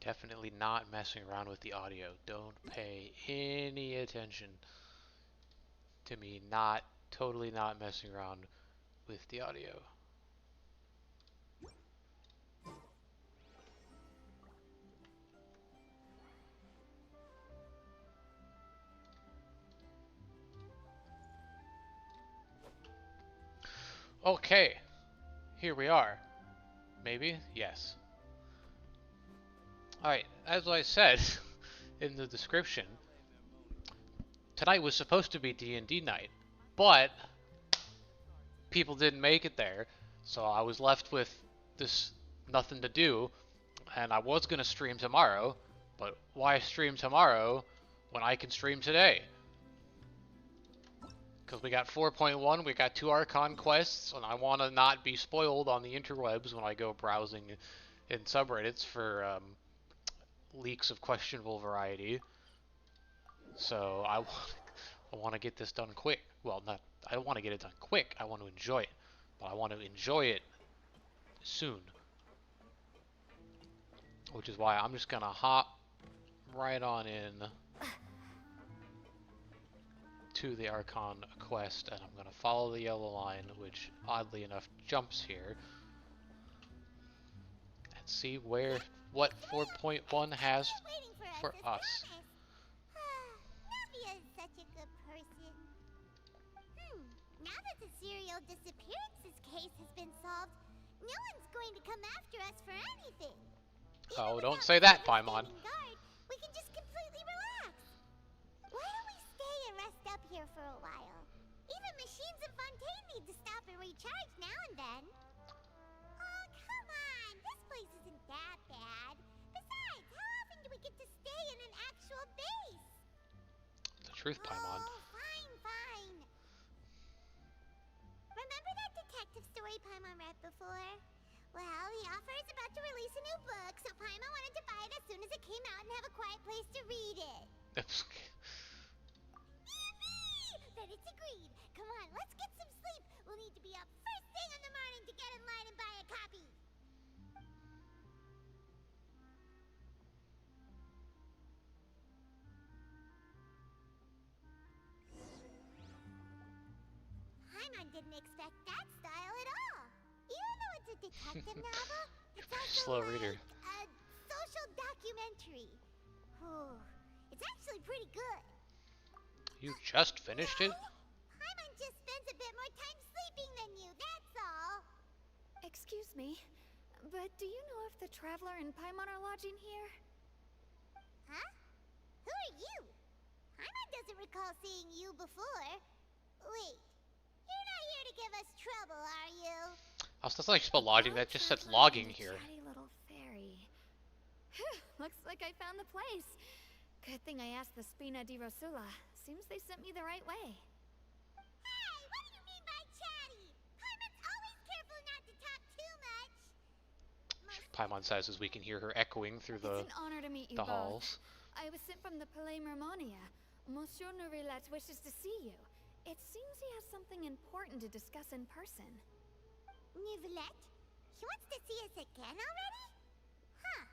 Definitely not messing around with the audio. Don't pay any attention to me totally not messing around with the audio. Okay, here we are. Maybe? Yes. Alright, as I said in the description, tonight was supposed to be D&D night, but people didn't make it there, so I was left with this nothing to do, and I was going to stream tomorrow, but why stream tomorrow when I can stream today? Because we got 4.1, we got 2 Archon Quests, and I want to not be spoiled on the interwebs when I go browsing in subreddits for leaks of questionable variety. So I want to get this done quick. Well, I don't want to get it done quick. I want to enjoy it, but I want to enjoy it soon. Which is why I'm just gonna hop right on in to the Archon Quest, and I'm gonna follow the yellow line, which oddly enough jumps here, and see what 4.1 has for us. Now that the serial disappearances case has been solved, no one's going to come after us for anything. Oh, don't say that, Paimon. We can just completely relax. Why don't we stay and rest up here for a while? Even machines in Fontaine need to stop and recharge now and then. Oh, come on. This place isn't that bad. Besides, how often do we get to stay in an actual base? The truth, Paimon. Oh, fine. Remember that detective story Paimon read before? Well, the author is about to release a new book, so Paimon wanted to buy it as soon as it came out and have a quiet place to read it. Then it's agreed. Come on, let's get some sleep. We'll need to be up first thing in the morning to get in line and buy a copy. Paimon didn't expect that style at all. Even though it's a detective novel, it's also slow reader. a social documentary. It's actually pretty good. You just finished it? Paimon just spends a bit more time sleeping than you, that's all. Excuse me, but do you know if the Traveler and Paimon are lodging here? Huh? Who are you? Paimon doesn't recall seeing you before. Wait, you're not here to give us trouble, are you? Oh, so that's not spelled lodging, that just says logging here. Chatty little fairy. Looks like I found the place. Good thing I asked the Spina di Rosula. Seems they sent me the right way. Hey, what do you mean by chatty? Paimon's always careful not to talk too much. Paimon says as we can hear her echoing through the It's an honor to meet you both. halls. I was sent from the Palais Mermonia. Monsieur Neuvillete wishes to see you. It seems he has something important to discuss in person. Neuvillete? He wants to see us again already? Huh.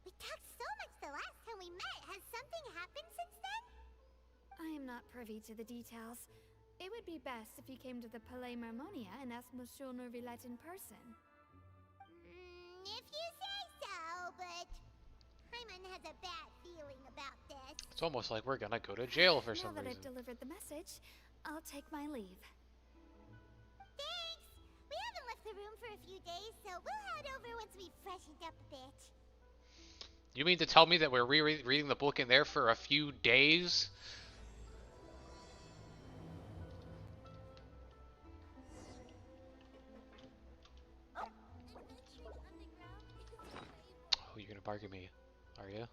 We talked so much the last time we met. Has something happened since then? I am not privy to the details. It would be best if you came to the Palais Mermonia and asked Monsieur Neuvillete in person. If you say so, but Paimon has a bad feeling about this. It's almost like we're gonna go to jail for some Now that reason. I've delivered the message, I'll take my leave. Thanks! We haven't left the room for a few days, so we'll head over once we've freshened up a bit. You mean to tell me that we're rereading the book in there for a few days? Oh, you're gonna bargain me, are you?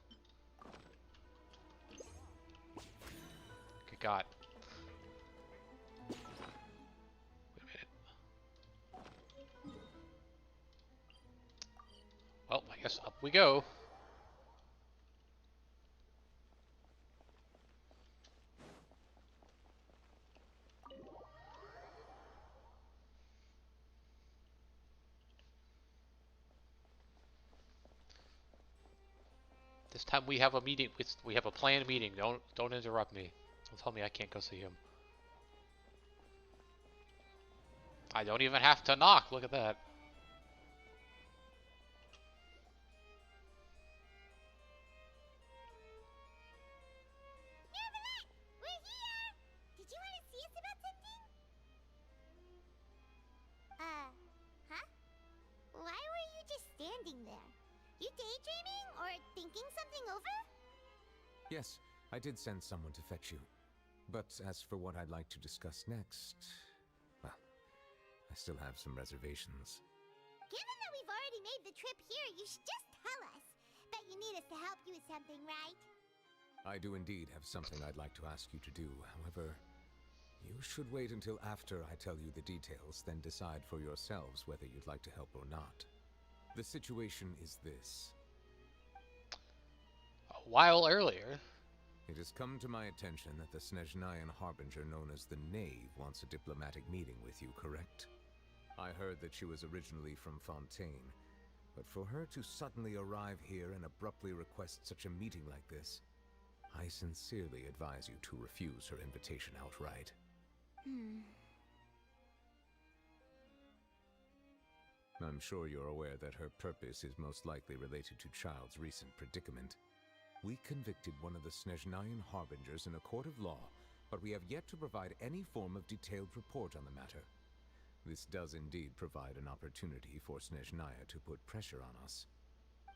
Good God. Wait a minute. Well, I guess up we go. This time we have a meeting. We have a planned meeting. Don't interrupt me. Don't tell me I can't go see him. I don't even have to knock. Look at that. Neuvillete! We're here! Did you want to see us about something? Huh? Why were you just standing there? You daydreaming or thinking something over? Yes, I did send someone to fetch you. But as for what I'd like to discuss next, well, I still have some reservations. Given that we've already made the trip here, you should just tell us. Bet you need us to help you with something, right? I do indeed have something I'd like to ask you to do. However, you should wait until after I tell you the details, then decide for yourselves whether you'd like to help or not. The situation is this. A while earlier. It has come to my attention that the Snezhnayan Harbinger known as the Knave wants a diplomatic meeting with you, correct? I heard that she was originally from Fontaine, but for her to suddenly arrive here and abruptly request such a meeting like this, I sincerely advise you to refuse her invitation outright. I'm sure you're aware that her purpose is most likely related to Child's recent predicament. We convicted one of the Snezhnayan Harbingers in a court of law, but we have yet to provide any form of detailed report on the matter. This does indeed provide an opportunity for Snezhnaya to put pressure on us.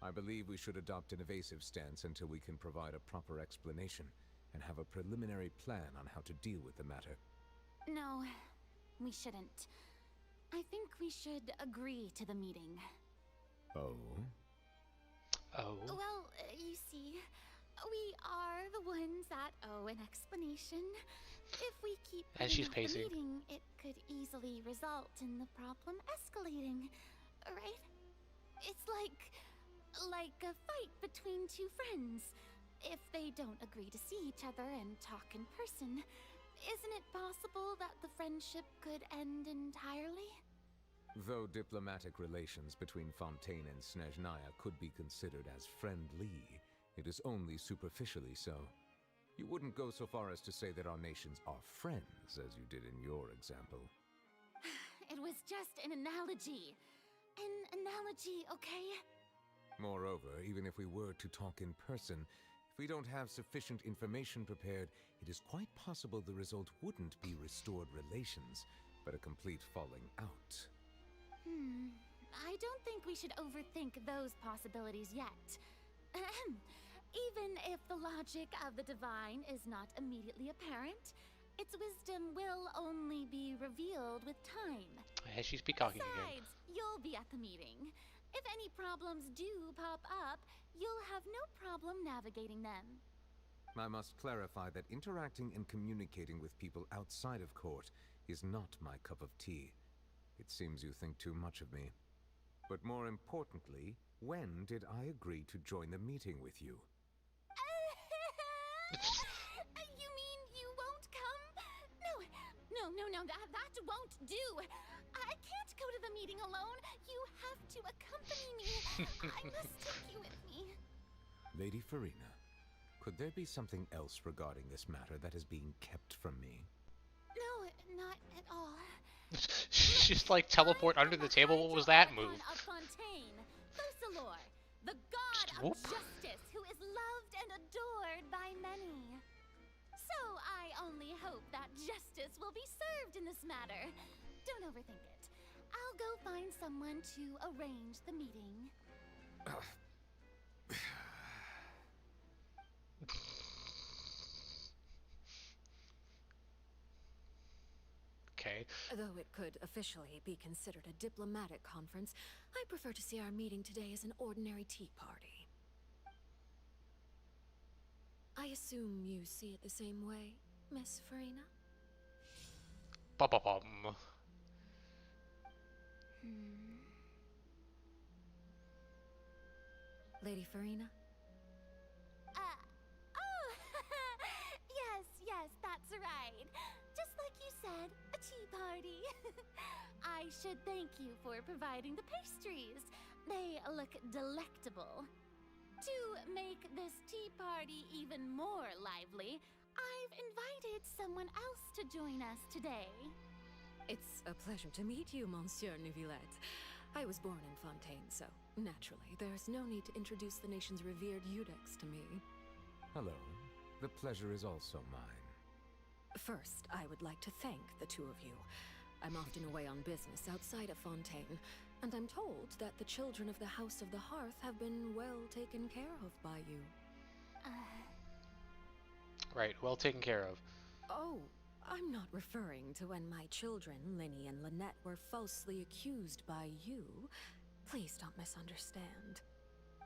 I believe we should adopt an evasive stance until we can provide a proper explanation and have a preliminary plan on how to deal with the matter. No, we shouldn't. I think we should agree to the meeting. Oh? Oh. Well, you see, we are the ones that owe an explanation. If we keep And she's putting off the pacing. meeting, it could easily result in the problem escalating, right? It's like a fight between two friends. If they don't agree to see each other and talk in person, isn't it possible that the friendship could end entirely? Though diplomatic relations between Fontaine and Snezhnaya could be considered as friendly, it is only superficially so. You wouldn't go so far as to say that our nations are friends, as you did in your example. It was just an analogy. An analogy, okay? Moreover, even if we were to talk in person, if we don't have sufficient information prepared, it is quite possible the result wouldn't be restored relations, but a complete falling out. I don't think we should overthink those possibilities yet. Even if the logic of the divine is not immediately apparent, its wisdom will only be revealed with time. Hey, she's peacocking again. Besides, you'll be at the meeting. If any problems do pop up, you'll have no problem navigating them. I must clarify that interacting and communicating with people outside of court is not my cup of tea. It seems you think too much of me. But more importantly, when did I agree to join the meeting with you? You mean you won't come? No, that won't do. I can't go to the meeting alone. You have to accompany me. I must take you with me. Lady Furina, could there be something else regarding this matter that is being kept from me? No, not at all. She's like teleport under the table. What was that move? Of Fontaine, Focalor, the god of Whoop. justice who is loved and adored by many. So I only hope that justice will be served in this matter. Don't overthink it. I'll go find someone to arrange the meeting. Okay. Though it could officially be considered a diplomatic conference, I prefer to see our meeting today as an ordinary tea party. I assume you see it the same way, Miss Furina? Ba-ba-bum. Lady Furina? Oh, yes, that's right. Just like you said, a tea party. I should thank you for providing the pastries. They look delectable. To make this tea party even more lively, I've invited someone else to join us today. It's a pleasure to meet you, Monsieur Neuvillete. I was born in Fontaine, so naturally, there's no need to introduce the nation's revered Eudex to me. Hello. The pleasure is also mine. First, I would like to thank the two of you. I'm often away on business outside of Fontaine, and I'm told that the children of the House of the Hearth have been well taken care of by you. Right, well taken care of. Oh, I'm not referring to when my children, Linny and Lynette, were falsely accused by you. Please don't misunderstand.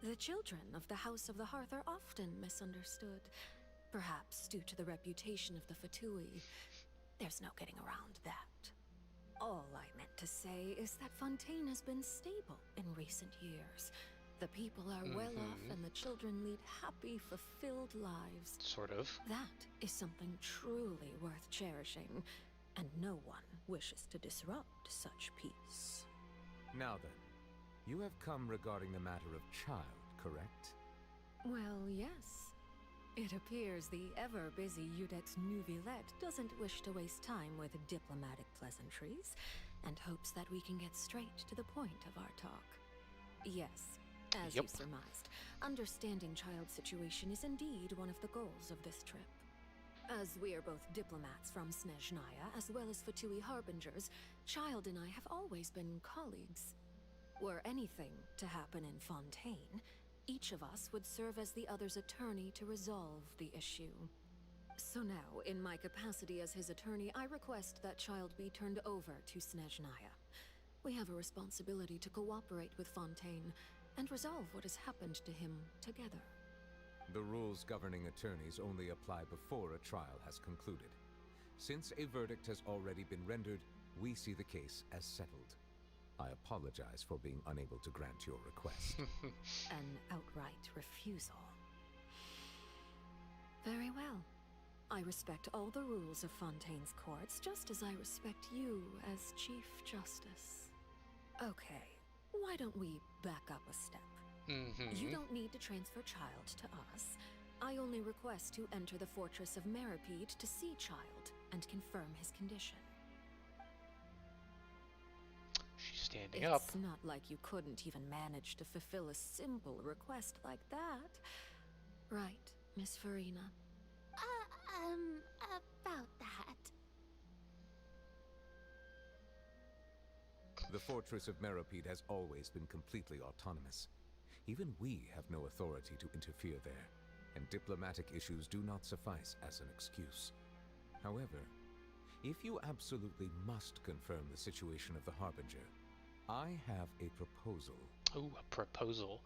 The children of the House of the Hearth are often misunderstood, perhaps due to the reputation of the Fatui. There's no getting around that. All I meant to say is that Fontaine has been stable in recent years. The people are well off and the children lead happy, fulfilled lives. Sort of. That is something truly worth cherishing, and no one wishes to disrupt such peace. Now then, you have come regarding the matter of child, correct? Well, yes. It appears the ever-busy Eudex Neuvillete doesn't wish to waste time with diplomatic pleasantries, and hopes that we can get straight to the point of our talk. Yes, as you surmised, understanding child's situation is indeed one of the goals of this trip. As we are both diplomats from Snezhnaya, as well as Fatui harbingers, Child and I have always been colleagues. Were anything to happen in Fontaine, each of us would serve as the other's attorney to resolve the issue. So now, in my capacity as his attorney, I request that Child be turned over to Snezhnaya. We have a responsibility to cooperate with Fontaine and resolve what has happened to him together. The rules governing attorneys only apply before a trial has concluded. Since a verdict has already been rendered, we see the case as settled. I apologize for being unable to grant your request. An outright refusal. Very well. I respect all the rules of Fontaine's courts, just as I respect you as Chief Justice. Okay, why don't we back up a step? You don't need to transfer Child to us. I only request to enter the fortress of Meripede to see Child and confirm his condition. She's standing up. It's not like you couldn't even manage to fulfill a simple request like that. Right, Miss Furina? About that. The fortress of Meripede has always been completely autonomous. Even we have no authority to interfere there, and diplomatic issues do not suffice as an excuse. However, if you absolutely must confirm the situation of the Harbinger, I have a proposal. Ooh, a proposal.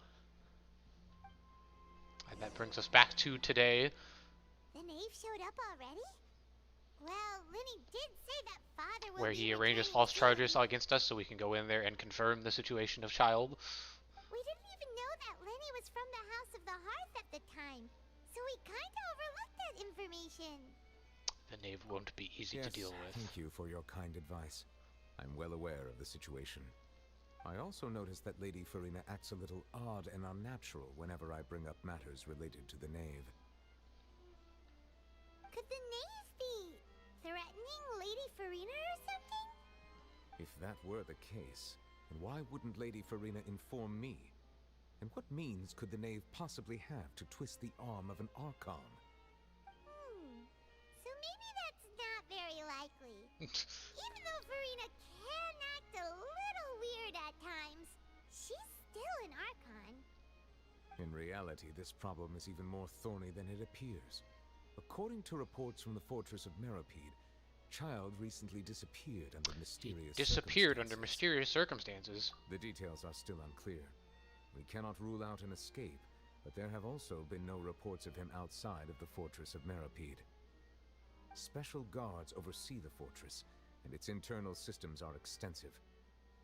And that brings us back to today. The knave showed up already? Well, Linny did say that father will Where be he arranges returning false soon. charges against us so we can go in there and confirm the situation of Child. We didn't even know that Linny was from the House of the Hearth at the time, so we kinda overlooked that information. The knave won't be easy to deal with. Thank you for your kind advice. I'm well aware of the situation. I also noticed that Lady Furina acts a little odd and unnatural whenever I bring up matters related to the knave. Could the knave be threatening Lady Furina or something? If that were the case, then why wouldn't Lady Furina inform me? And what means could the knave possibly have to twist the arm of an Archon? So maybe that's not very likely. Even though Furina can act a little weird at times, she's still an Archon. In reality, this problem is even more thorny than it appears. According to reports from the fortress of Meripede, Child recently disappeared under mysterious circumstances. The details are still unclear. We cannot rule out an escape, but there have also been no reports of him outside of the fortress of Meripede. Special guards oversee the fortress, and its internal systems are extensive.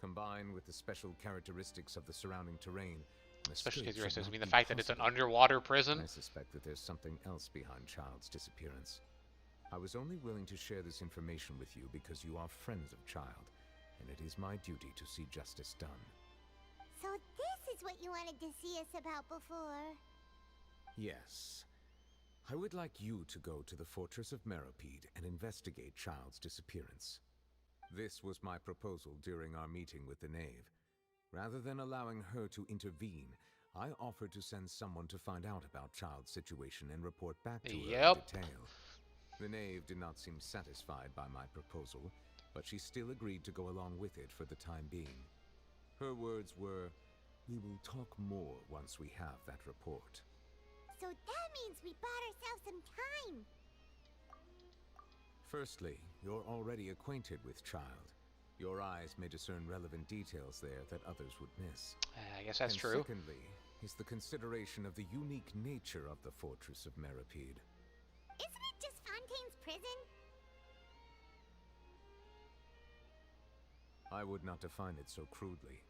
Combined with the special characteristics of the surrounding terrain, Special escape should characteristics, not I mean the be fact that it's an possible. underwater prison. I suspect that there's something else behind Child's disappearance. I was only willing to share this information with you because you are friends of Child, and it is my duty to see justice done. So this is what you wanted to see us about before. Yes. I would like you to go to the Fortress of Meropide and investigate Child's disappearance. This was my proposal during our meeting with the Knave. Rather than allowing her to intervene, I offered to send someone to find out about Child's situation and report back to her in detail. The Knave did not seem satisfied by my proposal, but she still agreed to go along with it for the time being. Her words were, "We will talk more once we have that report." So that means we bought ourselves some time. Firstly, you're already acquainted with Child. Your eyes may discern relevant details there that others would miss. I guess that's and true. Secondly, is the consideration of the unique nature of the Fortress of Meropide. Isn't it just Fontaine's prison? I would not define it so crudely.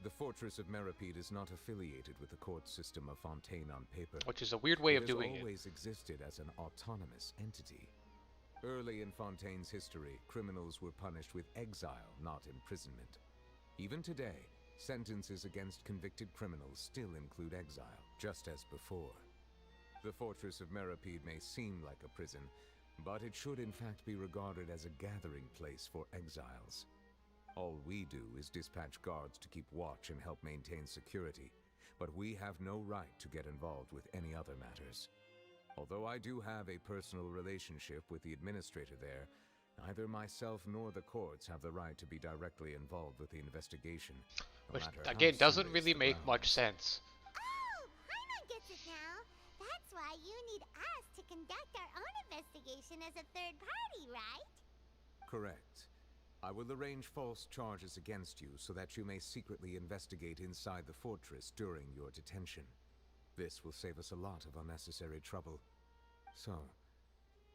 The Fortress of Meropide is not affiliated with the court system of Fontaine on paper. Which is a weird way of doing It it. has always existed as an autonomous entity. Early in Fontaine's history, criminals were punished with exile, not imprisonment. Even today, sentences against convicted criminals still include exile, just as before. The Fortress of Meropide may seem like a prison, but it should in fact be regarded as a gathering place for exiles. All we do is dispatch guards to keep watch and help maintain security, but we have no right to get involved with any other matters. Although I do have a personal relationship with the administrator there, neither myself nor the courts have the right to be directly involved with the investigation. No Which, matter how again, doesn't serious really the make grounds. much sense. Oh, Paimon gets it now. That's why you need us to conduct our own investigation as a third party, right? Correct. I will arrange false charges against you so that you may secretly investigate inside the fortress during your detention. This will save us a lot of unnecessary trouble. So,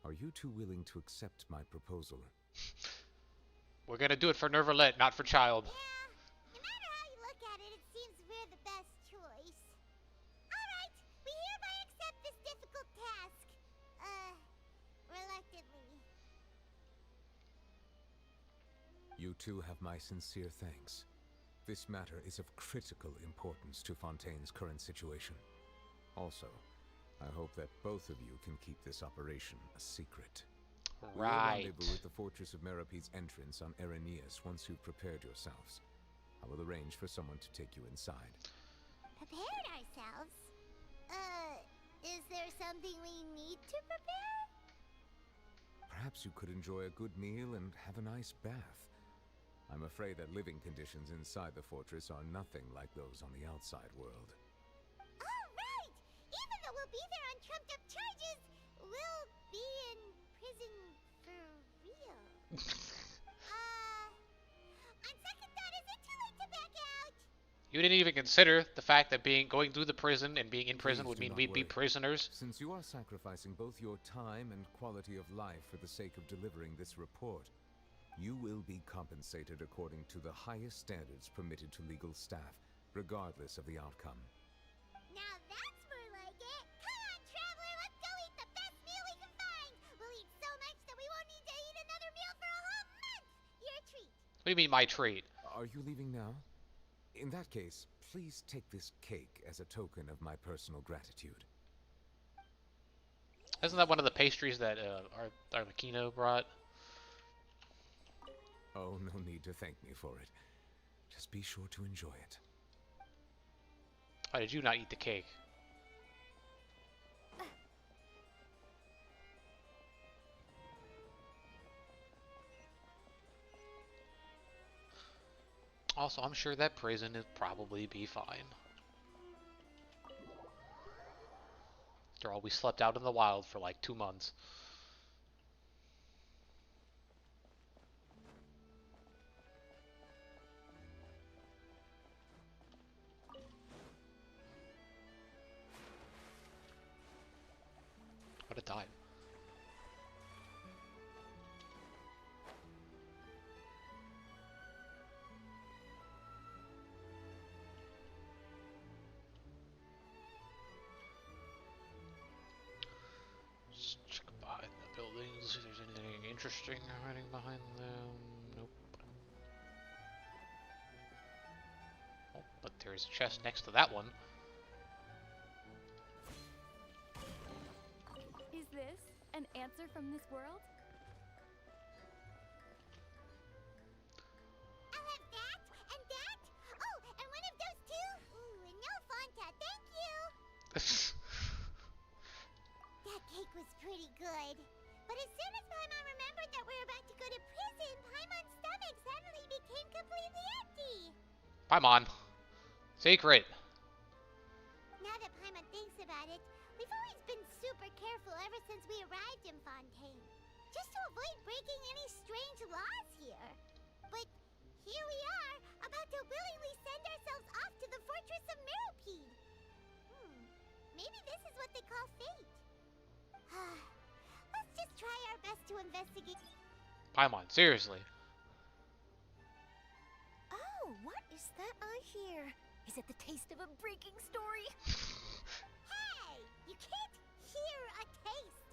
are you two willing to accept my proposal? We're gonna do it for Neuvillete, not for Child. Yeah, no matter how you look at it, it seems we're the best choice. Alright, we hereby accept this difficult task. Reluctantly. You two have my sincere thanks. This matter is of critical importance to Fontaine's current situation. Also, I hope that both of you can keep this operation a secret. We'll Right. rendezvous at the Fortress of Meropide's entrance on Erenius once you've prepared yourselves. I will arrange for someone to take you inside. Prepared ourselves? Is there something we need to prepare? Perhaps you could enjoy a good meal and have a nice bath. I'm afraid that living conditions inside the fortress are nothing like those on the outside world. Alright! Even though we'll be there on trumped up charges, we'll be in prison for real. On second thought, is it too late to back out? You didn't even consider the fact that going through the prison and being in prison Please would do mean not we'd be worry. prisoners. Since you are sacrificing both your time and quality of life for the sake of delivering this report, you will be compensated according to the highest standards permitted to legal staff, regardless of the outcome. Now that's more like it. Come on, traveler, let's go eat the best meal we can find. We'll eat so much that we won't need to eat another meal for a whole month. Your treat. What do you mean, my treat? Are you leaving now? In that case, please take this cake as a token of my personal gratitude. Isn't that one of the pastries that Arlecchino brought? Oh, no need to thank me for it. Just be sure to enjoy it. Why did you not eat the cake? Also, I'm sure that prison would probably be fine. After all, we slept out in the wild for like 2 months. What a time. Just check behind the buildings, if there's anything interesting hiding behind them. Nope. Oh, but there's a chest next to that one. An answer from this world? I'll have that, and that. Oh, and one of those two. Ooh, and no Fanta, thank you. That cake was pretty good. But as soon as Paimon remembered that we were about to go to prison, Paimon's stomach suddenly became completely empty. Paimon. Secret. Now that Paimon thinks about it, we've always been super careful ever since we arrived in Fontaine. Just to avoid breaking any strange laws here. But here we are, about to willingly send ourselves off to the fortress of Meropide. Maybe this is what they call fate. Let's just try our best to investigate. Paimon, seriously. Oh, what is that I hear? Is it the taste of a breaking story? Hey! You can't hear a taste!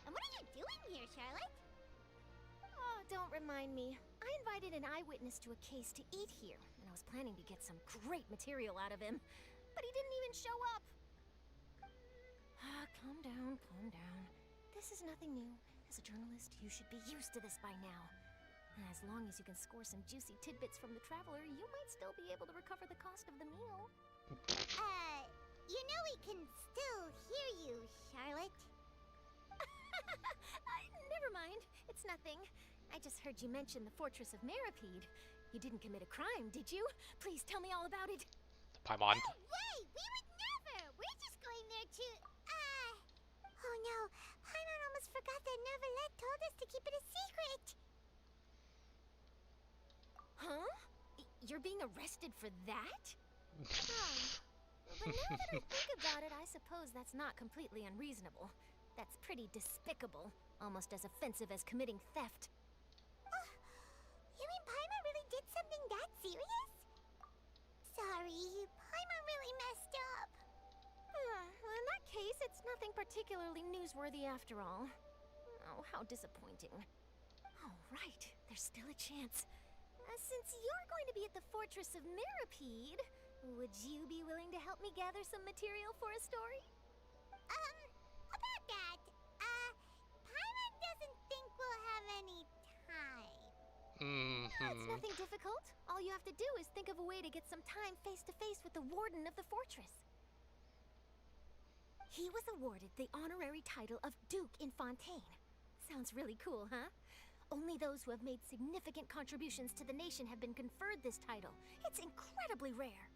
And what are you doing here, Charlotte? Oh, don't remind me. I invited an eyewitness to a case to eat here, and I was planning to get some great material out of him. But he didn't even show up. Calm down, calm down. This is nothing new. As a journalist, you should be used to this by now. And as long as you can score some juicy tidbits from the traveler, you might still be able to recover the cost of the meal. You know we can still hear you, Charlotte. Never mind. It's nothing. I just heard you mention the fortress of Meropide. You didn't commit a crime, did you? Please tell me all about it. Paimon. No way! We would never! We're just going there to, Oh no, Paimon almost forgot that Neuvillete told us to keep it a secret! Huh? You're being arrested for that? But now that I think about it, I suppose that's not completely unreasonable. That's pretty despicable. Almost as offensive as committing theft. You mean Paimon really did something that serious? Sorry, Paimon really messed up. Well, in that case, it's nothing particularly newsworthy after all. Oh, how disappointing. Oh, right. There's still a chance. Since you're going to be at the Fortress of Meropide, would you be willing to help me gather some material for a story? About that, Paimon doesn't think we'll have any time. It's nothing difficult. All you have to do is think of a way to get some time face-to-face with the warden of the fortress. He was awarded the honorary title of Duke in Fontaine. Sounds really cool, huh? Only those who have made significant contributions to the nation have been conferred this title. It's incredibly rare.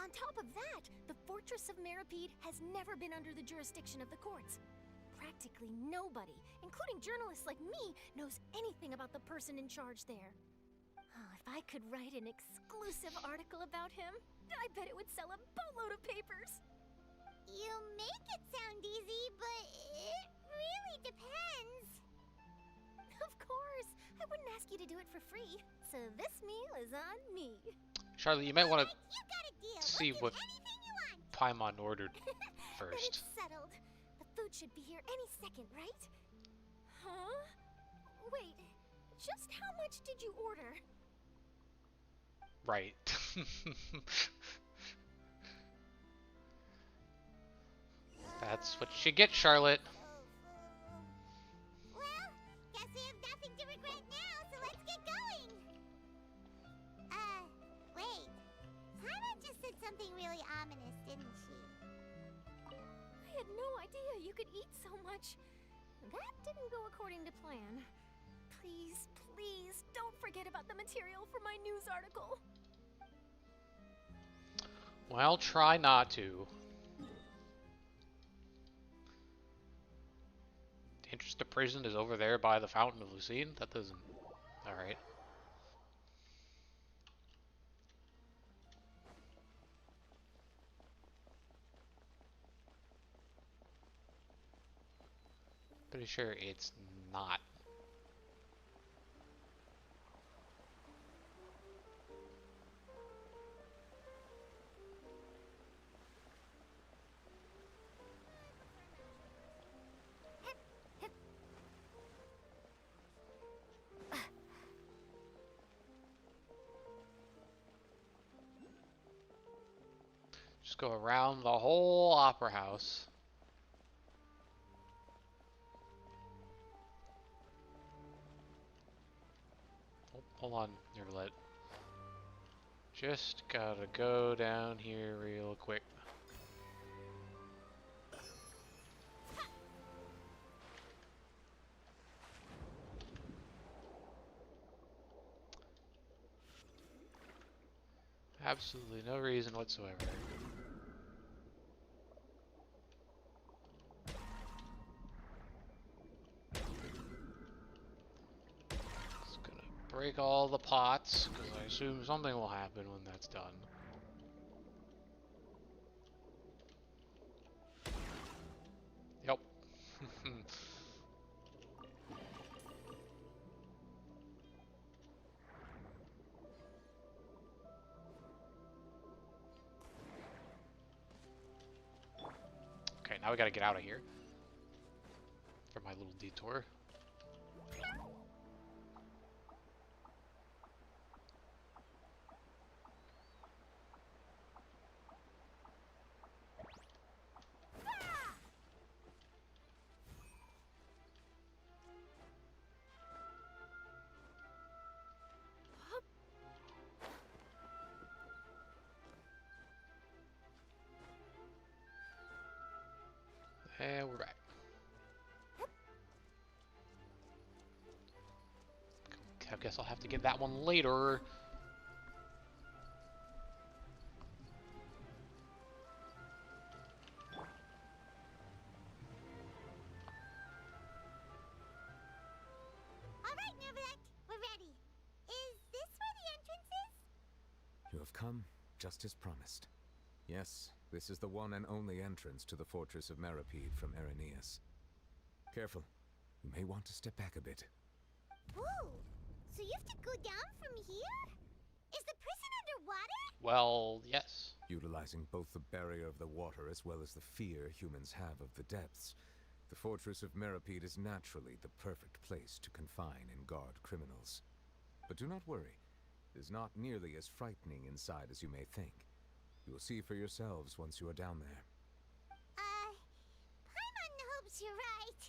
On top of that, the Fortress of Meropide has never been under the jurisdiction of the courts. Practically nobody, including journalists like me, knows anything about the person in charge there. Oh, if I could write an exclusive article about him, I bet it would sell a boatload of papers. You make it sound easy, but it really depends. Of course, I wouldn't ask you to do it for free, so this meal is on me. Charlotte, you might want to You got a deal. see We'll what do anything you want. Paimon ordered Then first. it's settled. The food should be here any second, right? Huh? Wait, just how much did you order? Right. That's what you get, Charlotte. Well, guess we have nothing to regret now, so let's get going. Wait. Paimon just said something really ominous, didn't she? I had no idea you could eat so much. That didn't go according to plan. Please, please, don't forget about the material for my news article. Well, try not to. The entrance to prison is over there by the Fountain of Lucine? That doesn't... Alright. Pretty sure it's not. Just go around the whole opera house. Hold on, Neuvillete. Just gotta go down here real quick. Absolutely no reason whatsoever. Just gonna break all the pots, because I assume something will happen when that's done. Yep. Okay, now we gotta get out of here. For my little detour. And we're back. I guess I'll have to get that one later. Alright, Neuvillete, we're ready. Is this where the entrance is? You have come just as promised. Yes, this is the one and only entrance to the fortress of Meripede from Irenaeus. Careful. You may want to step back a bit. Whoa! So you have to go down from here? Is the prison underwater? Well, yes. Utilizing both the barrier of the water as well as the fear humans have of the depths, the fortress of Meripede is naturally the perfect place to confine and guard criminals. But do not worry. It is not nearly as frightening inside as you may think. You will see for yourselves once you are down there. Paimon hopes you're right.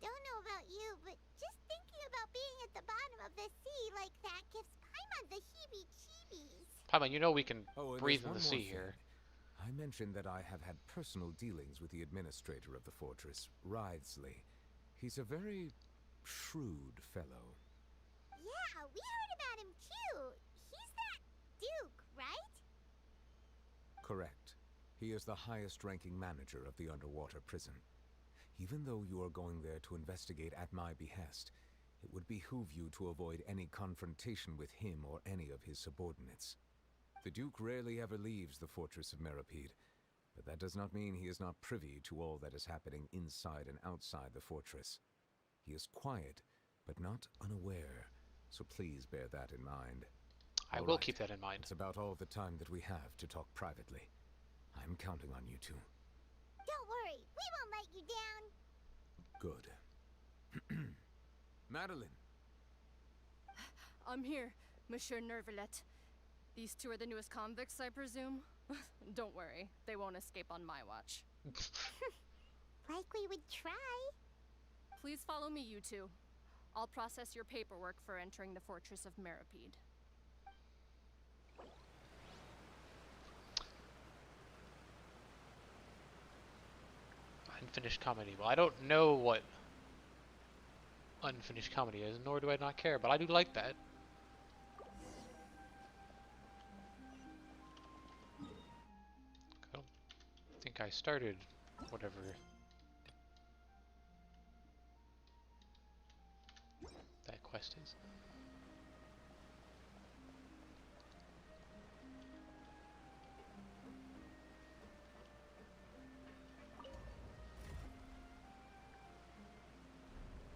Don't know about you, but just thinking about being at the bottom of the sea like that gives Paimon the heebie-jeebies. Paimon, you know we can And breathe there's in the one more sea here. I mentioned that I have had personal dealings with the administrator of the fortress, Writhsley. He's a very shrewd fellow. Yeah, we heard about him too. He's that Duke, right? Correct. He is the highest-ranking manager of the underwater prison. Even though you are going there to investigate at my behest, it would behoove you to avoid any confrontation with him or any of his subordinates. The Duke rarely ever leaves the fortress of Meripede, but that does not mean he is not privy to all that is happening inside and outside the fortress. He is quiet, but not unaware, so please bear that in mind. I All will right, keep that in mind. It's about all the time that we have to talk privately. I'm counting on you two. Don't worry, we won't let you down. Good. Madeline! I'm here, Monsieur Neuvillete. These two are the newest convicts, I presume? Don't worry, they won't escape on my watch. Like we would try. Please follow me, you two. I'll process your paperwork for entering the fortress of Meripede. Unfinished comedy. Well, I don't know what unfinished comedy is, nor do I not care, but I do like that. I don't think I started whatever that quest is.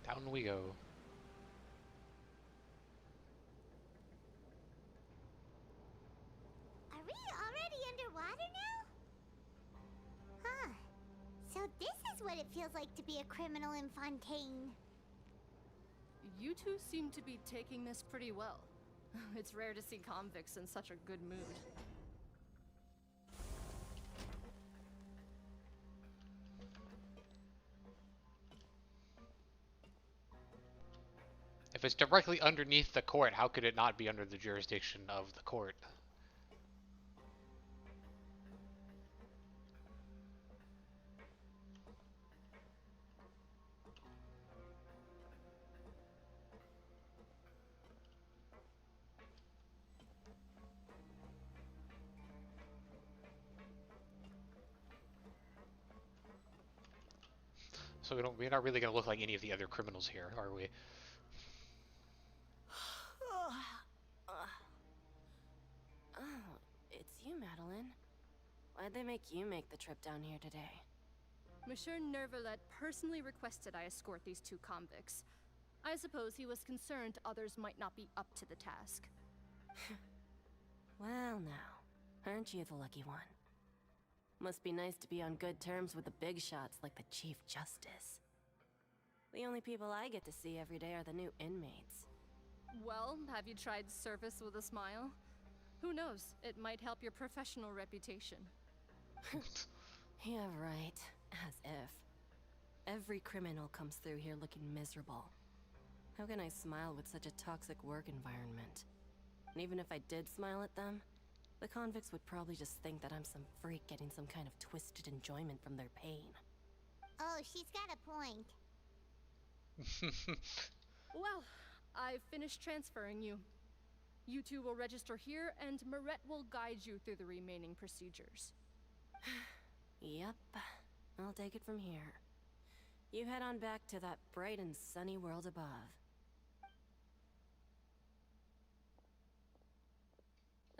Down we go. Are we already underwater now? Huh. So this is what it feels like to be a criminal in Fontaine. You two seem to be taking this pretty well. It's rare to see convicts in such a good mood. If it's directly underneath the court, how could it not be under the jurisdiction of the court? So we're not really gonna look like any of the other criminals here, are we? Oh, it's you, Madeline. Why'd they make you make the trip down here today? Monsieur Neuvillete personally requested I escort these two convicts. I suppose he was concerned others might not be up to the task. Well now, aren't you the lucky one? Must be nice to be on good terms with the big shots like the Chief Justice. The only people I get to see every day are the new inmates. Well, have you tried service with a smile? Who knows, it might help your professional reputation. Yeah, right. As if. Every criminal comes through here looking miserable. How can I smile with such a toxic work environment? And even if I did smile at them, the convicts would probably just think that I'm some freak getting some kind of twisted enjoyment from their pain. Oh, she's got a point. Well, I've finished transferring you. You two will register here, and Marette will guide you through the remaining procedures. Yep, I'll take it from here. You head on back to that bright and sunny world above.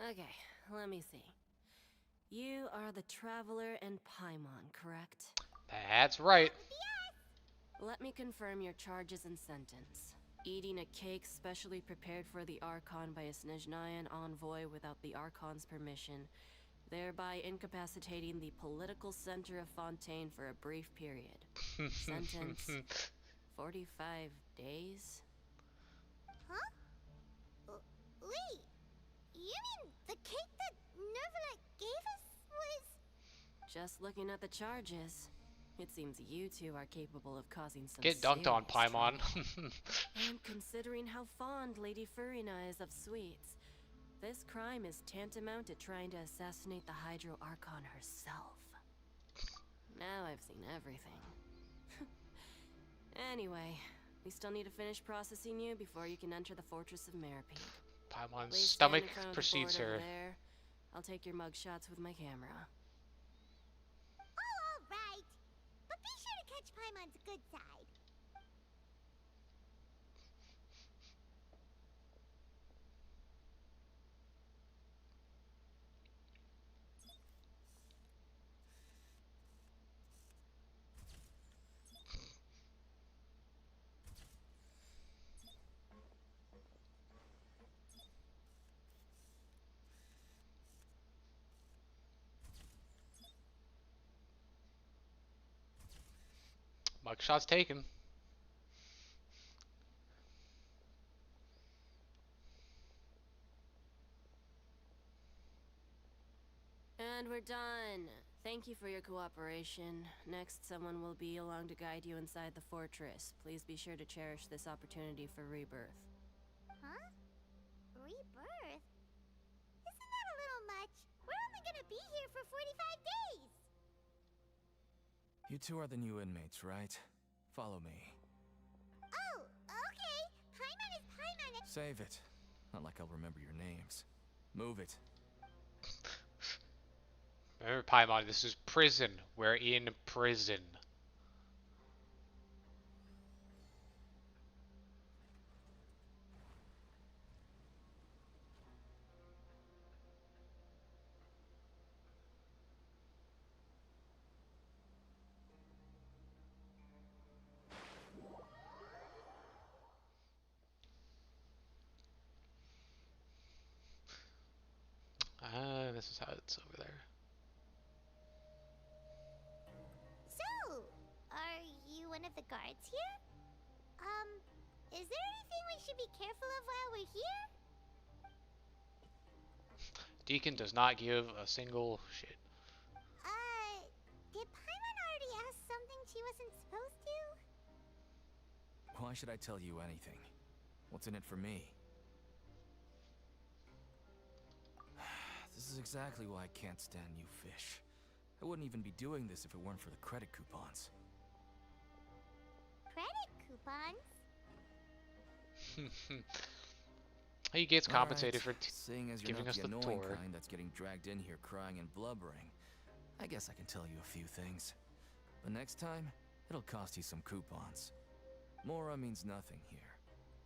Okay, let me see. You are the Traveler and Paimon, correct? That's right. Let me confirm your charges and sentence. Eating a cake specially prepared for the Archon by a Snezhnayan envoy without the Archon's permission, thereby incapacitating the political center of Fontaine for a brief period. Sentence, 45 days? Huh? Wait, you mean the cake that Neuvillete gave us was... Just looking at the charges, it seems you two are capable of causing some Get dunked on, serious Paimon. trouble. And considering how fond Lady Furina is of sweets, this crime is tantamount to trying to assassinate the Hydro Archon herself. Now I've seen everything. Anyway, we still need to finish processing you before you can enter the Fortress of Meripede. Paimon's Please stand stomach in front of the precedes board over her. there. I'll take your mug shots with my camera. Oh, all right. But be sure to catch Paimon's good side. Mugshot's taken. And we're done. Thank you for your cooperation. Next, someone will be along to guide you inside the fortress. Please be sure to cherish this opportunity for rebirth. Huh? Rebirth? Isn't that a little much? We're only gonna be here for 45 days! You two are the new inmates, right? Follow me. Oh, okay. Paimon is Paimon. Save it. Not like I'll remember your names. Move it. Remember, Paimon, this is prison. We're in prison. This is how it's over there. So, are you one of the guards here? Is there anything we should be careful of while we're here? Deacon does not give a single shit. Did Paimon already ask something she wasn't supposed to? Why should I tell you anything? What's in it for me? This is exactly why I can't stand you fish. I wouldn't even be doing this if it weren't for the credit coupons. Credit coupons? He gets compensated for seeing as you're giving not us the the annoying tour. kind that's getting dragged in here crying and blubbering, I guess I can tell you a few things. But next time, it'll cost you some coupons. Mora means nothing here.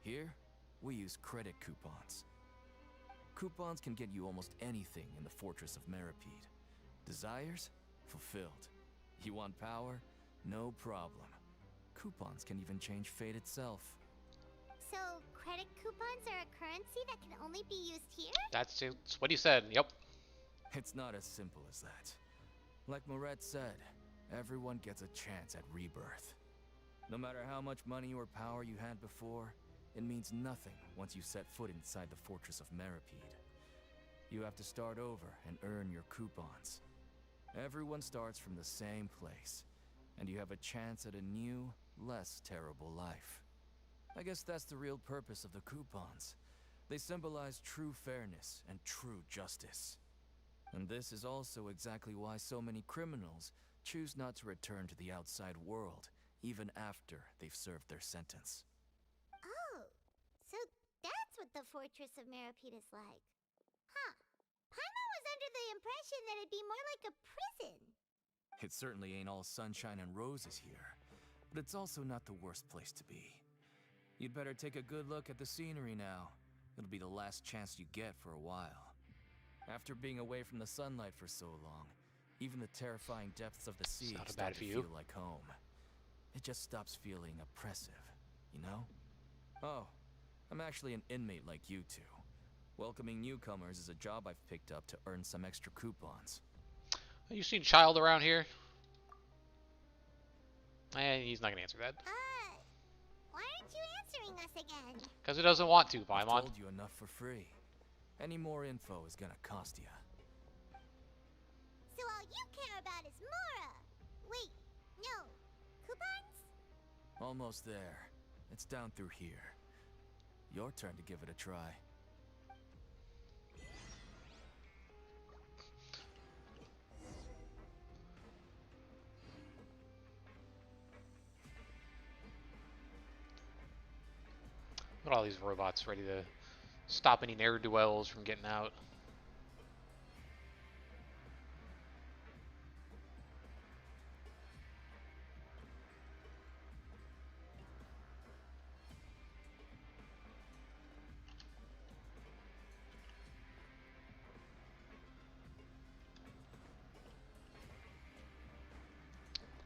Here, we use credit coupons. Coupons can get you almost anything in the Fortress of Meripede. Desires? Fulfilled. You want power? No problem. Coupons can even change fate itself. So, credit coupons are a currency that can only be used here? That's what he said. Yep. It's not as simple as that. Like Moret said, everyone gets a chance at rebirth. No matter how much money or power you had before, it means nothing once you set foot inside the Fortress of Meripede. You have to start over and earn your coupons. Everyone starts from the same place, and you have a chance at a new, less terrible life. I guess that's the real purpose of the coupons. They symbolize true fairness and true justice. And this is also exactly why so many criminals choose not to return to the outside world, even after they've served their sentence. Oh, so that's what the Fortress of Meripede is like. Huh. Paimon was under the impression that it'd be more like a prison. It certainly ain't all sunshine and roses here, but it's also not the worst place to be. You'd better take a good look at the scenery now. It'll be the last chance you get for a while. After being away from the sunlight for so long, even the terrifying depths of the sea Sounded start bad to for you. feel like home. It just stops feeling oppressive, you know? Oh, I'm actually an inmate like you two. Welcoming newcomers is a job I've picked up to earn some extra coupons. You seen Child around here? He's not gonna answer that. Why aren't you answering us again? Because he doesn't want to, I've Paimon. told you enough for free. Any more info is gonna cost you. So all you care about is Mora. Wait, no. Coupons? Almost there. It's down through here. Your turn to give it a try. Look at all these robots ready to stop any ne'er-do-wells from getting out.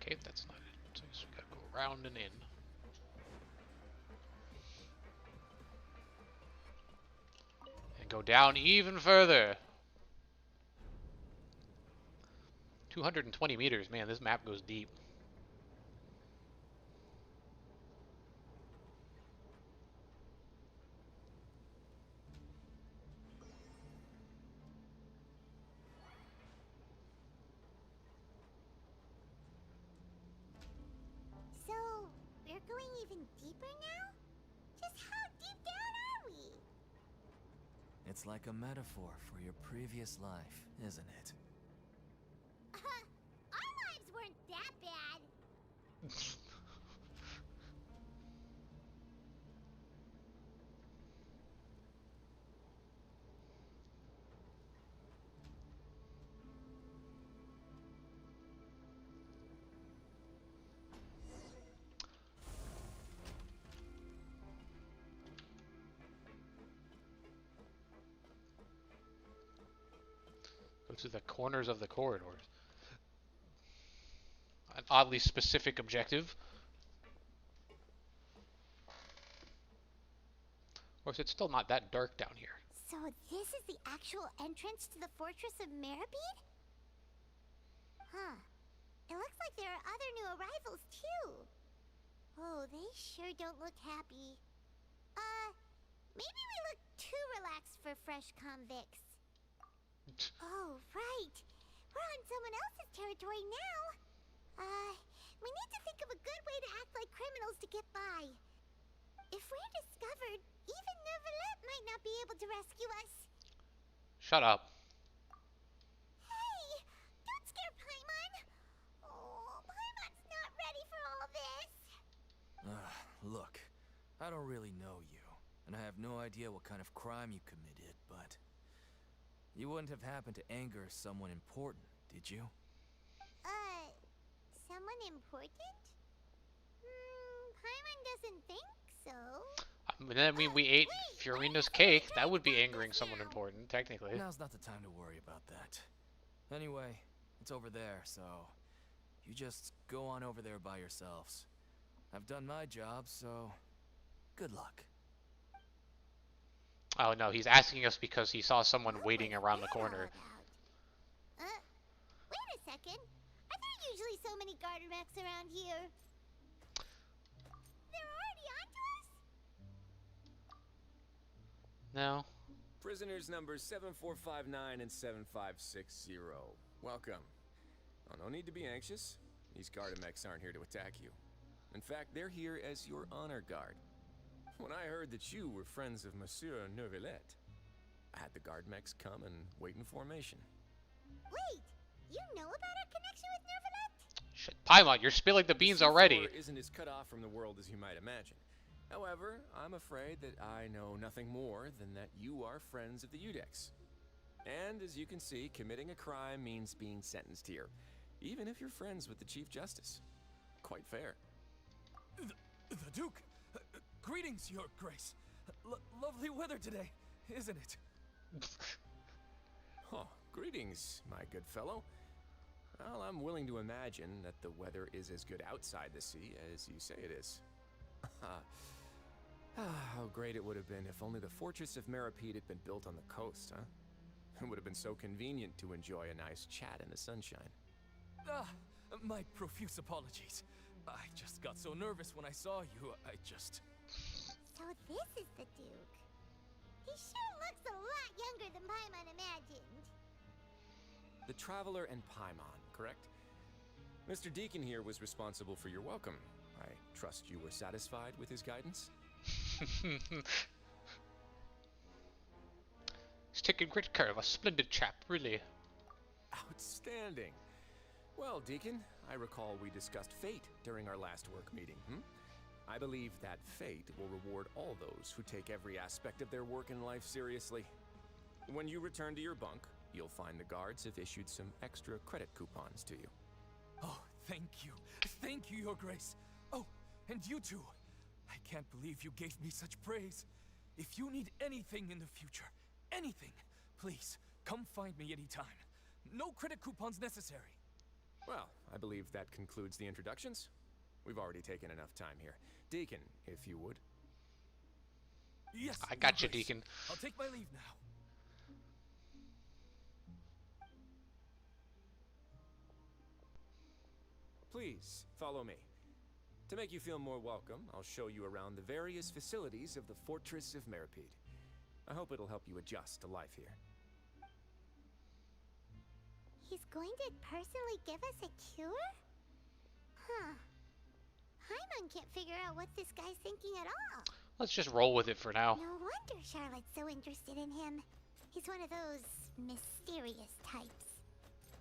Okay, that's not it. So I guess we gotta go around and in. And go down even further. 220 meters, man, this map goes deep. So, we're going even deeper now? Just how deep down are we? It's like a metaphor for your previous life, isn't it? Our lives weren't that bad. Go to the corners of the corridors. An oddly specific objective. Of course, it's still not that dark down here. So this is the actual entrance to the Fortress of Meripede? Huh. It looks like there are other new arrivals, too. Oh, they sure don't look happy. Maybe we look too relaxed for fresh convicts. Oh, right. We're on someone else's territory now. We need to think of a good way to act like criminals to get by. If we're discovered, Even Neuvillete might not be able to rescue us. Shut up. Hey, don't scare Paimon. Oh, Paimon's not ready for all this. Look, I don't really know you, and I have no idea what kind of crime you committed, but you wouldn't have happened to anger someone important, did you? Someone important? Paimon doesn't think so. I mean, we ate Furina's cake. That would be angering someone important, technically. Now's not the time to worry about that. Anyway, it's over there, so you just go on over there by yourselves. I've done my job, so good luck. Oh no, he's asking us because he saw someone waiting around the corner. Wait a second. Are there usually so many garter mechs around here? They're already onto us? No. Prisoners numbers 7459 and 7560. Welcome. Oh, no need to be anxious. These garter mechs aren't here to attack you. In fact, they're here as your honor guard. When I heard that you were friends of Monsieur Neuvillete, I had the guard mechs come and wait in formation. Wait, you know about our connection with Neuvillete? Shit, Paimon, you're spilling the beans already. The isn't as cut off from the world as you might imagine. However, I'm afraid that I know nothing more than that you are friends of the Udex. And as you can see, committing a crime means being sentenced here, even if you're friends with the Chief Justice. Quite fair. The Duke! Greetings, Your Grace. Lovely weather today, isn't it? Oh, greetings, my good fellow. Well, I'm willing to imagine that the weather is as good outside the sea as you say it is. How great it would have been if only the Fortress of Meripede had been built on the coast, huh? It would have been so convenient to enjoy a nice chat in the sunshine. My profuse apologies. I just got so nervous when I saw you, So this is the Duke. He sure looks a lot younger than Paimon imagined. The Traveler and Paimon, correct? Mr. Deacon here was responsible for your welcome. I trust you were satisfied with his guidance? He's taking great care of a splendid chap, really. Outstanding. Well, Deacon, I recall we discussed fate during our last work meeting, I believe that fate will reward all those who take every aspect of their work in life seriously. When you return to your bunk, you'll find the guards have issued some extra credit coupons to you. Oh, thank you. Thank you, Your Grace. Oh, and you too. I can't believe you gave me such praise. If you need anything in the future, anything, please, come find me anytime. No credit coupons necessary. Well, I believe that concludes the introductions. We've already taken enough time here. Deacon, if you would. Yes, I got you, Grace. Deacon. I'll take my leave now. Please, follow me. To make you feel more welcome, I'll show you around the various facilities of the Fortress of Meripede. I hope it'll help you adjust to life here. He's going to personally give us a cure? Huh. Paimon can't figure out what this guy's thinking at all. Let's just roll with it for now. No wonder Charlotte's so interested in him. He's one of those mysterious types.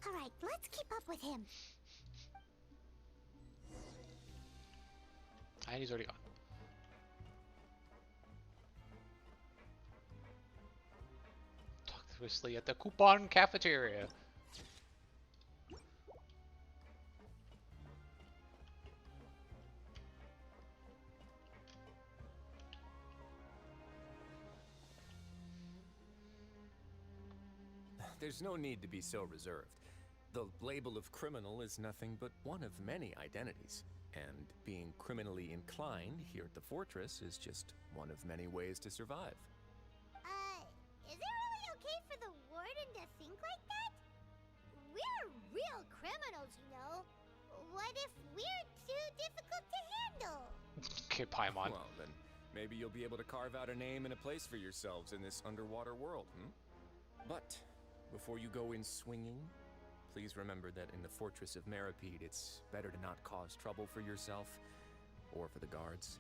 Alright, let's keep up with him. And he's already gone. Talk to Wesley at the coupon cafeteria. There's no need to be so reserved. The label of criminal is nothing but one of many identities. And being criminally inclined here at the fortress is just one of many ways to survive. Is it really okay for the warden to think like that? We're real criminals, you know. What if we're too difficult to handle? Okay, Paimon. Well, then maybe you'll be able to carve out a name and a place for yourselves in this underwater world, But before you go in swinging, please remember that in the Fortress of Meripede, it's better to not cause trouble for yourself or for the guards.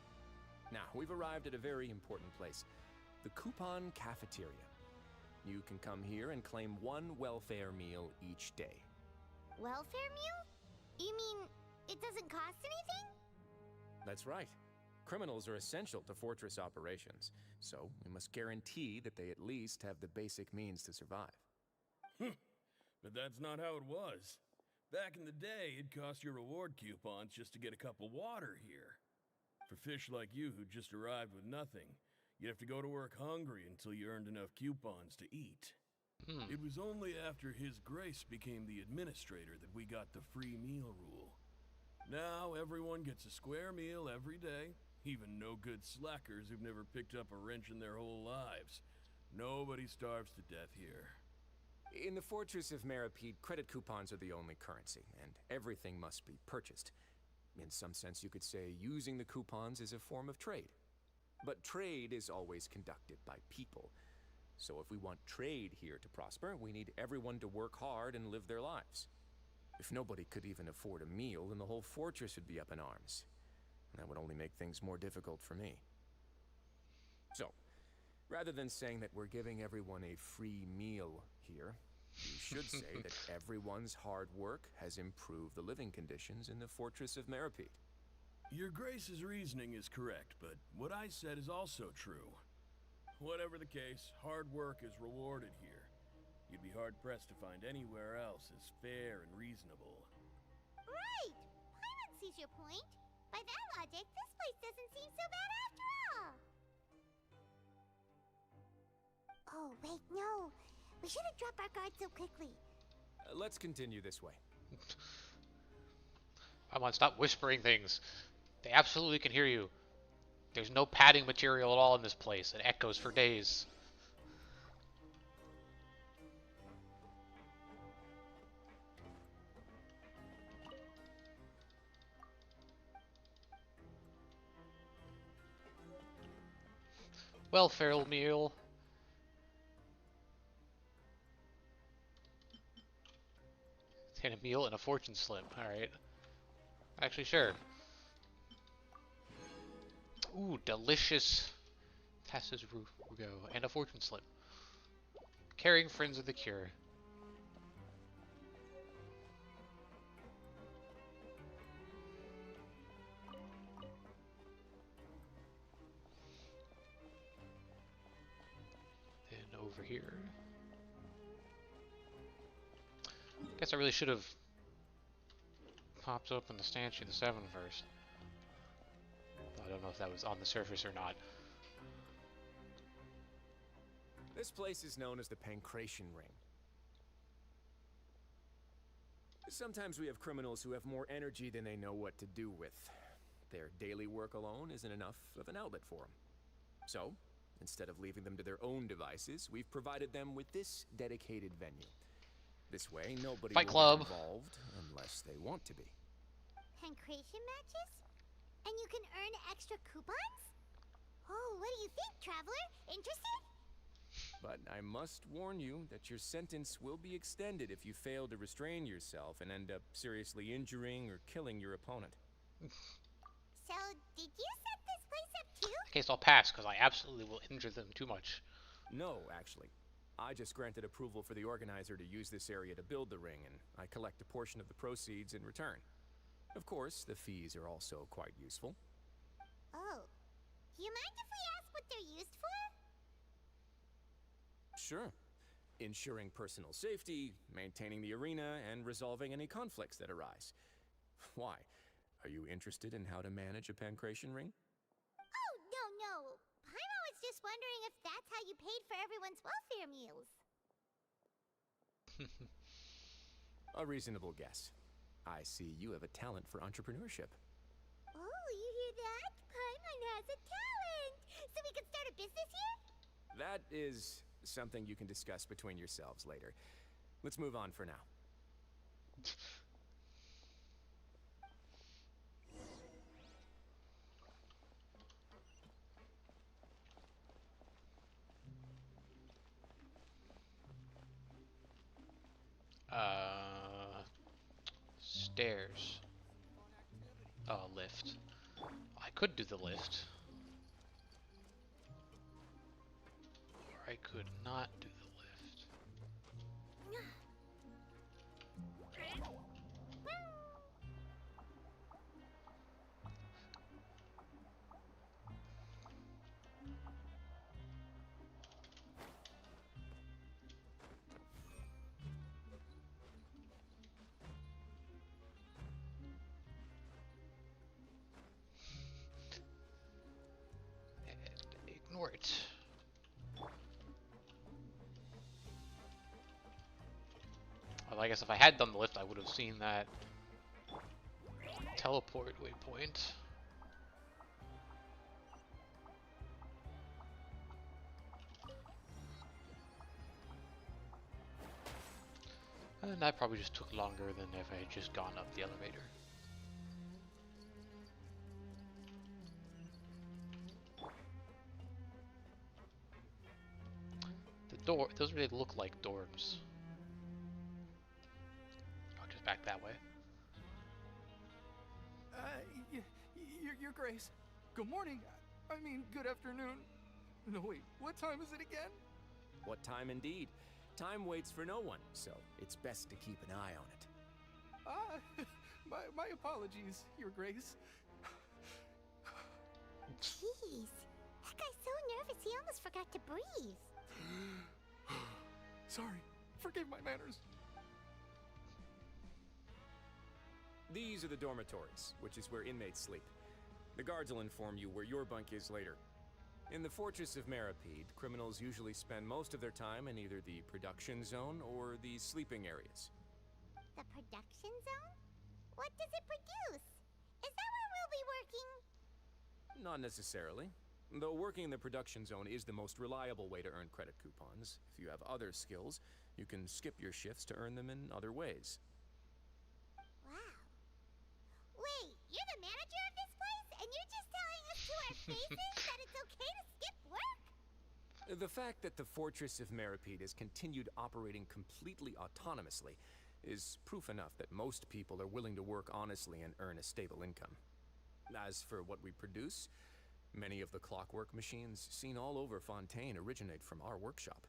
Now, we've arrived at a very important place. the Coupon Cafeteria. You can come here and claim one welfare meal each day. Welfare meal? You mean it doesn't cost anything? That's right. Criminals are essential to Fortress operations, so we must guarantee that they at least have the basic means to survive. But that's not how it was. Back in the day, it cost your reward coupons just to get a cup of water here. For fish like you who just arrived with nothing, you'd have to go to work hungry until you earned enough coupons to eat. It was only after His Grace became the administrator that we got the free meal rule. Now everyone gets a square meal every day, even no-good slackers who've never picked up a wrench in their whole lives. Nobody starves to death here. In the Fortress of Meripede, credit coupons are the only currency, and everything must be purchased. In some sense, you could say using the coupons is a form of trade. But trade is always conducted by people. So if we want trade here to prosper, we need everyone to work hard and live their lives. If nobody could even afford a meal, then the whole fortress would be up in arms. That would only make things more difficult for me. So, rather than saying that we're giving everyone a free meal here, you should say that everyone's hard work has improved the living conditions in the Fortress of Meripede. Your Grace's reasoning is correct, but what I said is also true. Whatever the case, hard work is rewarded here. You'd be hard-pressed to find anywhere else as fair and reasonable. Right! Paimon sees your point. By that logic, this place doesn't seem so bad after all. Oh, wait, no. We shouldn't drop our guard so quickly. Let's continue this way. Come on, stop whispering things. They absolutely can hear you. There's no padding material at all in this place. It echoes for days. Welfare meal. And a meal and a fortune slip. Alright. Actually, sure. Ooh, delicious Tassa's Rugo and a fortune slip. Caring friends of the cure. Then over here. Guess I really should have popped open the Stanchion 7 first. I don't know if that was on the surface or not. This place is known as the Pancration Ring. Sometimes we have criminals who have more energy than they know what to do with. Their daily work alone isn't enough of an outlet for them. So, instead of leaving them to their own devices, we've provided them with this dedicated venue. This way, nobody Fight will Club. get involved unless they want to be. Pancration matches? And you can earn extra coupons? Oh, what do you think, traveler? Interested? But I must warn you that your sentence will be extended if you fail to restrain yourself and end up seriously injuring or killing your opponent. So, did you set this place up too? In case I'll pass, because I absolutely will injure them too much. No, actually. I just granted approval for the organizer to use this area to build the ring, and I collect a portion of the proceeds in return. Of course, the fees are also quite useful. Oh. Do you mind if we ask what they're used for? Sure. Ensuring personal safety, maintaining the arena, and resolving any conflicts that arise. Why? Are you interested in how to manage a pancration ring? Oh, no. Paimon was just wondering if that's how you paid for everyone's welfare meals. A reasonable guess. I see you have a talent for entrepreneurship. Oh, you hear that? Paimon has a talent! So we can start a business here? That is something you can discuss between yourselves later. Let's move on for now. Stairs. Oh, lift. I could do the lift. I could not do the lift. And ignore it. Well, I guess if I had done the lift, I would have seen that teleport waypoint. And that probably just took longer than if I had just gone up the elevator. The door, it doesn't really look like dorms. Oh, just back that way. Your Grace. Good morning. I mean, good afternoon. No, wait, what time is it again? What time indeed? Time waits for no one, so it's best to keep an eye on it. My apologies, Your Grace. Jeez, that guy's so nervous he almost forgot to breathe. Sorry, forgive my manners. These are the dormitories, which is where inmates sleep. The guards will inform you where your bunk is later. In the Fortress of Meripede, criminals usually spend most of their time in either the production zone or the sleeping areas. The production zone? What does it produce? Is that where we'll be working? Not necessarily. Though working in the production zone is the most reliable way to earn credit coupons. If you have other skills, you can skip your shifts to earn them in other ways. Wow. Wait, you're the manager of this place, and you're just telling us to our faces that it's okay to skip work? The fact that the Fortress of Meripede has continued operating completely autonomously is proof enough that most people are willing to work honestly and earn a stable income. As for what we produce, many of the clockwork machines seen all over Fontaine originate from our workshop.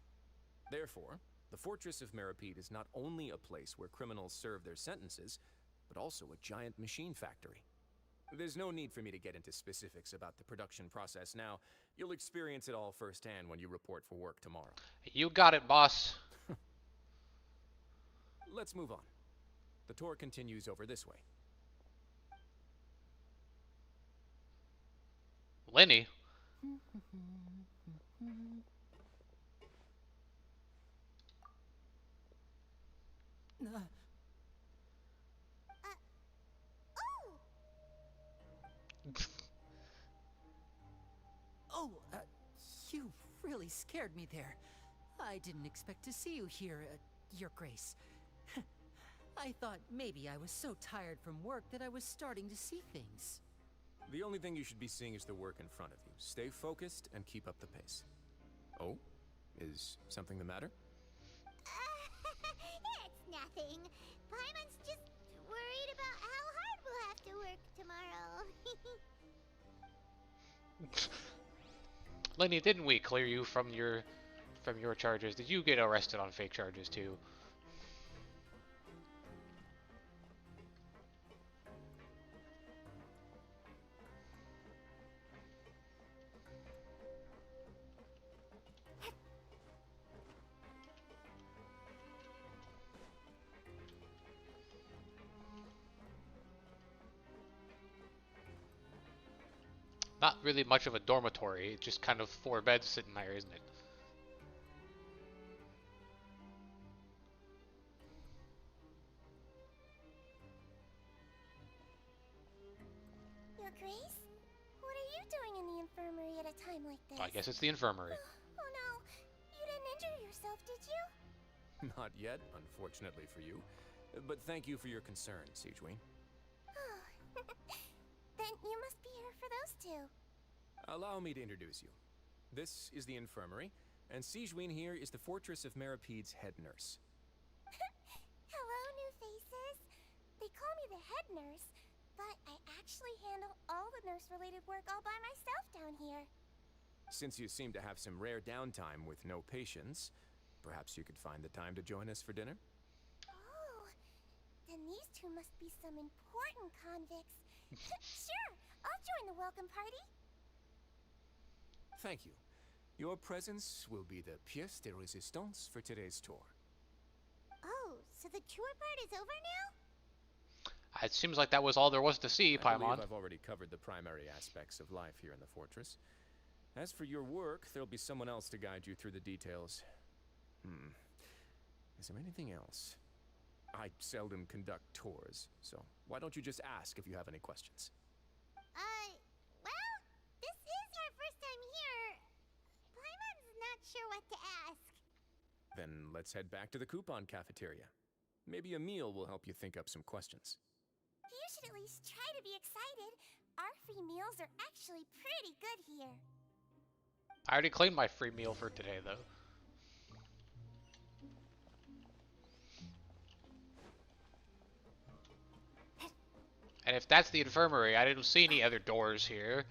Therefore, the Fortress of Meripede is not only a place where criminals serve their sentences, but also a giant machine factory. There's no need for me to get into specifics about the production process now. You'll experience it all firsthand when you report for work tomorrow. You got it, boss. Let's move on. The tour continues over this way. Lenny? Oh, you really scared me there. I didn't expect to see you here, Your Grace. I thought maybe I was so tired from work that I was starting to see things. The only thing you should be seeing is the work in front of you. Stay focused and keep up the pace. Oh? Is something the matter? It's nothing. Paimon's just worried about how hard we'll have to work tomorrow. Lenny, didn't we clear you from your charges? Did you get arrested on fake charges too? Not really much of a dormitory, it's just kind of 4 beds sitting there, isn't it? Your Grace? What are you doing in the infirmary at a time like this? I guess it's the infirmary. Oh no, you didn't injure yourself, did you? Not yet, unfortunately for you. But thank you for your concern, Sigewin. Then you must be here for those two. Allow me to introduce you. This is the infirmary, and Sigewin here is the Fortress of Meripede's head nurse. Hello, new faces. They call me the head nurse, but I actually handle all the nurse-related work all by myself down here. Since you seem to have some rare downtime with no patience, perhaps you could find the time to join us for dinner? Oh, then these two must be some important convicts. Sure, I'll join the welcome party. Thank you. Your presence will be the pièce de résistance for today's tour. Oh, so the tour part is over now? It seems like that was all there was to see, I believe Paimon. I've already covered the primary aspects of life here in the fortress. As for your work, there'll be someone else to guide you through the details. Is there anything else? I seldom conduct tours, so why don't you just ask if you have any questions? Well, this is our first time here. Paimon's not sure what to ask. Then let's head back to the coupon cafeteria. Maybe a meal will help you think up some questions. You should at least try to be excited. Our free meals are actually pretty good here. I already claimed my free meal for today, though. And if that's the infirmary, I didn't see any other doors here.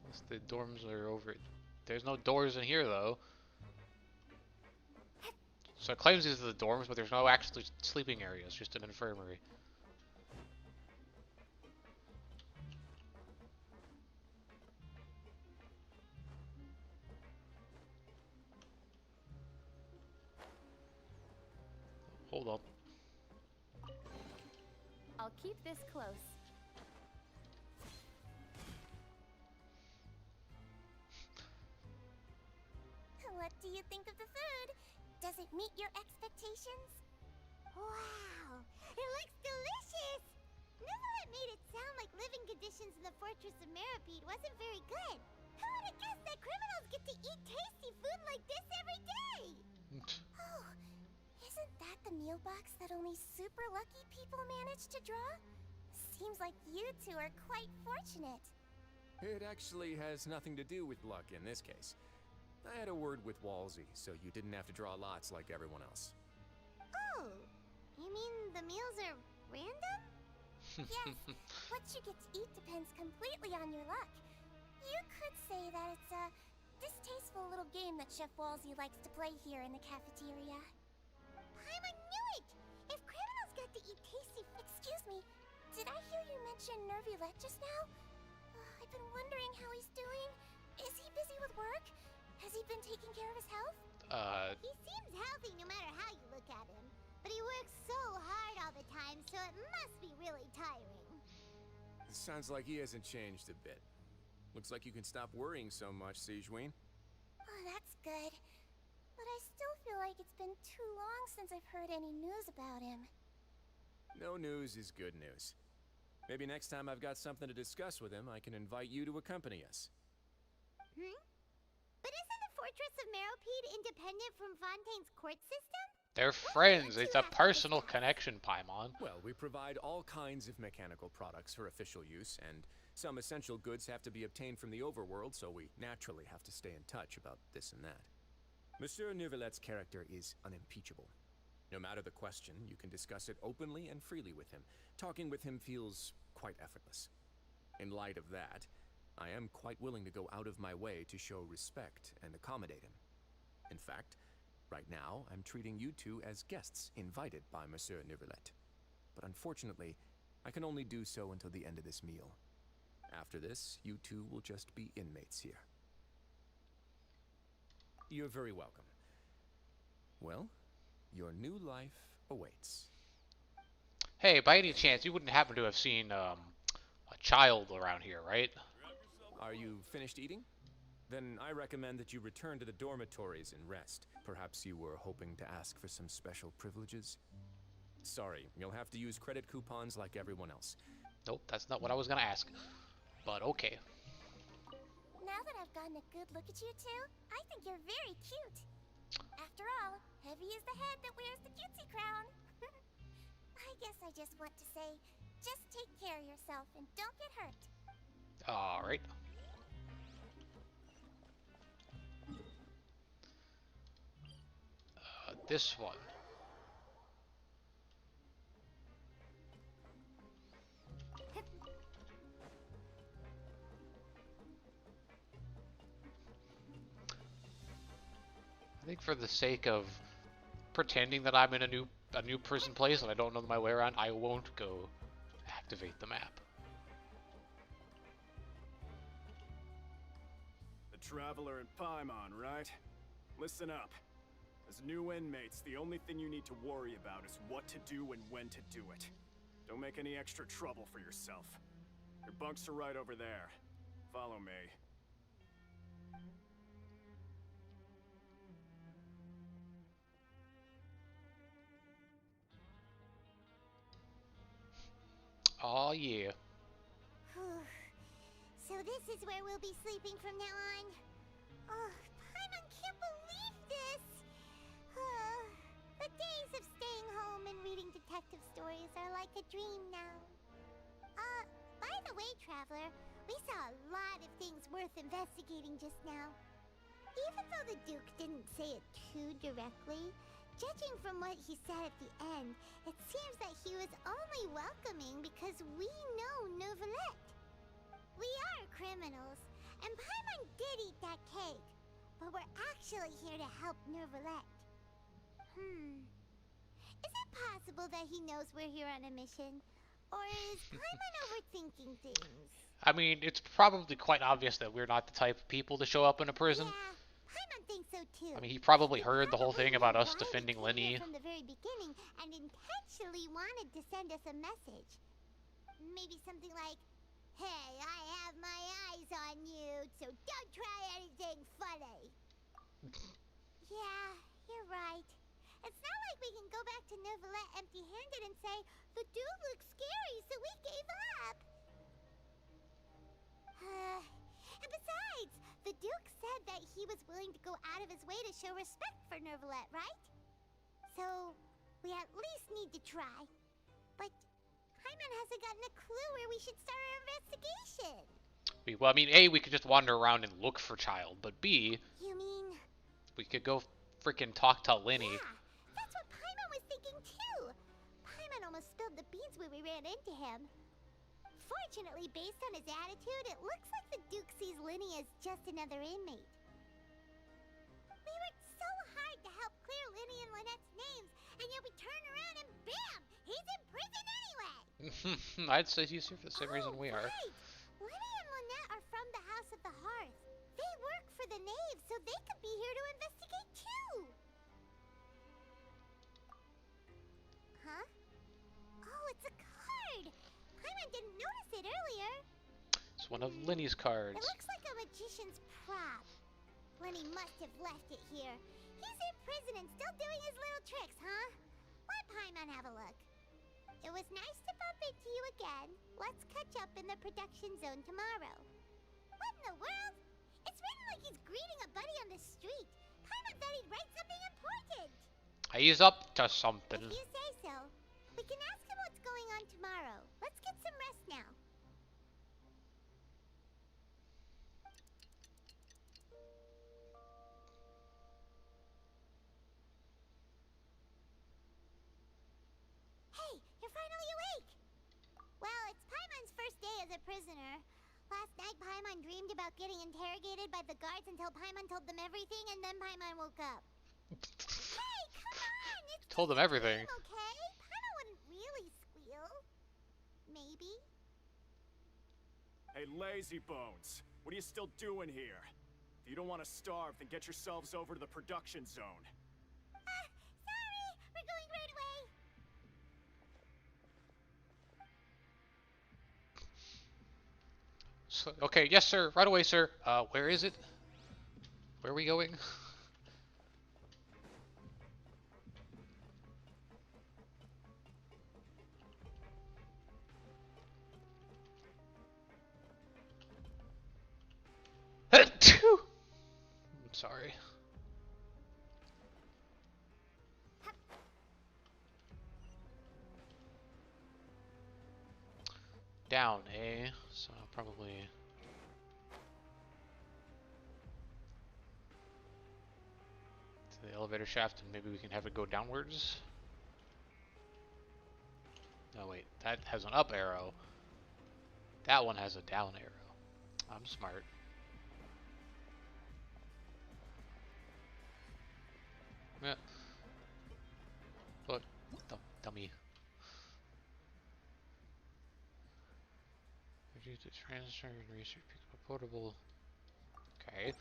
Unless the dorms are over. There's no doors in here, though. So it claims these are the dorms, but there's no actually sleeping areas, just an infirmary. Hold on. I'll keep this close. What do you think of the food? Does it meet your expectations? Wow, it looks delicious! Neuvillete made it sound like living conditions in the Fortress of Meripede wasn't very good. Who would have guessed that criminals get to eat tasty food like this every day? Oh, isn't that the meal box that only super lucky people manage to draw? Seems like you two are quite fortunate. It actually has nothing to do with luck in this case. I had a word with Walsey, so you didn't have to draw lots like everyone else. Oh, you mean the meals are random? Yes, what you get to eat depends completely on your luck. You could say that it's a distasteful little game that Chef Walsey likes to play here in the cafeteria. Paimon knew it! If criminals got to eat tasty... Excuse me, did I hear you mention Neuvillete just now? I've been wondering how he's doing. Is he busy with work? Has he been taking care of his health? He seems healthy no matter how you look at him. But he works so hard all the time, so it must be really tiring. Sounds like he hasn't changed a bit. Looks like you can stop worrying so much, Sigewinne. Oh, that's good. But I still feel like it's been too long since I've heard any news about him. No news is good news. Maybe next time I've got something to discuss with him, I can invite you to accompany us. But isn't the Fortress of Meripede independent from Fontaine's court system? They're friends. It's a personal connection, Paimon. Well, we provide all kinds of mechanical products for official use, and some essential goods have to be obtained from the overworld, so we naturally have to stay in touch about this and that. Monsieur Neuvillette's character is unimpeachable. No matter the question, you can discuss it openly and freely with him. Talking with him feels quite effortless. In light of that, I am quite willing to go out of my way to show respect and accommodate him. In fact, right now, I'm treating you two as guests invited by Monsieur Neuvillete. But unfortunately, I can only do so until the end of this meal. After this, you two will just be inmates here. You're very welcome. Well, your new life awaits. Hey, by any chance, you wouldn't happen to have seen a child around here, right? Are you finished eating? Then I recommend that you return to the dormitories and rest. Perhaps you were hoping to ask for some special privileges? Sorry, you'll have to use credit coupons like everyone else. Nope, that's not what I was gonna ask. But okay. Now that I've gotten a good look at you two, I think you're very cute. After all, heavy is the head that wears the cutesy crown. I guess I just want to say, just take care of yourself and don't get hurt. Alright. This one. I think for the sake of pretending that I'm in a new prison place and I don't know my way around, I won't go activate the map. The Traveler in Paimon, right? Listen up. As new inmates, the only thing you need to worry about is what to do and when to do it. Don't make any extra trouble for yourself. Your bunks are right over there. Follow me. Oh yeah. So this is where we'll be sleeping from now on. Oh, Paimon can't believe this. The days of staying home and reading detective stories are like a dream now. By the way, Traveler, we saw a lot of things worth investigating just now. Even though the Duke didn't say it too directly, judging from what he said at the end, it seems that he was only welcoming because we know Neuvillete. We are criminals, and Paimon did eat that cake, but we're actually here to help Neuvillete. Is it possible that he knows we're here on a mission? Or is Paimon overthinking things? I mean, it's probably quite obvious that we're not the type of people to show up in a prison. Yeah, Paimon thinks so too. I mean, he probably heard the whole thing about us defending Lenny. From the very beginning and intentionally wanted to send us a message. Maybe something like, "Hey, I have my eyes on you, so don't try anything funny." Yeah, you're right. It's not like we can go back to Neuvillete empty-handed and say, "The dude looks scary, so we gave up." And besides, the Duke said that he was willing to go out of his way to show respect for Neuvillete, right? So, we at least need to try. But Paimon hasn't gotten a clue where we should start our investigation. Well, I mean, A, we could just wander around and look for Child, but B, You mean... we could go freaking talk to Lenny. Yeah, that's what Paimon was thinking too. Paimon almost spilled the beans when we ran into him. Fortunately, based on his attitude, it looks like the Duke sees Lenny as just another inmate. We worked so hard to help clear Lenny and Lynette's names, and yet we turn around and bam! He's in prison anyway! I'd say he's here for the same reason we are. Right. Lenny and Lynette are from the House of the Hearth. They work for the Knave, so they could be here to investigate too. Huh? Oh, it's a card! Paimon didn't notice it earlier. It's one of Lenny's cards. It looks like a magician's prop. Lenny must have left it here. He's in prison and still doing his little tricks, huh? Let Paimon have a look. It was nice to bump into you again. Let's catch up in the production zone tomorrow. What in the world? It's written like he's greeting a buddy on the street. Paimon thought he'd write something important. He's up to something. If you say so. We can ask him what's going on tomorrow. Let's get some rest now. Hey, you're finally awake! Well, it's Paimon's first day as a prisoner. Last night, Paimon dreamed about getting interrogated by the guards until Paimon told them everything, and then Paimon woke up. Hey, come on! It's Told them everything. okay? Paimon wouldn't really squeal. Maybe. Hey, lazy bones. What are you still doing here? If you don't want to starve, then get yourselves over to the production zone. Sorry! We're going right away! So, okay, yes, sir. Right away, sir. Where is it? Where are we going? I'm sorry. Down, eh? So probably... to the elevator shaft, and maybe we can have it go downwards? No, wait. That has an up arrow. That one has a down arrow. I'm smart. Yeah. But dummy. Reduce the transfer and research pick up a portable. Okay.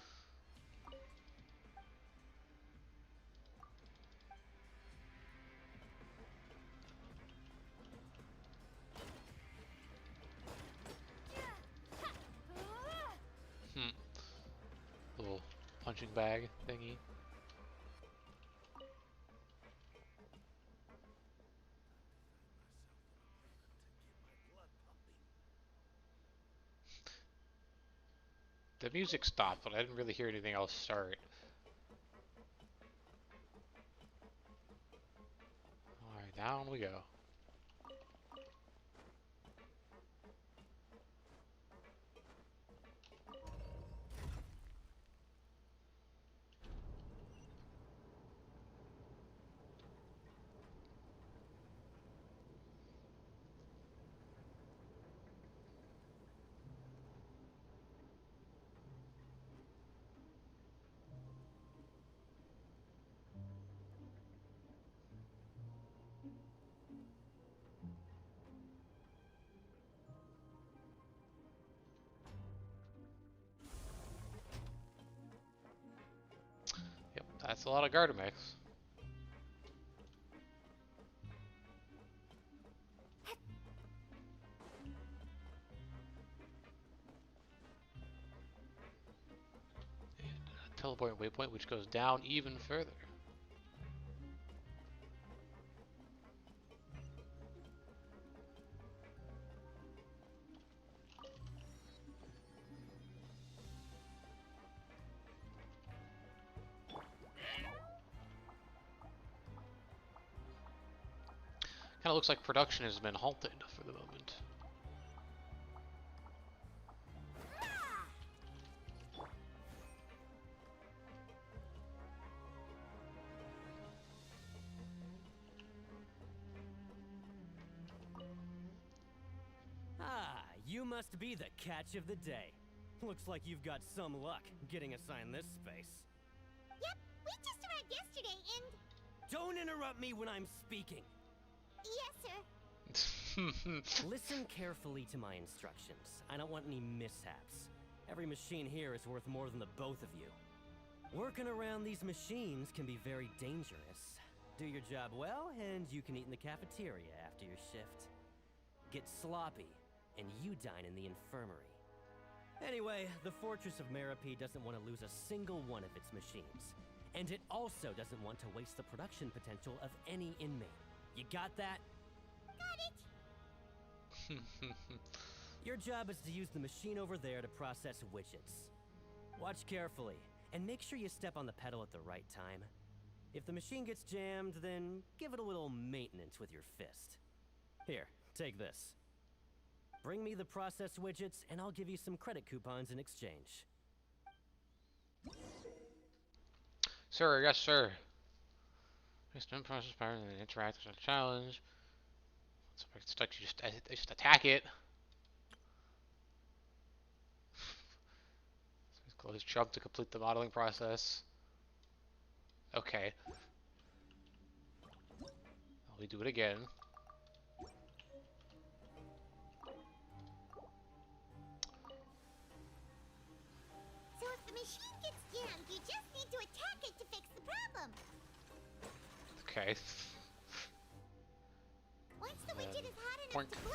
Little punching bag thingy. The music stopped, but I didn't really hear anything else start. Alright, down we go. Yep, that's a lot of Gardamex. Teleport waypoint, which goes down even further. Kind of looks like production has been halted for the moment. Ah, you must be the catch of the day. Looks like you've got some luck getting assigned this space. Yep, we just arrived yesterday and... Don't interrupt me when I'm speaking. Yes, sir. Listen carefully to my instructions. I don't want any mishaps. Every machine here is worth more than the both of you. Working around these machines can be very dangerous. Do your job well, and you can eat in the cafeteria after your shift. Get sloppy, and you dine in the infirmary. Anyway, the Fortress of Meropide doesn't want to lose a single one of its machines. And it also doesn't want to waste the production potential of any inmate. You got that? Got it. Your job is to use the machine over there to process widgets. Watch carefully, and make sure you step on the pedal at the right time. If the machine gets jammed, then give it a little maintenance with your fist. Here, take this. Bring me the process widgets, and I'll give you some credit coupons in exchange. Sir, yes, sir. Just process power and then interact with a challenge. So it's like you just attack it. Close jump to complete the modeling process. Okay. We do it again. So if the machine gets jammed, you just need to attack it to fix the problem. Okay. Once the widget is hot enough to blow,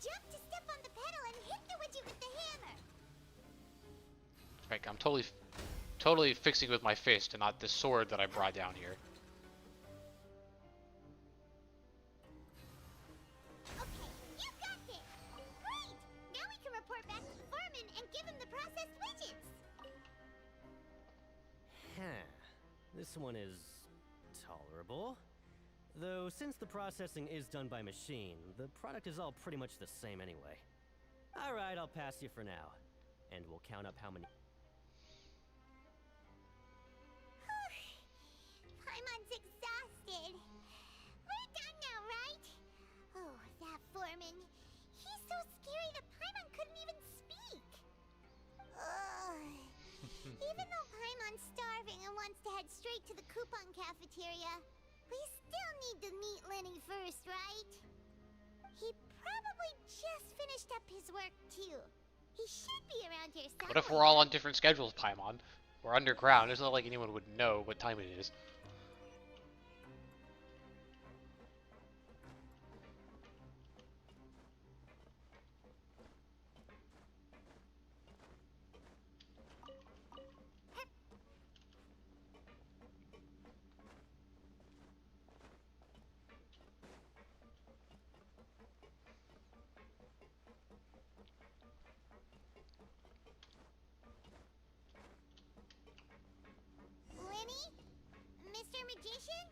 jump to step on the pedal and hit the widget with the hammer. Right, I'm totally fixing with my fist and not this sword that I brought down here. Okay, you got this. Great! Now we can report back to the foreman and give him the processed widgets. Huh. This one is tolerable. Though, since the processing is done by machine, the product is all pretty much the same anyway. Alright, I'll pass you for now. And we'll count up how many... Paimon's exhausted. We're done now, right? Oh, that foreman. He's so scary that Paimon couldn't even speak. Ugh. Even though Paimon's starving and wants to head straight to the coupon cafeteria. We still need to meet Lenny first, right? He probably just finished up his work, too. He should be around here somewhere. What if we're all on different schedules, Paimon? We're underground. It's not like anyone would know what time it is. Lenny? Mr. Magician?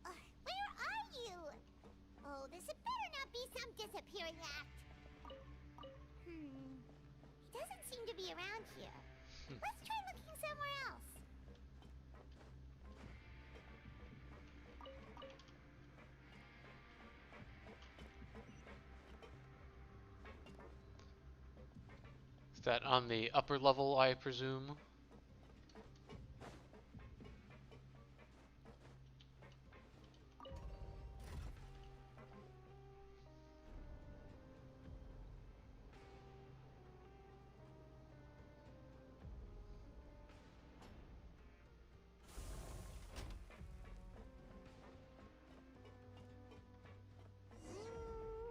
Where are you? Oh, this had better not be some disappearing act. He doesn't seem to be around here. Let's try looking somewhere else. Is that on the upper level, I presume?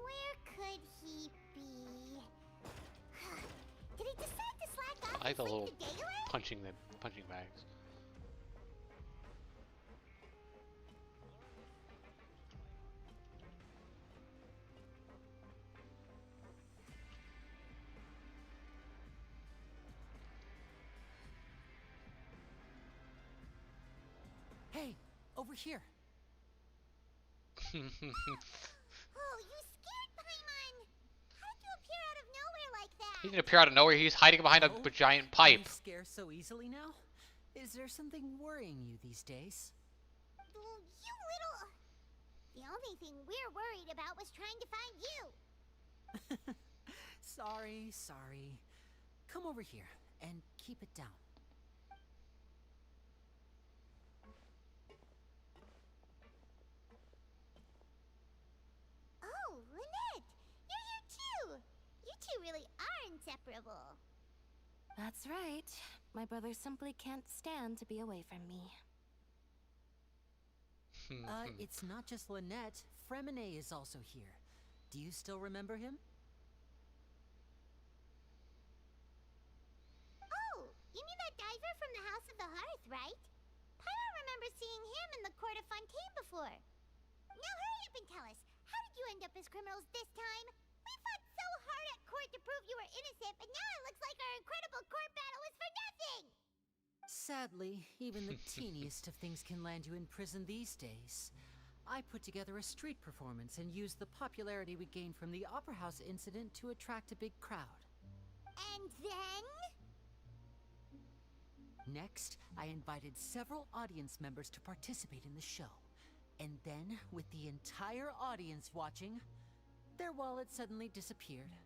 Where could he be? Did he decide to slack off I like the and little sleep the day away? punching bags. Hey, over here. Oh, you scared Paimon! How did you appear out of nowhere like that? He didn't appear out of nowhere. He's hiding behind a giant pipe. You scare so easily now? Is there something worrying you these days? You little... The only thing we're worried about was trying to find you. Sorry. Come over here and keep it down. Oh, Lynette! You're here too! You two really are inseparable. That's right. My brother simply can't stand to be away from me. It's not just Lynette. Fremine is also here. Do you still remember him? Oh, you mean that diver from the House of the Hearth, right? Paimon remembers seeing him in the court of Fontaine before. Now hurry up and tell us, how did you end up as criminals this time? We fought so hard at court to prove you were innocent, but now it looks like our incredible court battle was for nothing! Sadly, even the teeniest of things can land you in prison these days. I put together a street performance and used the popularity we gained from the Opera House incident to attract a big crowd. And then? Next, I invited several audience members to participate in the show. And then, with the entire audience watching, their wallet suddenly disappeared.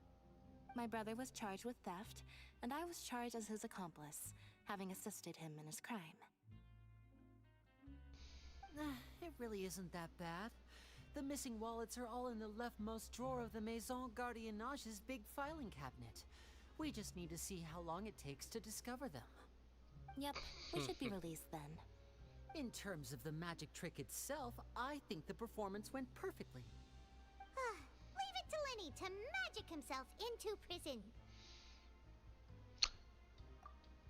My brother was charged with theft, and I was charged as his accomplice, having assisted him in his crime. It really isn't that bad. The missing wallets are all in the leftmost drawer of the Maison Gardiennage's big filing cabinet. We just need to see how long it takes to discover them. Yep, we should be released then. In terms of the magic trick itself, I think the performance went perfectly. Leave it to Lenny to magic himself into prison.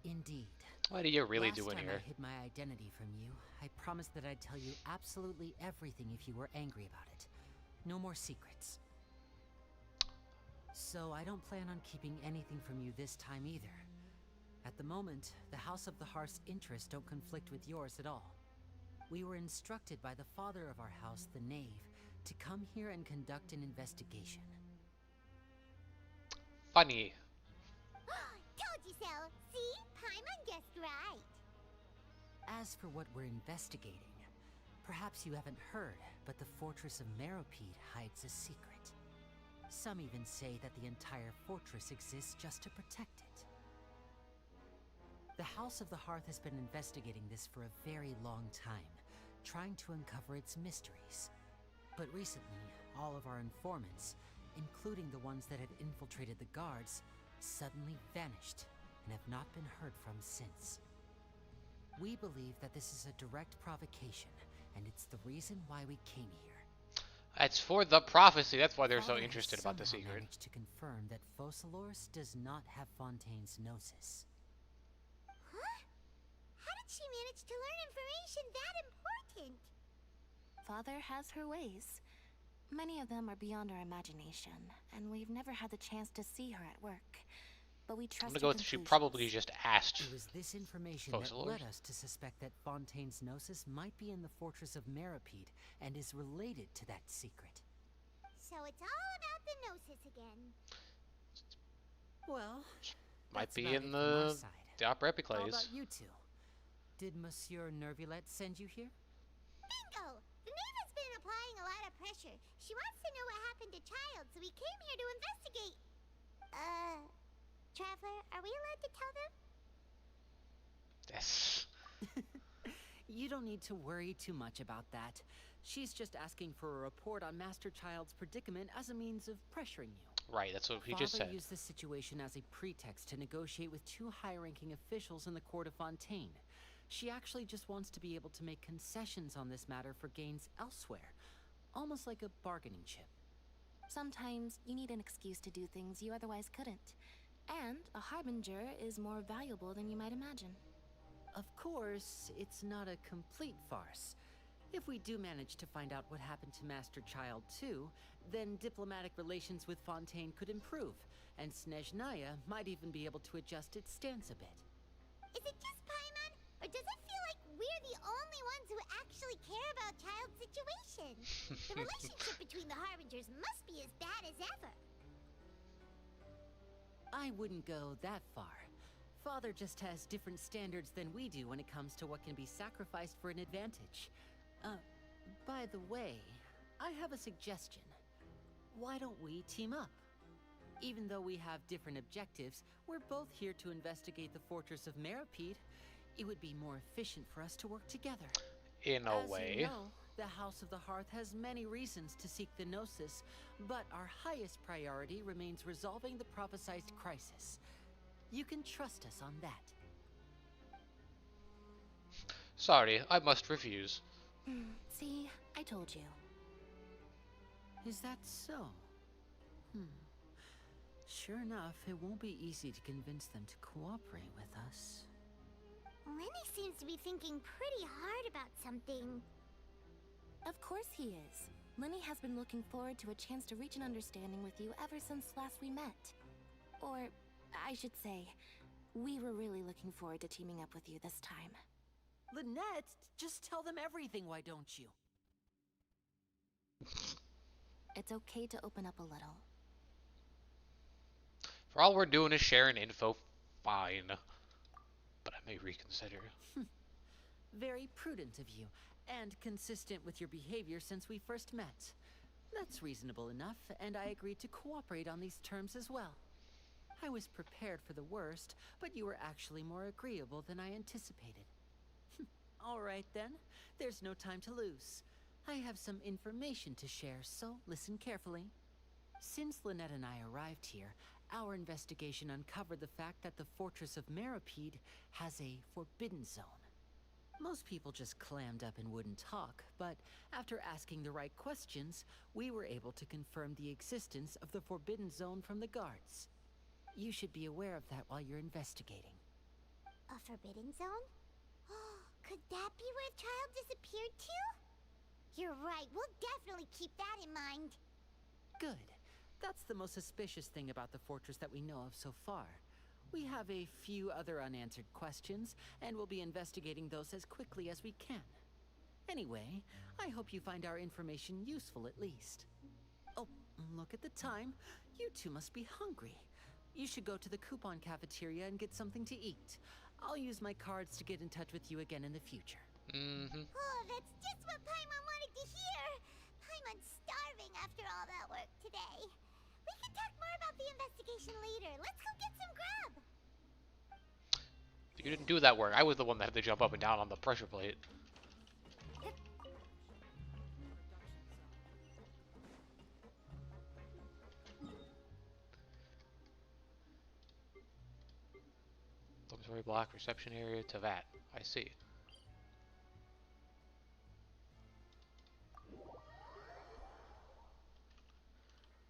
Indeed. What are you really Last doing time here? I hid my identity from you, I promised that I'd tell you absolutely everything if you were angry about it. No more secrets. So I don't plan on keeping anything from you this time either. At the moment, the House of the Hearth's interests don't conflict with yours at all. We were instructed by the father of our house, the Knave, to come here and conduct an investigation. Funny. Told you so. See? Paimon guessed right. As for what we're investigating, perhaps you haven't heard, but the fortress of Meropide hides a secret. Some even say that the entire fortress exists just to protect it. The House of the Hearth has been investigating this for a very long time, trying to uncover its mysteries. But recently, all of our informants, including the ones that had infiltrated the guards, suddenly vanished and have not been heard from since. We believe that this is a direct provocation, and it's the reason why we came here. It's for the prophecy. That's why they're so Father interested has about the somehow secret. managed to confirm that Focalors does not have Fontaine's gnosis. Huh? How did she manage to learn information that important? Father has her ways. Many of them are beyond our imagination, and we've never had the chance to see her at work. But we trust I'm gonna go with she probably just asked. It was this information that led us to suspect that Fontaine's gnosis might be in the fortress of Meripede and is related to that secret. So it's all about the gnosis again. Well, might be in the Opera How Epiclese. about you two? Did Monsieur Neuvillete send you here? Bingo! The knave has been applying a lot of pressure. She wants to know what happened to Child, so we came here to investigate. Traveler, are we allowed to tell them? Yes. You don't need to worry too much about that. She's just asking for a report on Master Child's predicament as a means of pressuring you. Right, that's what he just said. Father used this situation as a pretext to negotiate with two high-ranking officials in the court of Fontaine. She actually just wants to be able to make concessions on this matter for gains elsewhere, almost like a bargaining chip. Sometimes you need an excuse to do things you otherwise couldn't. And a harbinger is more valuable than you might imagine. Of course, it's not a complete farce. If we do manage to find out what happened to Master Child too, then diplomatic relations with Fontaine could improve, and Snezhnaya might even be able to adjust its stance a bit. Is it just Paimon, or does it feel like we're the only ones who actually care about Child's situation? The relationship between the Harbingers must be as bad as ever. I wouldn't go that far. Father just has different standards than we do when it comes to what can be sacrificed for an advantage. By the way, I have a suggestion. Why don't we team up? Even though we have different objectives, we're both here to investigate the fortress of Meripede. It would be more efficient for us to work together. In a As way. you know, the House of the Hearth has many reasons to seek the Gnosis, but our highest priority remains resolving the prophesized crisis. You can trust us on that. Sorry, I must refuse. See, I told you. Is that so? Sure enough, it won't be easy to convince them to cooperate with us. Lenny seems to be thinking pretty hard about something. Of course he is. Lenny has been looking forward to a chance to reach an understanding with you ever since last we met. Or, I should say, we were really looking forward to teaming up with you this time. Lynette, just tell them everything, why don't you? It's okay to open up a little. For all we're doing is sharing info, fine. But I may reconsider. Very prudent of you, and consistent with your behavior since we first met. That's reasonable enough, and I agreed to cooperate on these terms as well. I was prepared for the worst, but you were actually more agreeable than I anticipated. All right then, there's no time to lose. I have some information to share, so listen carefully. Since Lynette and I arrived here, our investigation uncovered the fact that the Fortress of Meripede has a forbidden zone. Most people just clammed up and wouldn't talk, but after asking the right questions, we were able to confirm the existence of the forbidden zone from the guards. You should be aware of that while you're investigating. A forbidden zone? Could that be where Child disappeared to? You're right, we'll definitely keep that in mind. Good. That's the most suspicious thing about the fortress that we know of so far. We have a few other unanswered questions, and we'll be investigating those as quickly as we can. Anyway, I hope you find our information useful at least. Oh, look at the time. You two must be hungry. You should go to the coupon cafeteria and get something to eat. I'll use my cards to get in touch with you again in the future. Oh, that's just what Paimon wanted to hear. Paimon's starving after all that work today. We can talk more about the investigation later. Let's go get some grub. The You didn't do that work. I was the one that had to jump up and down on the pressure plate. Dormitory block, reception area to that. I see.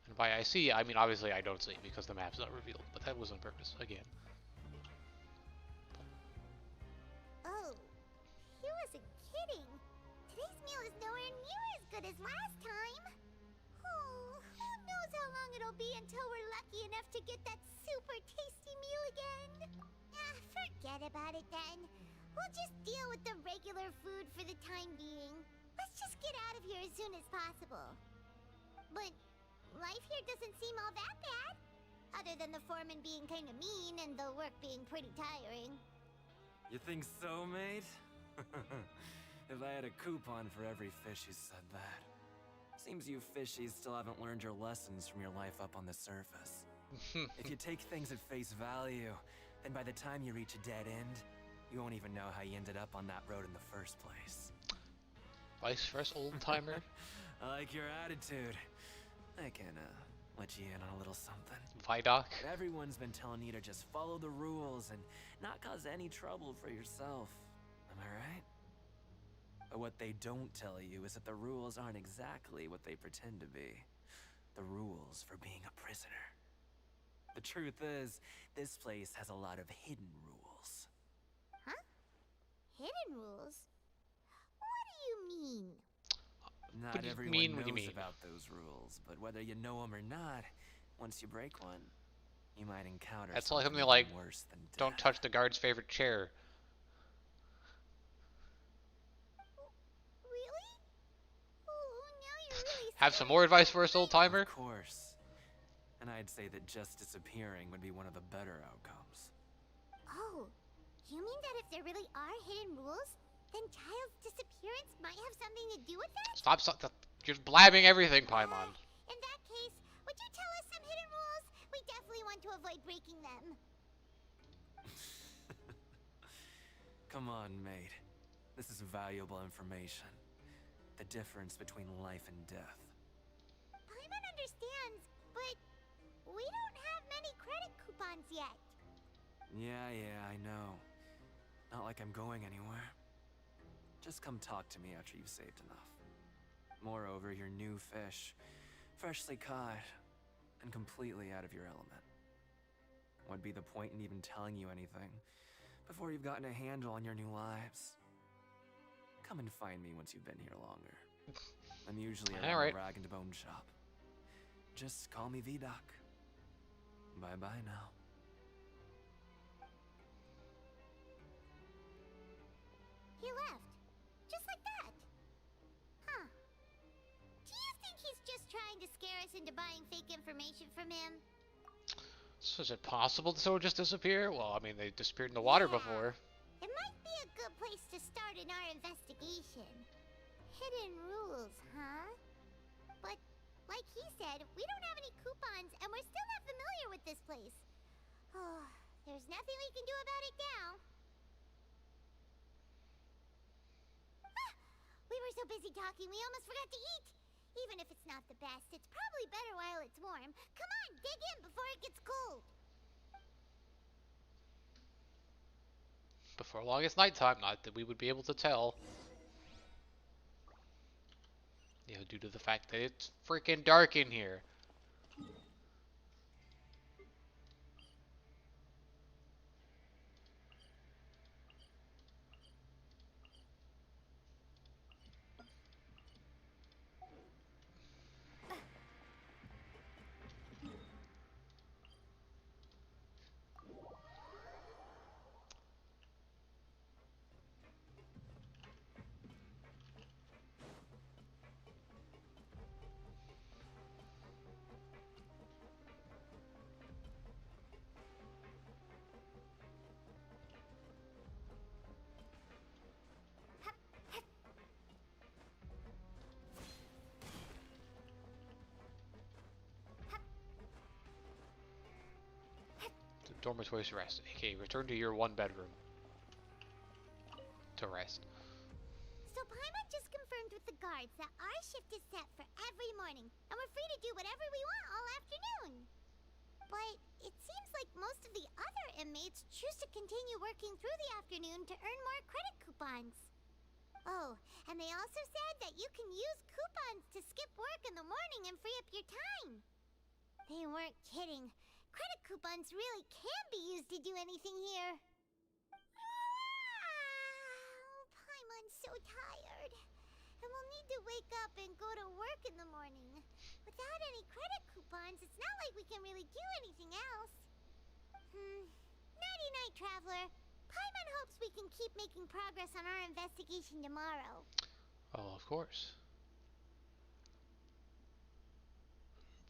And by I see, I mean obviously I don't see because the map's not revealed, but that was on purpose, again. Oh, he wasn't kidding. Today's meal is nowhere near as good as last time. Oh, who knows how long it'll be until we're lucky enough to get that super tasty meal again. Ah, forget about it then. We'll just deal with the regular food for the time being. Let's just get out of here as soon as possible. But life here doesn't seem all that bad. Other than the foreman being kind of mean and the work being pretty tiring. You think so, mate? If I had a coupon for every fish who said that. Seems you fishies still haven't learned your lessons from your life up on the surface. If you take things at face value, then by the time you reach a dead end, you won't even know how you ended up on that road in the first place. Vice for us, old timer. I like your attitude. I can, let you in on a little something. Vidoc. Everyone's been telling you to just follow the rules and not cause any trouble for yourself. Am I right? But what they don't tell you is that the rules aren't exactly what they pretend to be. The rules for being a prisoner. The truth is, this place has a lot of hidden rules. Huh? Hidden rules? What do you mean? Not everyone knows about those rules, but whether you know them or not, once you break one, you might encounter That's like something something like, worse than death. Don't touch the guard's favorite chair. Really? Oh, now you're really Have some more advice for us, old timer? Of course. And I'd say that just disappearing would be one of the better outcomes. Oh, you mean that if there really are hidden rules, then Child's disappearance might have something to do with that? Stop, you're blabbing everything, Paimon. In that case, would you tell us some hidden rules? We definitely want to avoid breaking them. Come on, mate. This is valuable information. The difference between life and death. Paimon understands, but we don't have many credit coupons yet. Yeah, I know. Not like I'm going anywhere. Just come talk to me after you've saved enough. Moreover, you're new fish, freshly caught, and completely out of your element. What'd be the point in even telling you anything before you've gotten a handle on your new lives? Come and find me once you've been here longer. I'm usually around the Rag and Bone shop. Just call me Vidoc. Bye-bye now. He left. Just like that. Huh. Do you think he's just trying to scare us into buying fake information from him? So is it possible that someone just disappear? Well, I mean, they disappeared in the water before. It might be a good place to start in our investigation. Hidden rules, huh? But, like he said, we don't have any coupons, and we're still not familiar with this place. Oh, there's nothing we can do about it now. Ah, we were so busy talking, we almost forgot to eat. Even if it's not the best, it's probably better while it's warm. Come on, dig in before it gets cold. Before long, it's nighttime. Not that we would be able to tell. You know, due to the fact that it's freaking dark in here. Dormitory's rest, aka return to your one bedroom. the rest. So Paimon just confirmed with the guards that our shift is set for every morning, and we're free to do whatever we want all afternoon. But it seems like most of the other inmates choose to continue working through the afternoon to earn more credit coupons. Oh, and they also said that you can use coupons to skip work in the morning and free up your time. They weren't kidding. Credit coupons really can be used to do anything here. Paimon's so tired. And we'll need to wake up and go to work in the morning. Without any credit coupons, it's not like we can really do anything else. Nighty-night, Traveler. Paimon hopes we can keep making progress on our investigation tomorrow. Oh, of course.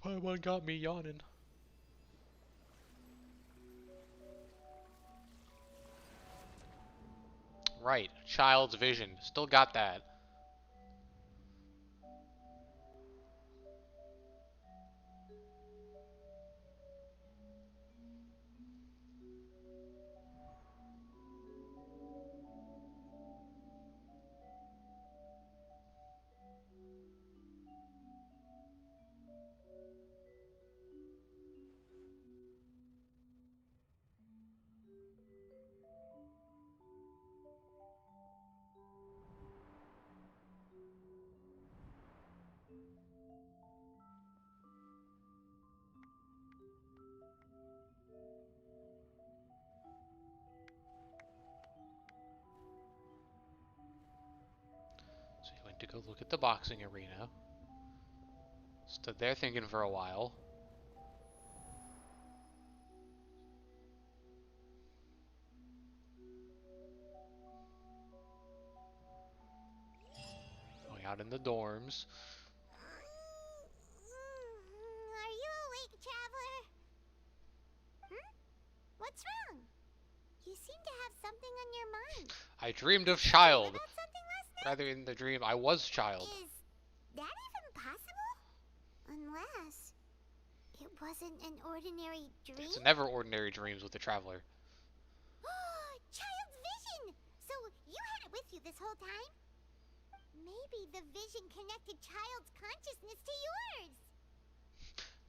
Paimon got me yawning. Right, child's vision. Still got that. So he went to go look at the boxing arena. Stood there thinking for a while. Going out in the dorms. Are you awake, Traveler? What's wrong? You seem to have something on your mind. I dreamed of child. Rather, in the dream, I was child. Is that even possible? Unless it wasn't an ordinary dream? It's never ordinary dreams with the Traveler. Child's vision! So you had it with you this whole time? Maybe the vision connected Child's consciousness to yours.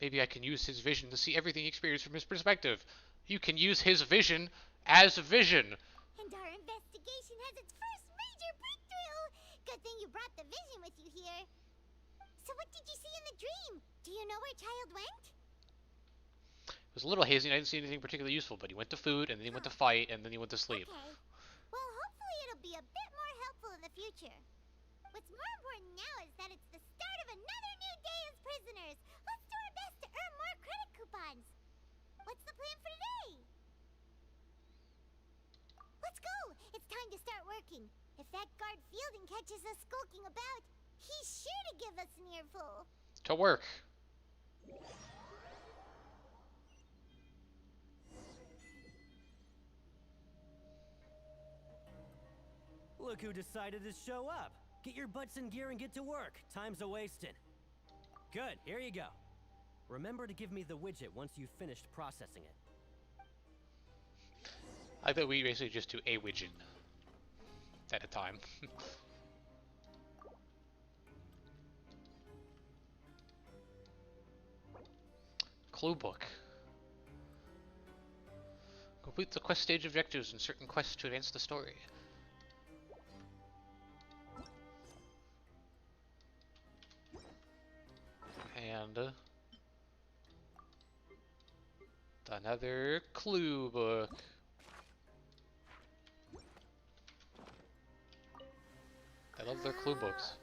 Maybe I can use his vision to see everything he experienced from his perspective. You can use his vision as vision. And our investigation has its first major breakthrough! Good thing you brought the vision with you here. So what did you see in the dream? Do you know where Child went? It was a little hazy and I didn't see anything particularly useful, but he went to food, and then he went to fight, and then he went to sleep. Okay. Well, hopefully it'll be a bit more helpful in the future. What's more important now is that it's the start of another new day as prisoners. Let's do our best to earn more credit coupons. What's the plan for today? Let's go! It's time to start working. If that guard Fielding catches us skulking about, he's sure to give us an earful. To work. Look who decided to show up. Get your butts in gear and get to work. Time's a-wasting. Good, here you go. Remember to give me the widget once you've finished processing it. I thought we basically just do a widget at a time. Clue book. Complete the quest stage objectives and certain quests to advance the story. And another clue book. I love their clue books.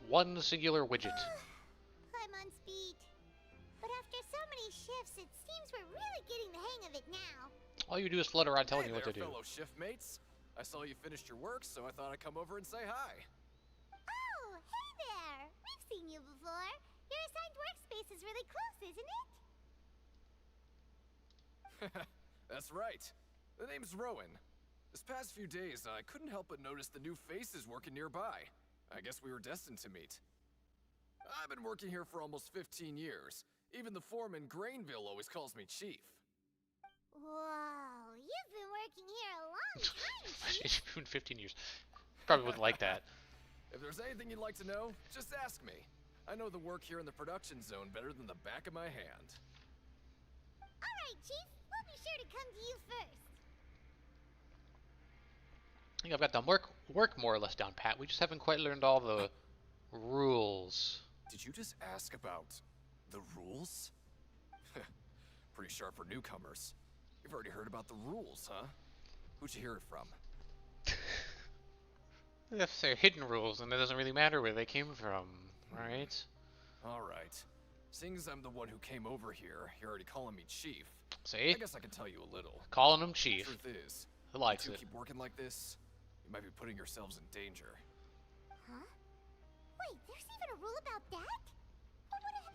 One singular widget. Paimon's beat. But after so many shifts, it seems we're really getting the hang of it now. All you do is float around telling Hey you what there, to do. fellow shift mates. I saw you finished your work, so I thought I'd come over and say hi. Oh, hey there! We've seen you before. Your assigned workspace is really close, isn't it? That's right. The name's Rowan. This past few days, I couldn't help but notice the new faces working nearby. I guess we were destined to meet. I've been working here for almost 15 years. Even the foreman, Grainville, always calls me Chief. Whoa, you've been working here a long time, Chief. It's been 15 years. Probably wouldn't like that. If there's anything you'd like to know, just ask me. I know the work here in the production zone better than the back of my hand. Alright, Chief. We'll be sure to come to you first. I think I've got the work more or less down pat. We just haven't quite learned all the rules. Did you just ask about the rules? Pretty sharp for newcomers. You've already heard about the rules, huh? Who'd you hear it from? If they're hidden rules, then it doesn't really matter where they came from, right? Alright. Seeing as I'm the one who came over here, you're already calling me Chief. See? I guess I can tell you a little. Calling him Chief. The truth is, He likes if you it. keep working like this, you might be putting yourselves in danger. Huh? Wait, there's even a rule about that?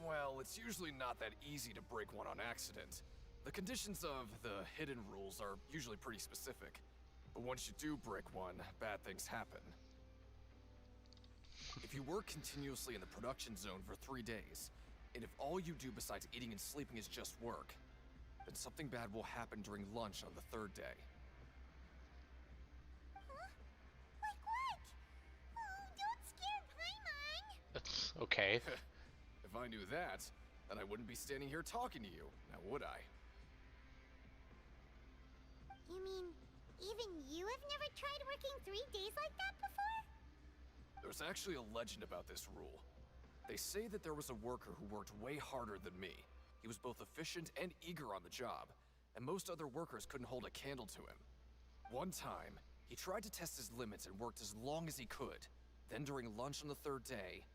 Well, it's usually not that easy to break one on accident. The conditions of the hidden rules are usually pretty specific. But once you do break one, bad things happen. If you work continuously in the production zone for 3 days, and if all you do besides eating and sleeping is just work, then something bad will happen during lunch on the 3rd day. Huh? Like what? Oh, don't scare Paimon! Okay. If I knew that, then I wouldn't be standing here talking to you, now would I? You mean, even you have never tried working 3 days like that before? There's actually a legend about this rule. They say that there was a worker who worked way harder than me. He was both efficient and eager on the job, and most other workers couldn't hold a candle to him. One time, he tried to test his limits and worked as long as he could. Then during lunch on the 3rd day,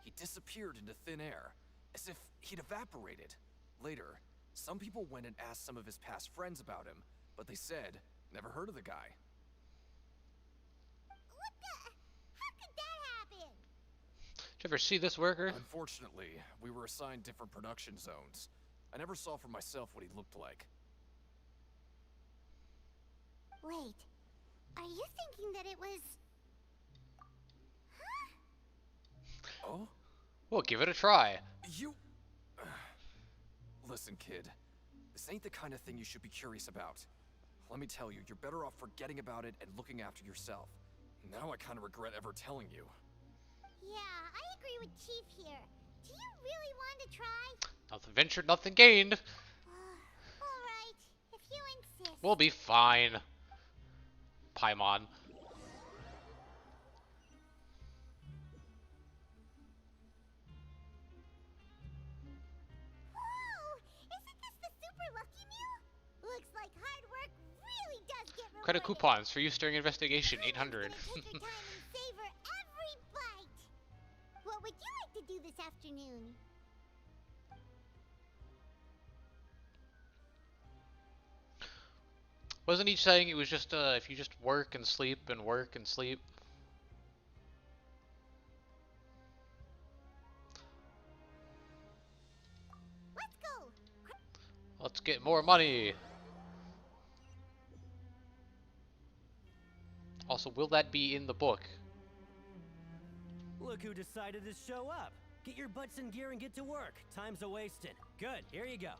he disappeared into thin air, as if he'd evaporated. Later, some people went and asked some of his past friends about him, but they said, never heard of the guy. What the? How could that happen? Did you ever see this worker? Unfortunately, we were assigned different production zones. I never saw for myself what he looked like. Wait, are you thinking that it was... Huh? Oh? We'll give it a try. You... Listen, kid. This ain't the kind of thing you should be curious about. Let me tell you, you're better off forgetting about it and looking after yourself. Now I kind of regret ever telling you. Yeah, I agree with Chief here. Do you really want to try? Nothing ventured, nothing gained. Alright, if you insist. We'll be fine. Paimon. Whoa! Isn't this the super lucky meal? Looks like hard work really does get rewarded. Credit coupons for use during investigation, 800. Take your time and savor every bite. What would you like to do this afternoon? Wasn't he saying it was just if you just work and sleep and work and sleep? Let's go. Let's get more money. Also, will that be in the book? Look who decided to show up. Get your butts in gear and get to work. Time's a-wasting. Good, here you go.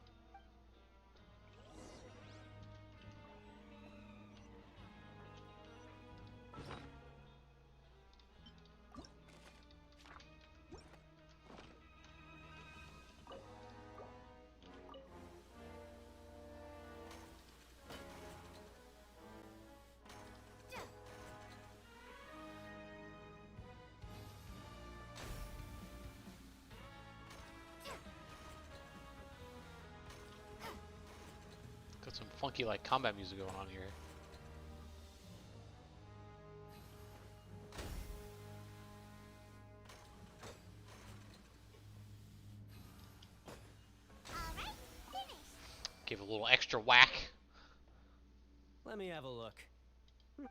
Got some funky like combat music going on here. Alright, finished. Give it a little extra whack. Let me have a look. We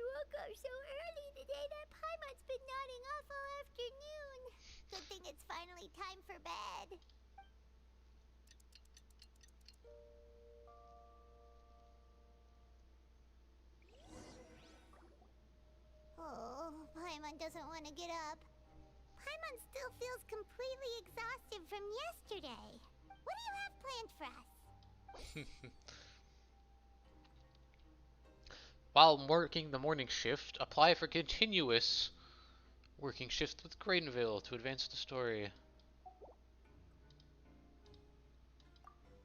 woke up so early today that Paimon's been nodding off all afternoon. Good thing it's finally time for bed. Oh, Paimon doesn't want to get up. Paimon still feels completely exhausted from yesterday. What do you have planned for us? While working the morning shift, apply for continuous working shift with Grainville to advance the story.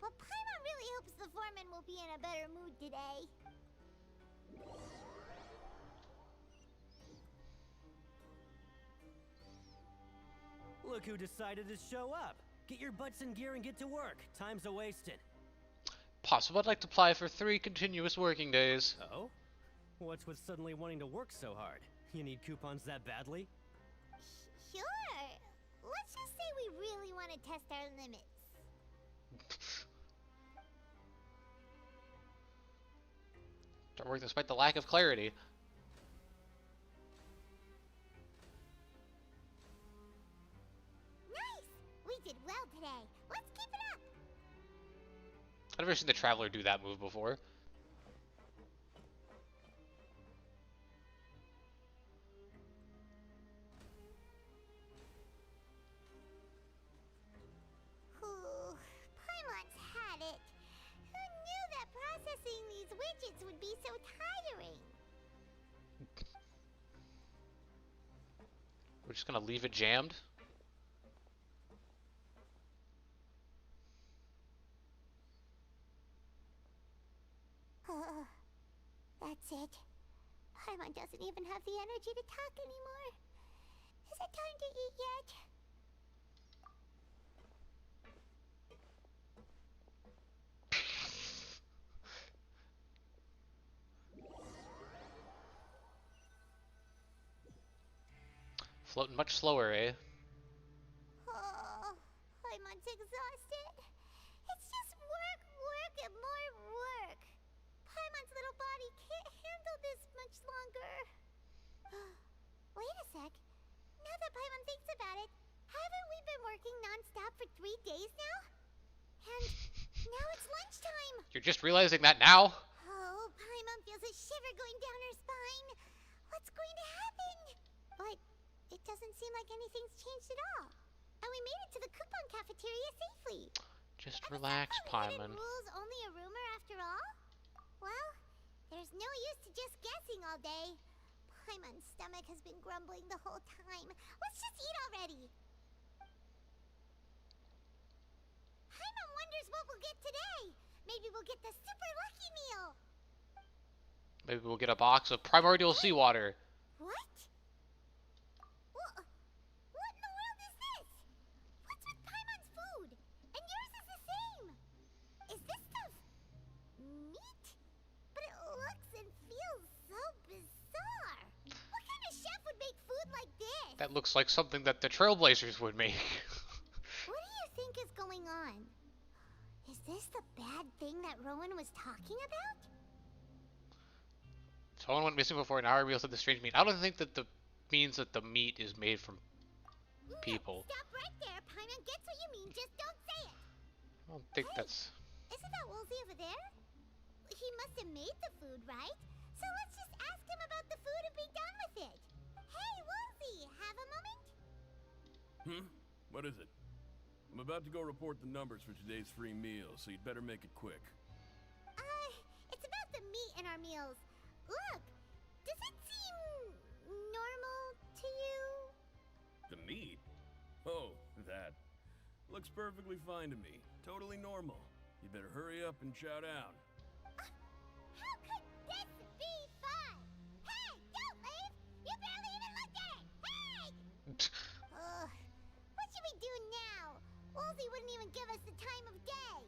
But Paimon really hopes the foreman will be in a better mood today. Look who decided to show up. Get your butts in gear and get to work. Time's a-wasted. Possible. I'd like to apply for 3 continuous working days. Oh? What's with suddenly wanting to work so hard? You need coupons that badly? Sure. Let's just say we really want to test our limits. Start working despite the lack of clarity. Nice! We did well today. Let's keep it up. I've never seen the Traveler do that move before. Paimon's had it. Who knew that processing these widgets would be so tiring? We're just gonna leave it jammed. That's it. Paimon doesn't even have the energy to talk anymore. Is it time to eat yet? Floating much slower, eh? Oh, Paimon's exhausted. It's just work, work, and more work. Paimon's little body can't handle this much longer. Wait a sec. Now that Paimon thinks about it, haven't we been working non-stop for 3 days now? And now it's lunchtime. You're just realizing that now? Oh, Paimon feels a shiver going down her spine. What's going to happen? But it doesn't seem like anything's changed at all. And we made it to the coupon cafeteria safely. Just relax, Paimon. Rules only a rumor after all? Well, there's no use to just guessing all day. Paimon's stomach has been grumbling the whole time. Let's just eat already. Paimon wonders what we'll get today. Maybe we'll get the super lucky meal. Maybe we'll get a box of primordial seawater. What? What in the world is this? What's with Paimon's food? And yours is the same. Is this stuff meat? But it looks and feels so bizarre. What kind of chef would make food like this? That looks like something that the Trailblazers would make. What do you think is going on? Is this the bad thing that Rowan was talking about? Someone went missing before an hour reveals that the strange meat. I don't think that means that the meat is made from people. Stop right there, Paimon gets what you mean, just don't say it. I don't think that's... Isn't that Woolsey over there? He must have made the food, right? So let's just ask him about the food and be done with it. Hey, Woolsey, have a moment? What is it? I'm about to go report the numbers for today's free meal, so you'd better make it quick. It's about the meat in our meals. Look, does it seem normal to you? The meat? Oh, that. Looks perfectly fine to me. Totally normal. You better hurry up and chow down. How could this be fun? Hey, don't leave! You barely even looked at it! Hey! What should we do now? Woolsey wouldn't even give us the time of day.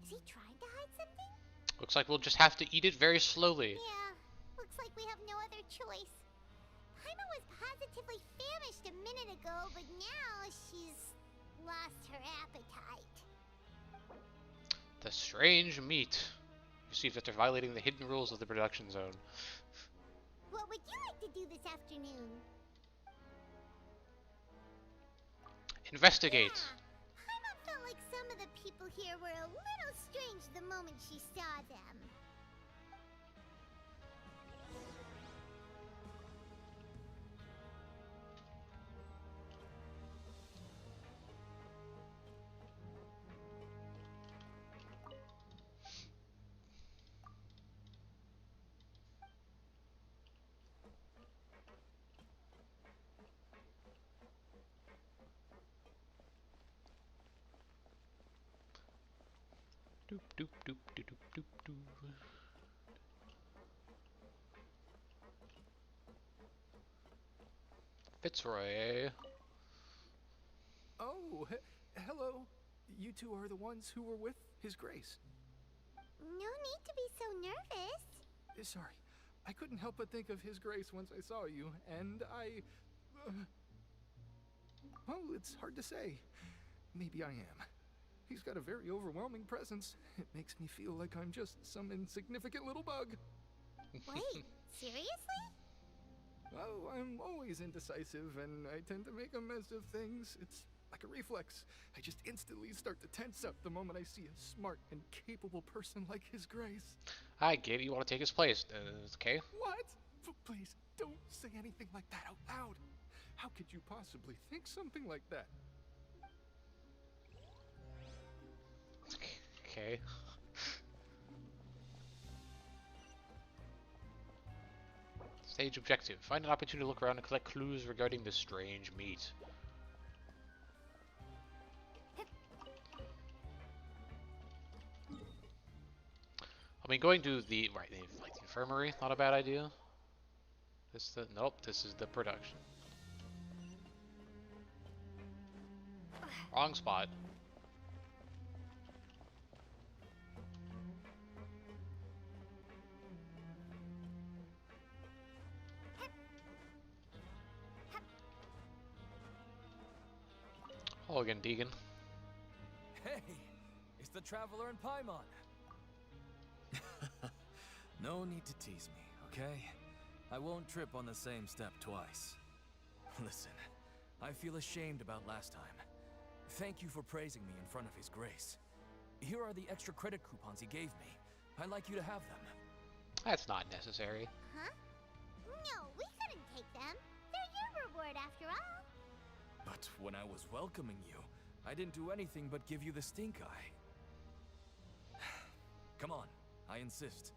Is he trying to hide something? Looks like we'll just have to eat it very slowly. Yeah, looks like we have no other choice. Paimon Paimon was positively famished a minute ago, but now she's lost her appetite. The strange meat. Received after violating the hidden rules of the production zone. What would you like to do this afternoon? Investigate. Yeah, Paimon felt like some of the people here were a little strange the moment she saw them. Doop doop doop doop doop doop doop. Fitzroy. Oh, hello. You two are the ones who were with His Grace. No need to be so nervous. Sorry, I couldn't help but think of His Grace once I saw you, and I... well, it's hard to say. Maybe I am. He's got a very overwhelming presence. It makes me feel like I'm just some insignificant little bug. Wait, seriously? Oh, I'm always indecisive, and I tend to make a mess of things. It's like a reflex. I just instantly start to tense up the moment I see a smart and capable person like His Grace. I get it. You want to take his place. Okay. What? Please, don't say anything like that out loud. How could you possibly think something like that? Okay. Stage objective. Find an opportunity to look around and collect clues regarding the strange meat. I mean, going to the like the infirmary, not a bad idea. Nope, this is the production. Wrong spot. Hello again, Deegan. Hey, it's the Traveler and Paimon. No need to tease me, okay? I won't trip on the same step twice. Listen, I feel ashamed about last time. Thank you for praising me in front of His Grace. Here are the extra credit coupons he gave me. I'd like you to have them. That's not necessary. Huh? No, we couldn't take them. They're your reward after all. But when I was welcoming you, I didn't do anything but give you the stink eye. Come on, I insist.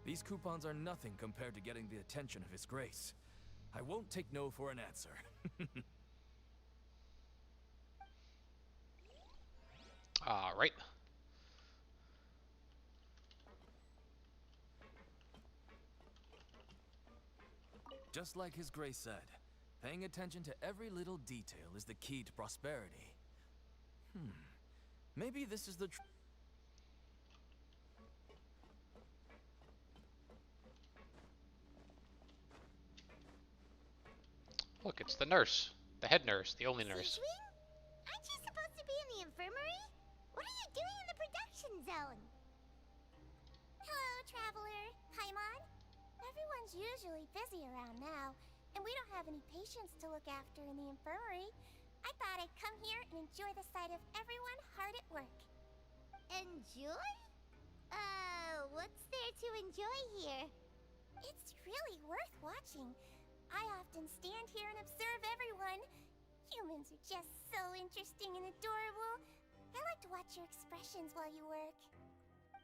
These coupons are nothing compared to getting the attention of His Grace. I won't take no for an answer. Alright. Just like His Grace said, paying attention to every little detail is the key to prosperity. Maybe this is the Look, it's the nurse. The head nurse, the only nurse. Aren't you supposed to be in the infirmary? What are you doing in the production zone? Hello, Traveler. Paimon. Everyone's usually busy around now, and we don't have any patients to look after in the infirmary. I thought I'd come here and enjoy the sight of everyone hard at work. Enjoy? What's there to enjoy here? It's really worth watching. I often stand here and observe everyone. Humans are just so interesting and adorable. I like to watch your expressions while you work.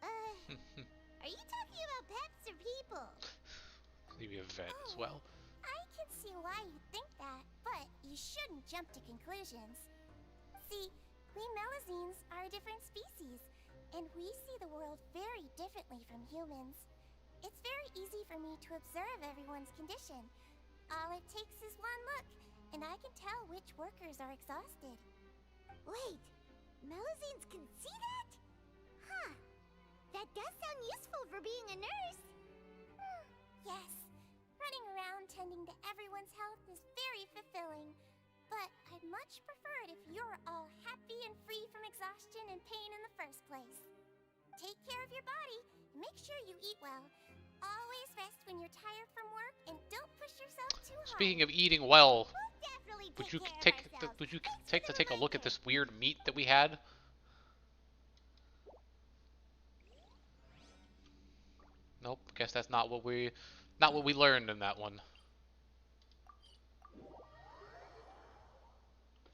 Are you talking about pets or people? Maybe a vet as well. I can see why you think that, but you shouldn't jump to conclusions. See, we Melazines are a different species, and we see the world very differently from humans. It's very easy for me to observe everyone's condition. All it takes is one look, and I can tell which workers are exhausted. Wait, Melazines can see that? Huh. That does sound useful for being a nurse. Yes. Running around tending to everyone's everyone's health is very fulfilling. But I'd much prefer it if you're all happy and free from exhaustion and pain in the first place. Take care of your body, and make sure you eat well. Always rest when you're tired from work, and don't push yourself too hard. Speaking of eating well, We'll definitely would you take care of ourselves. would you take a look at this weird meat that we had? Nope, guess that's not what we learned in that one.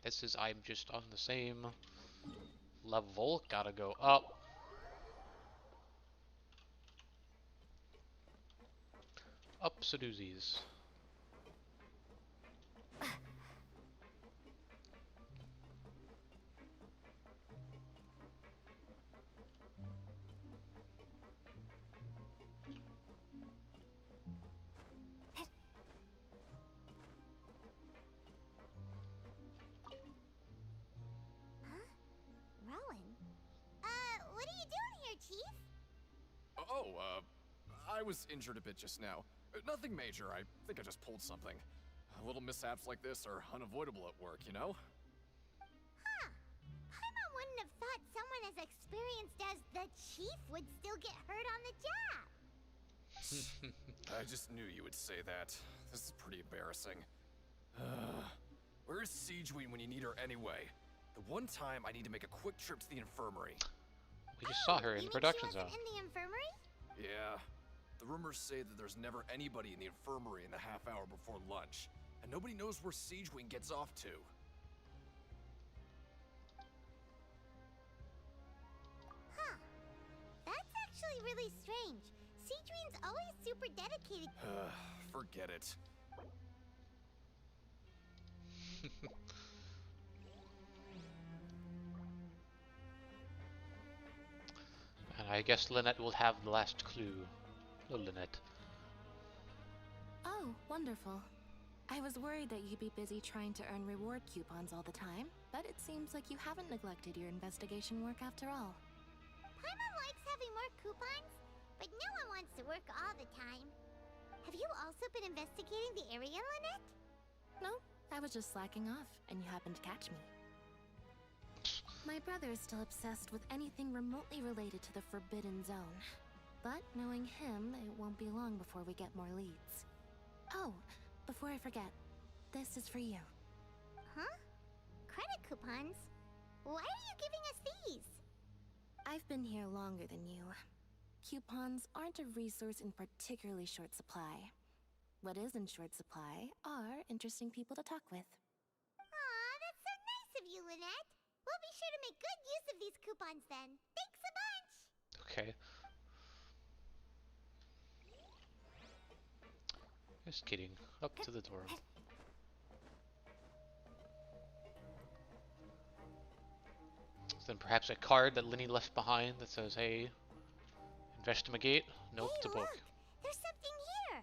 This is, I'm just on the same level. Gotta go up. Up Sadoozies. What are you doing here, Chief? I was injured a bit just now. Nothing major, I think I just pulled something. Little mishaps like this are unavoidable at work, you know? Huh. Paimon wouldn't have thought someone as experienced as the Chief would still get hurt on the job. I just knew you would say that. This is pretty embarrassing. Where's Siegeween when you need her anyway? The one time I need to make a quick trip to the infirmary. We just saw her in the production zone. In the infirmary? Yeah. The rumors say that there's never anybody in the infirmary in the half hour before lunch, and nobody knows where Siegeween gets off to. Huh. That's actually really strange. Siegeween's always super dedicated. Forget it. And I guess Lynette will have the last clue. Oh, Lynette. Oh, wonderful. I was worried that you'd be busy trying to earn reward coupons all the time, but it seems like you haven't neglected your investigation work after all. Paimon likes having more coupons, but no one wants to work all the time. Have you also been investigating the area, Lynette? No, I was just slacking off, and you happened to catch me. My brother is still obsessed with anything remotely related to the Forbidden Zone. But knowing him, it won't be long before we get more leads. Oh, before I forget, this is for you. Huh? Credit coupons? Why are you giving us these? I've been here longer than you. Coupons aren't a resource in particularly short supply. What is in short supply are interesting people to talk with. Aw, that's so nice of you, Lynette. We'll be sure to make good use of these coupons then. Thanks a bunch! Okay. Just kidding. Up to the door. Then perhaps a card that Linny left behind that says, hey, investigate? Nope, it's a book. Look, there's something here.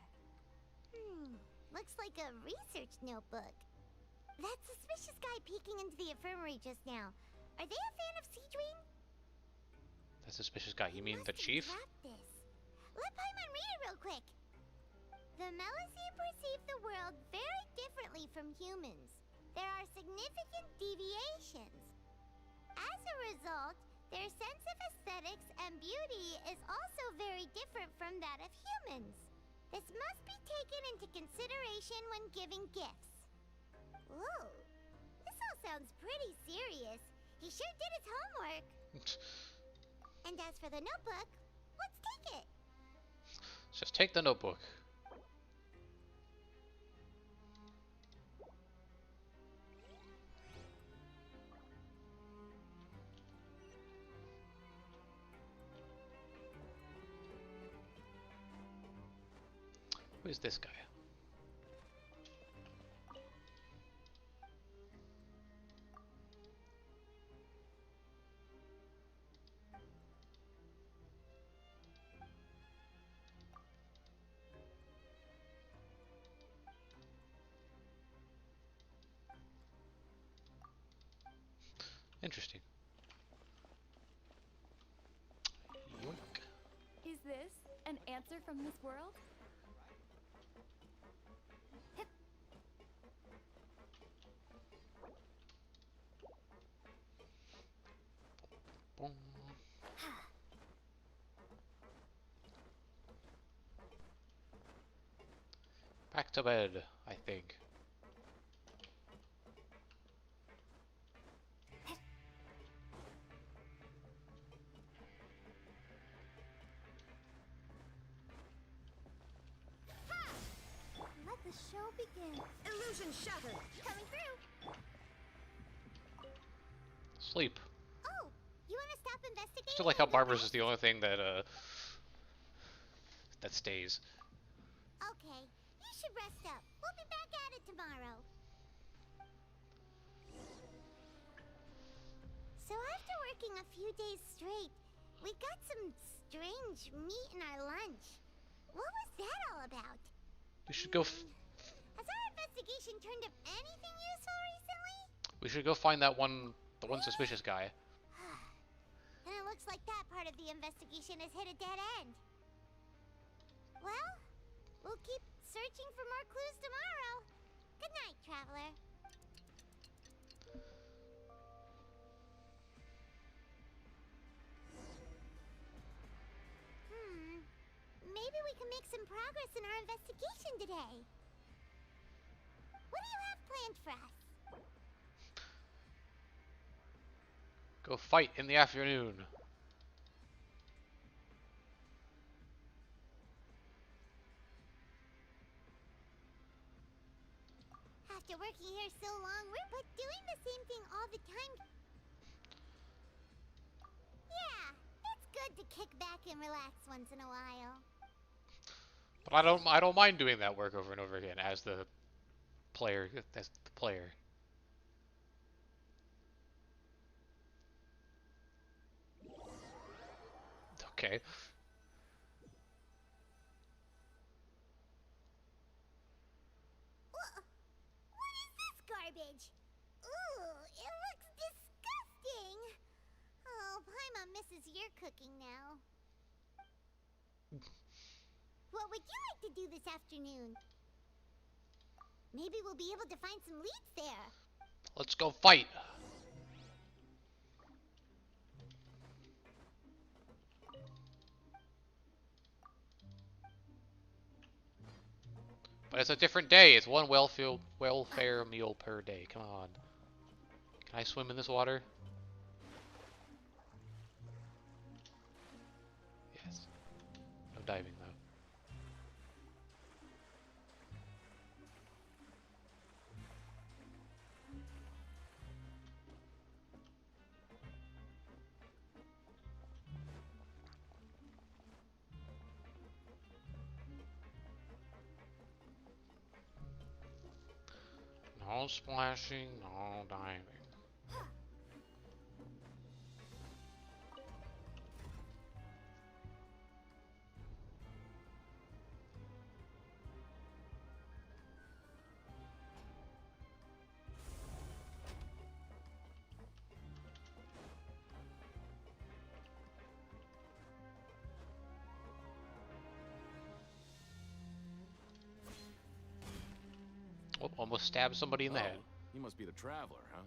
Looks like a research notebook. That suspicious guy peeking into the infirmary just now. Are they a fan of Siegeween? That suspicious guy, you mean the chief? This. Let Paimon read it real quick. The Melusine perceive the world very differently from humans. There are significant deviations. As a result, their sense of aesthetics and beauty is also very different from that of humans. This must be taken into consideration when giving gifts. Whoa, this all sounds pretty serious. He sure did his homework. And as for the notebook, let's take it. Just take the notebook. Who is this guy? Interesting. Yoink. Is this an answer from this world? Back to bed, I think. Let the show begin. Illusion shattered. Coming through. Sleep. Oh, you want to stop investigating? Still like how Barbara's is the only thing that that stays. Okay, you should rest up. We'll be back at it tomorrow. So after working a few days straight, we got some strange meat in our lunch. What was that all about? We should go. Has our investigation turned up anything useful recently? We should go find the one suspicious guy. Then it looks like that part of the investigation has hit a dead end. Well, we'll keep searching for more clues tomorrow. Good night, traveler. Maybe we can make some progress in our investigation today. What do you have planned for us? Go fight in the afternoon. After working here so long, we're doing the same thing all the time. Yeah, it's good to kick back and relax once in a while. But I don't mind doing that work over and over again as the player. Okay. What is this garbage? Ooh, it looks disgusting. Oh, Paimon misses your cooking now. What would you like to do this afternoon? Maybe we'll be able to find some leads there. Let's go fight. But it's a different day. It's one welfare meal per day. Come on. Can I swim in this water? Yes. No diving though. No splashing, no diving. Oh, almost stabbed somebody in the head. You must be the traveler, huh?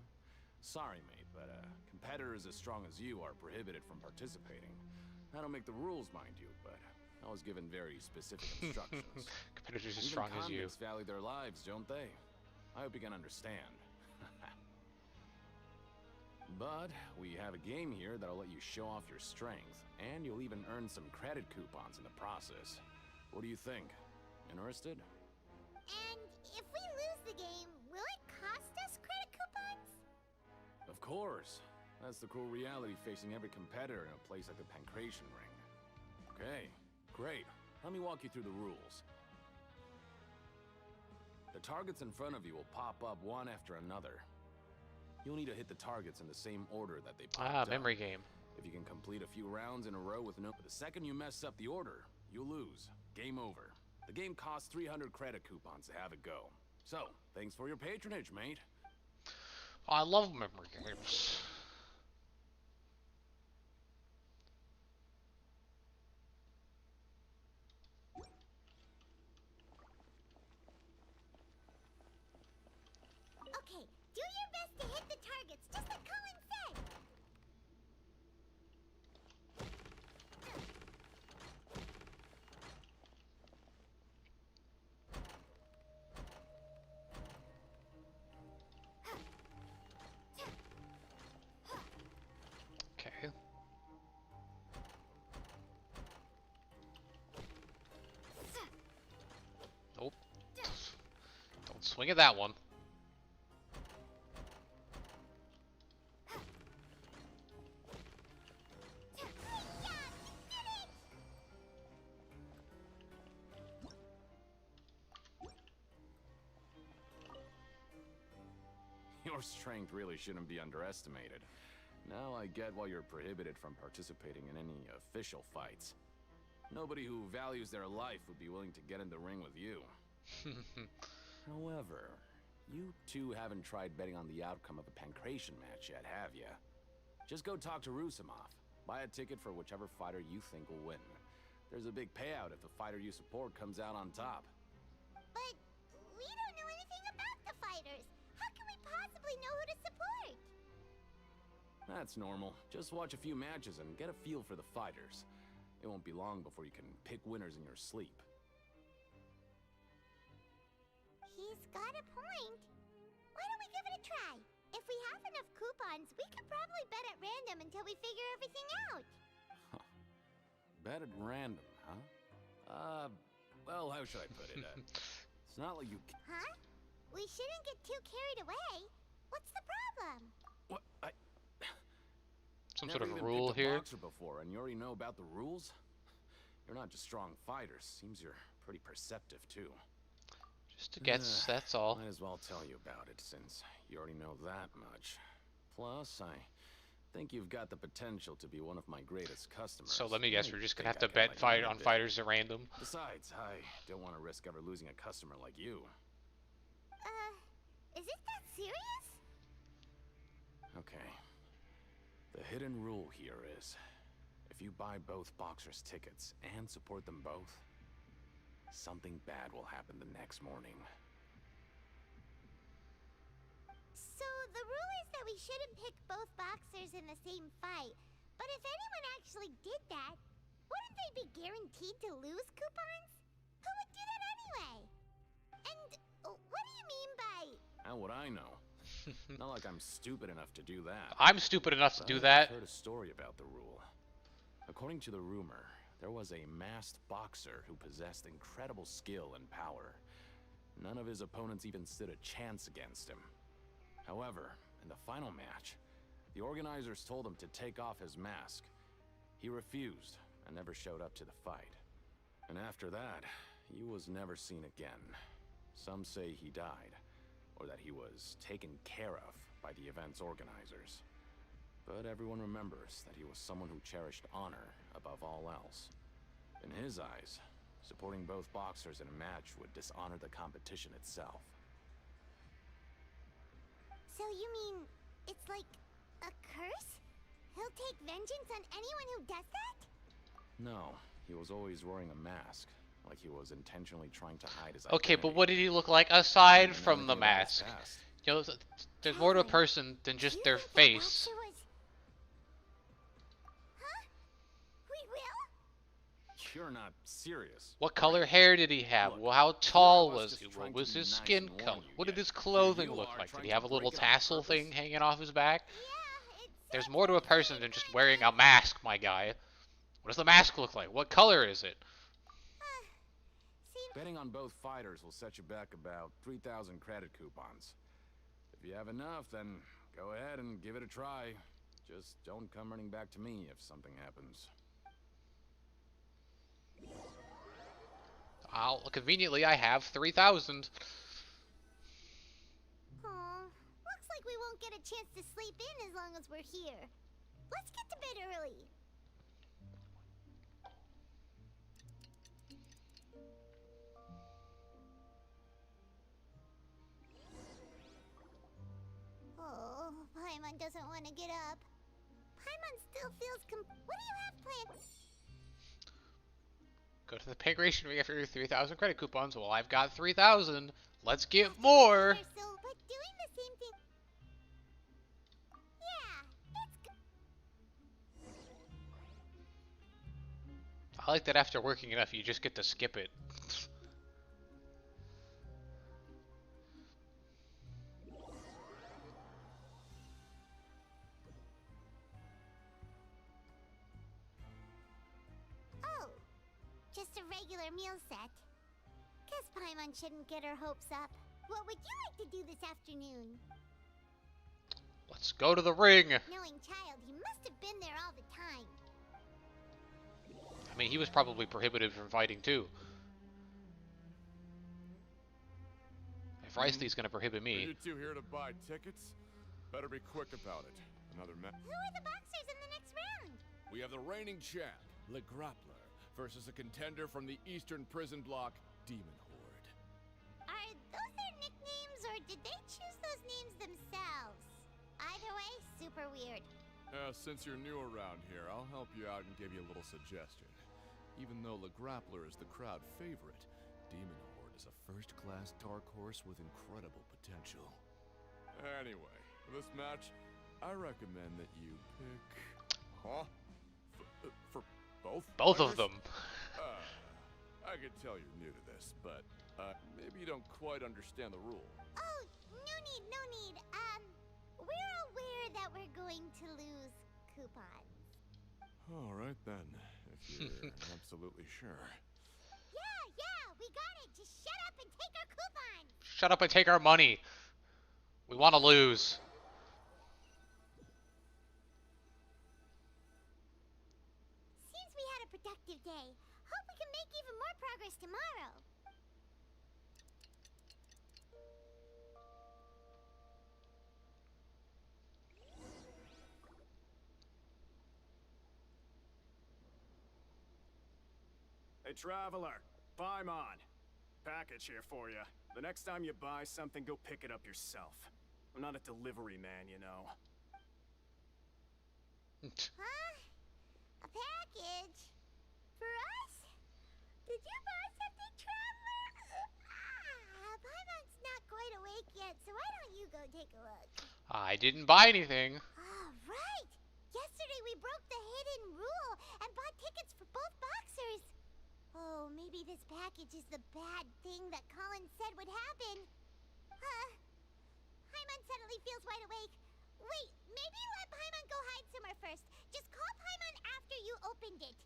Sorry, mate, but competitors as strong as you are prohibited from participating. I don't make the rules, mind you, but I was given very specific instructions. Competitors as strong as you. Even convicts value their lives, don't they? I hope you can understand. But we have a game here that'll let you show off your strength, and you'll even earn some credit coupons in the process. What do you think? Interested? And if we lose the game, will it cost us credit coupons? Of course. That's the cruel reality facing every competitor in a place like the Pancration Ring. Okay, great. Let me walk you through the rules. The targets in front of you will pop up one after another. You'll need to hit the targets in the same order that they popped up. Memory game. If you can complete a few rounds in a row with no... The second you mess up the order, you'll lose. Game over. The game costs 300 credit coupons to have it go. So, thanks for your patronage, mate. I love memory games. Okay, do your best to hit the targets, just like Colin said. Swing at that one. Your strength really shouldn't be underestimated. Now I get why you're prohibited from participating in any official fights. Nobody who values their life would be willing to get in the ring with you. However, you two haven't tried betting on the outcome of a pancration match yet, have ya? Just go talk to Rusimov. Buy a ticket for whichever fighter you think will win. There's a big payout if the fighter you support comes out on top. But we don't know anything about the fighters. How can we possibly know who to support? That's normal. Just watch a few matches and get a feel for the fighters. It won't be long before you can pick winners in your sleep. He's got a point. Why don't we give it a try? If we have enough coupons, we could probably bet at random until we figure everything out. Bet at random, huh? Well, how should I put it? It's not like you... Huh? We shouldn't get too carried away. What's the problem? What? Some sort of Never rule even picked a here. boxer before, and you already know about the rules? You're not just strong fighters. Seems you're pretty perceptive, too. Just a guess, that's all. Might as well tell you about it, since you already know that much. Plus, I think you've got the potential to be one of my greatest customers. So let me guess, we're just gonna have to Think I can bet let you in a on bit. fighters at random. Besides, I don't want to risk ever losing a customer like you. Is it that serious? Okay. The hidden rule here is, if you buy both boxers' tickets and support them both, something bad will happen the next morning. So the rule is that we shouldn't pick both boxers in the same fight. But if anyone actually did that, wouldn't they be guaranteed to lose coupons? Who would do that anyway? And what do you mean by... How would I know? Not like I'm stupid enough to do that. I'm stupid enough to But do I've that. heard a story about the rule. According to the rumor, there was a masked boxer who possessed incredible skill and power. None of his opponents even stood a chance against him. However, in the final match, the organizers told him to take off his mask. He refused and never showed up to the fight. And after that, he was never seen again. Some say he died, or that he was taken care of by the event's organizers. But everyone remembers that he was someone who cherished honor above all else. In his eyes, supporting both boxers in a match would dishonor the competition itself. So you mean it's like a curse? He'll take vengeance on anyone who does that? No, he was always wearing a mask, like he was intentionally trying to hide his Okay, identity. but what did he look like aside And from the everything about his mask? past. You know, there's more to a person than just their face. We will? You're not serious. What color hair did he have? Well, how tall was he? What was his skin color? What did his clothing look like? Did he have a little tassel thing hanging off his back? There's more to a person than just wearing a mask, my guy. What does the mask look like? What color is it? Betting on both fighters will set you back about 3,000 credit coupons. If you have enough, then go ahead and give it a try. Just don't come running back to me if something happens. Conveniently, I have 3,000. Aw, looks like we won't get a chance to sleep in as long as we're here. Let's get to bed early. Oh, Paimon doesn't want to get up. Paimon still feels What do you have planned? Go to the pancration ring after your 3,000 credit coupons. Well, I've got 3,000. Let's get more. But doing the same thing... Yeah, it's good. I like that after working enough, you just get to skip it. Oh, just a regular meal set. Guess Paimon shouldn't get her hopes up. What would you like to do this afternoon? Let's go to the ring. Knowing Child, he must have been there all the time. I mean, he was probably prohibited from fighting too. If Reisley's gonna prohibit me. Are you two here to buy tickets? Better be quick about it. Another match. Who are the boxers in the next round? We have the reigning champ, Le Grappler, versus a contender from the Eastern Prison Block, Demon Horde. Are those their nicknames, or did they choose those names themselves? Either way, super weird. Since you're new around here, I'll help you out and give you a little suggestion. Even though Le Grappler is the crowd favorite, Demon Horde is a first-class dark horse with incredible potential. Anyway, for this match, I recommend that you pick... Huh? For both? Both of them. I can tell you're new to this, but maybe you don't quite understand the rule. Oh, no need, no need. We're aware that we're going to lose coupons. All right then, if you're absolutely sure. Yeah, we got it. Just shut up and take our coupons. Shut up and take our money. We want to lose. Seems we had a productive day. Hope we can make even more progress tomorrow. Hey, Traveler. Paimon. Package here for you. The next time you buy something, go pick it up yourself. I'm not a delivery man, you know. Huh? A package? For us? Did you buy something, Traveler? Paimon's not quite awake yet, so why don't you go take a look? I didn't buy anything. Right! Yesterday we broke the hidden rule and bought tickets for both boxers. Oh, maybe this package is the bad thing that Colin said would happen. Paimon suddenly feels wide awake. Wait, maybe let Paimon go hide somewhere first. Just call Paimon after you opened it.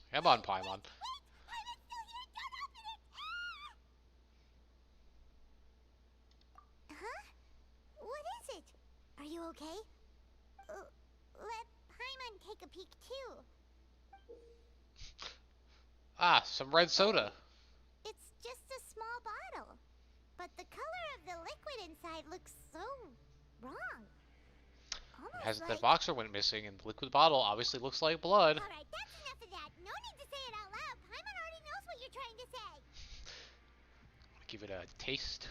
Come on, Paimon. Wait! Paimon's still here! Don't open it! Huh? What is it? Are you okay? Let Paimon take a peek too. Ah, some red soda. It's just a small bottle. But the color of the liquid inside looks so wrong. Almost As like... the boxer went missing, and the liquid bottle obviously looks like blood. Alright, that's enough of that. No need to say it out loud. Paimon already knows what you're trying to say. Give it a taste.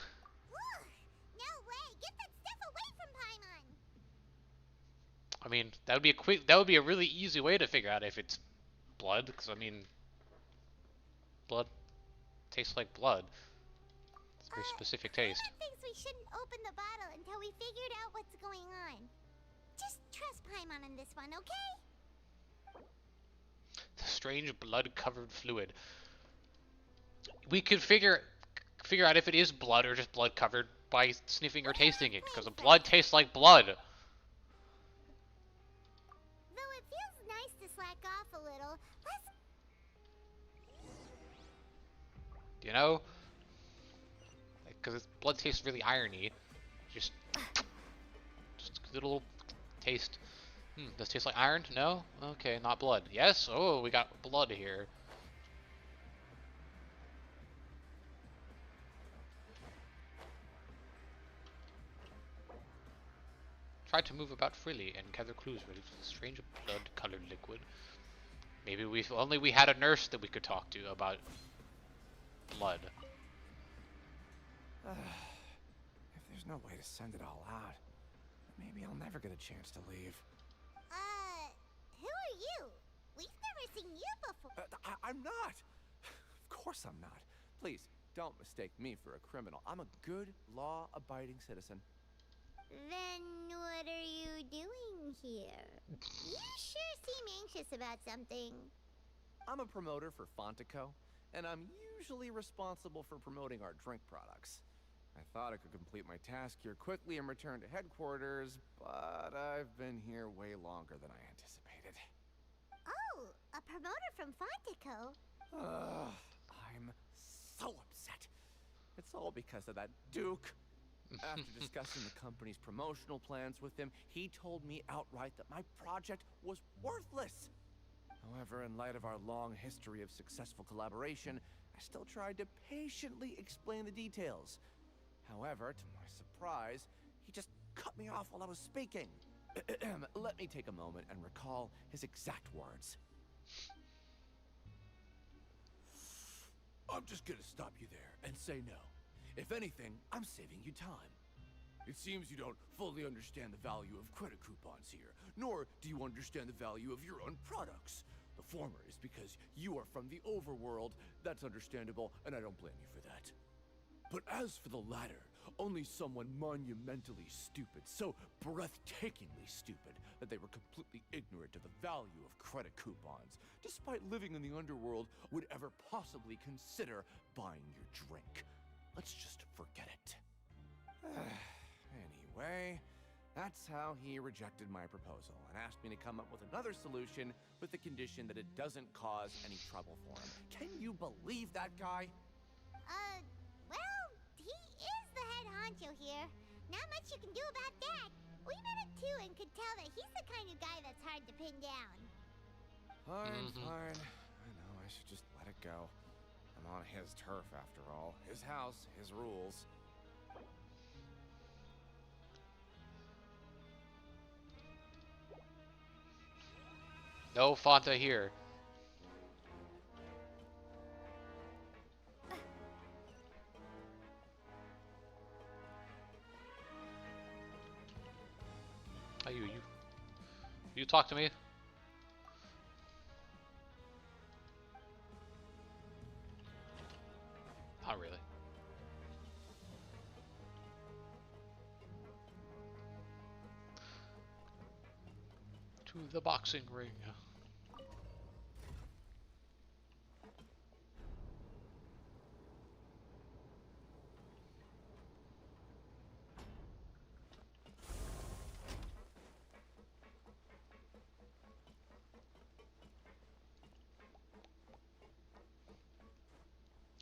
Ugh, no way. Get that stuff away from Paimon. I mean, that would be a really easy way to figure out if it's blood, because I mean, blood tastes like blood. It's a very specific taste. Paimon thinks we shouldn't open the bottle until we figured out what's going on. Just trust Paimon on this one, okay? The strange blood-covered fluid. We could figure out if it is blood or just blood covered by sniffing or tasting it, because blood tastes like blood. Though it feels nice to slack off a little, let's... You know? Because blood tastes really irony. Just a little taste. Does it taste like iron? No? Okay, not blood. Yes? Oh, we got blood here. Try to move about freely and gather clues ready for the strange blood-colored liquid. Maybe if only we had a nurse that we could talk to about blood. If there's no way to send it all out, maybe I'll never get a chance to leave. Who are you? We've never seen you before. I'm not! Of course I'm not. Please, don't mistake me for a criminal. I'm a good, law-abiding citizen. Then what are you doing here? You sure seem anxious about something. I'm a promoter for Fontico, and I'm usually responsible for promoting our drink products. I thought I could complete my task here quickly and return to headquarters, but I've been here way longer than I anticipated. Oh, a promoter from Fontico? I'm so upset. It's all because of that Duke. After discussing the company's promotional plans with him, he told me outright that my project was worthless. However, in light of our long history of successful collaboration, I still tried to patiently explain the details. However, to my surprise, he just cut me off while I was speaking. Let me take a moment and recall his exact words. I'm just gonna stop you there and say no. If anything, I'm saving you time. It seems you don't fully understand the value of credit coupons here, nor do you understand the value of your own products. The former is because you are from the overworld. That's understandable, and I don't blame you for that. But as for the latter, only someone monumentally stupid, so breathtakingly stupid, that they were completely ignorant of the value of credit coupons, despite living in the underworld, would ever possibly consider buying your drink. Let's just forget it. Anyway, that's how he rejected my proposal and asked me to come up with another solution with the condition that it doesn't cause any trouble for him. Can you believe that guy? Well, he is the head honcho here. Not much you can do about that. We met him too and could tell that he's the kind of guy that's hard to pin down. Fine, fine. I know, I should just let it go. I'm on his turf after all. His house, his rules. No Fanta here. Oh, you talk to me? Not really. To the boxing ring.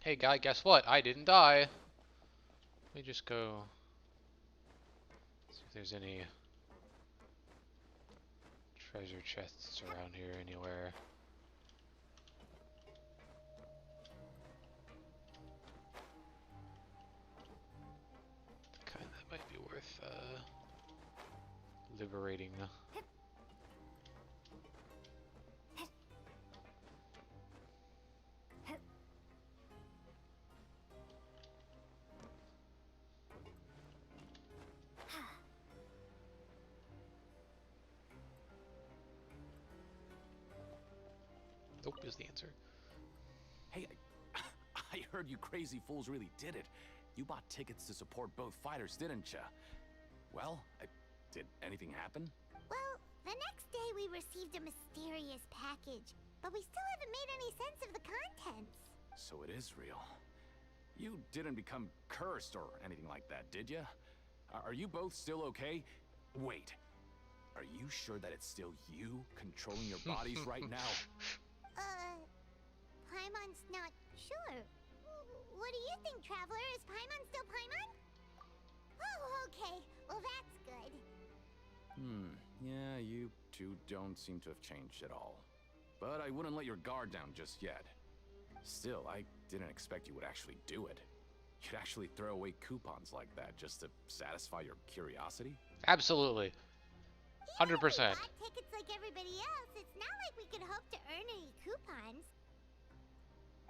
Hey guy, guess what? I didn't die. Let me just go see if there's any treasure chests around here anywhere. The kind that might be worth liberating. Nope is the answer. Hey, I heard you crazy fools really did it. You bought tickets to support both fighters, didn't ya? Well, did anything happen? Well, the next day we received a mysterious package, but we still haven't made any sense of the contents. So it is real. You didn't become cursed or anything like that, did ya? Are you both still okay? Wait, are you sure that it's still you controlling your bodies right now? Paimon's not sure. What do you think, Traveler? Is Paimon still Paimon? Oh, okay. Well, that's good. Yeah, you two don't seem to have changed at all. But I wouldn't let your guard down just yet. Still, I didn't expect you would actually do it. You'd actually throw away coupons like that just to satisfy your curiosity? Absolutely. 100%. We bought tickets like everybody else. It's not like we could hope to earn any coupons.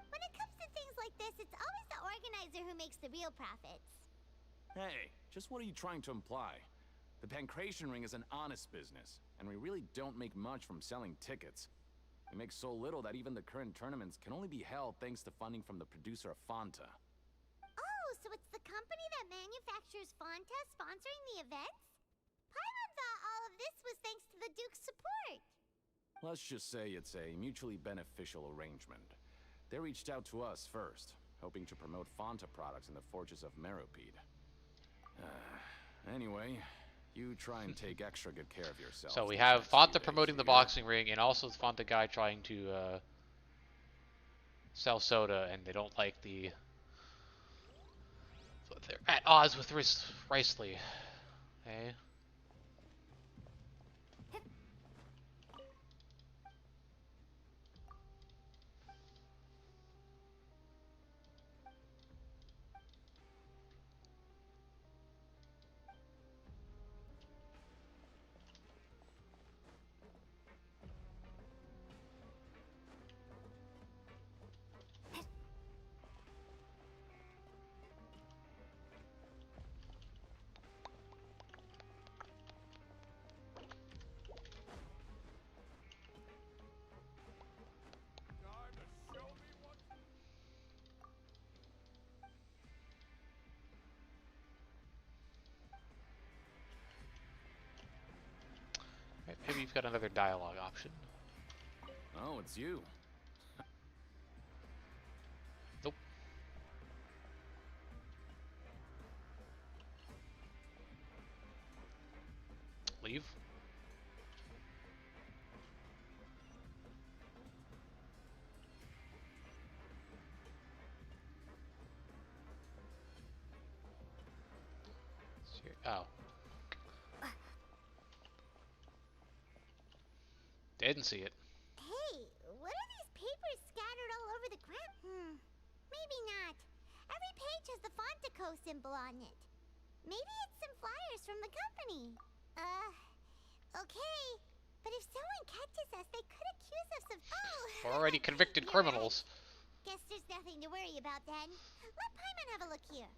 When it comes to things like this, it's always the organizer who makes the real profits. Hey, just what are you trying to imply? The Pancration Ring is an honest business, and we really don't make much from selling tickets. We make so little that even the current tournaments can only be held thanks to funding from the producer of Fanta. Oh, so it's the company that manufactures Fanta sponsoring the events? Paimon thought all of this was thanks to the Duke's support. Let's just say it's a mutually beneficial arrangement. They reached out to us first, hoping to promote Fanta products in the Fortress of Meropide. Anyway, you try and take extra good care of yourself. So we have Fanta promoting the boxing ring, and also the Fanta guy trying to sell soda, and they don't like the So they're at odds with Riceley. Okay. Maybe you've got another dialogue option. Oh, it's you. Nope. Leave. Oh. Didn't see it. Hey, what are these papers scattered all over the ground? Maybe not. Every page has the Fontaine symbol on it. Maybe it's some flyers from the company. Okay. But if someone catches us, they could accuse us of... Oh! We're already convicted criminals. Guess there's nothing to worry about then. Let Paimon have a look here.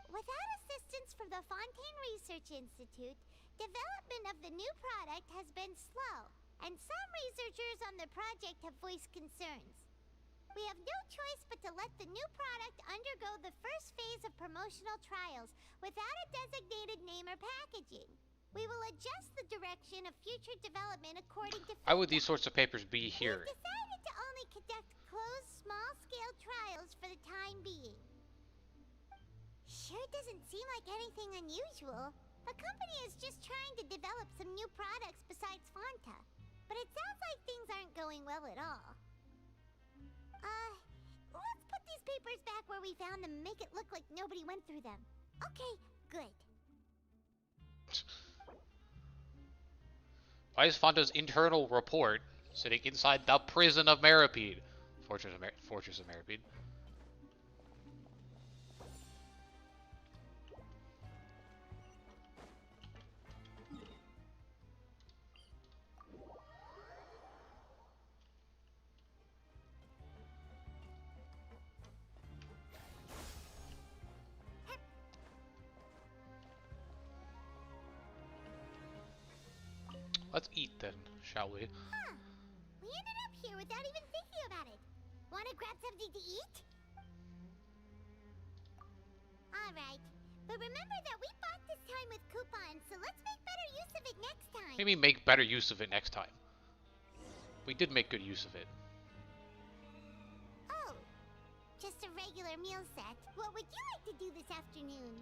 Without assistance from the Fontaine Research Institute, development of the new product has been slow, and some researchers on the project have voiced concerns. We have no choice but to let the new product undergo the first phase of promotional trials without a designated name or packaging. We will adjust the direction of future development according to... Why would these sorts of papers be here? We've decided to only conduct closed, small-scale trials for the time being. Sure doesn't seem like anything unusual. The company is just trying to develop some new products besides Fanta. But it sounds like things aren't going well at all. Let's put these papers back where we found them and make it look like nobody went through them. Okay, good. Why is Fanta's internal report sitting inside the prison of Meripede? Fortress of Meripede. Let's eat then, shall we? Huh. We ended up here without even thinking about it. Want to grab something to eat? Alright. But remember that we bought this time with coupons, so let's make better use of it next time. Maybe make better use of it next time. We did make good use of it. Oh. Just a regular meal set. What would you like to do this afternoon?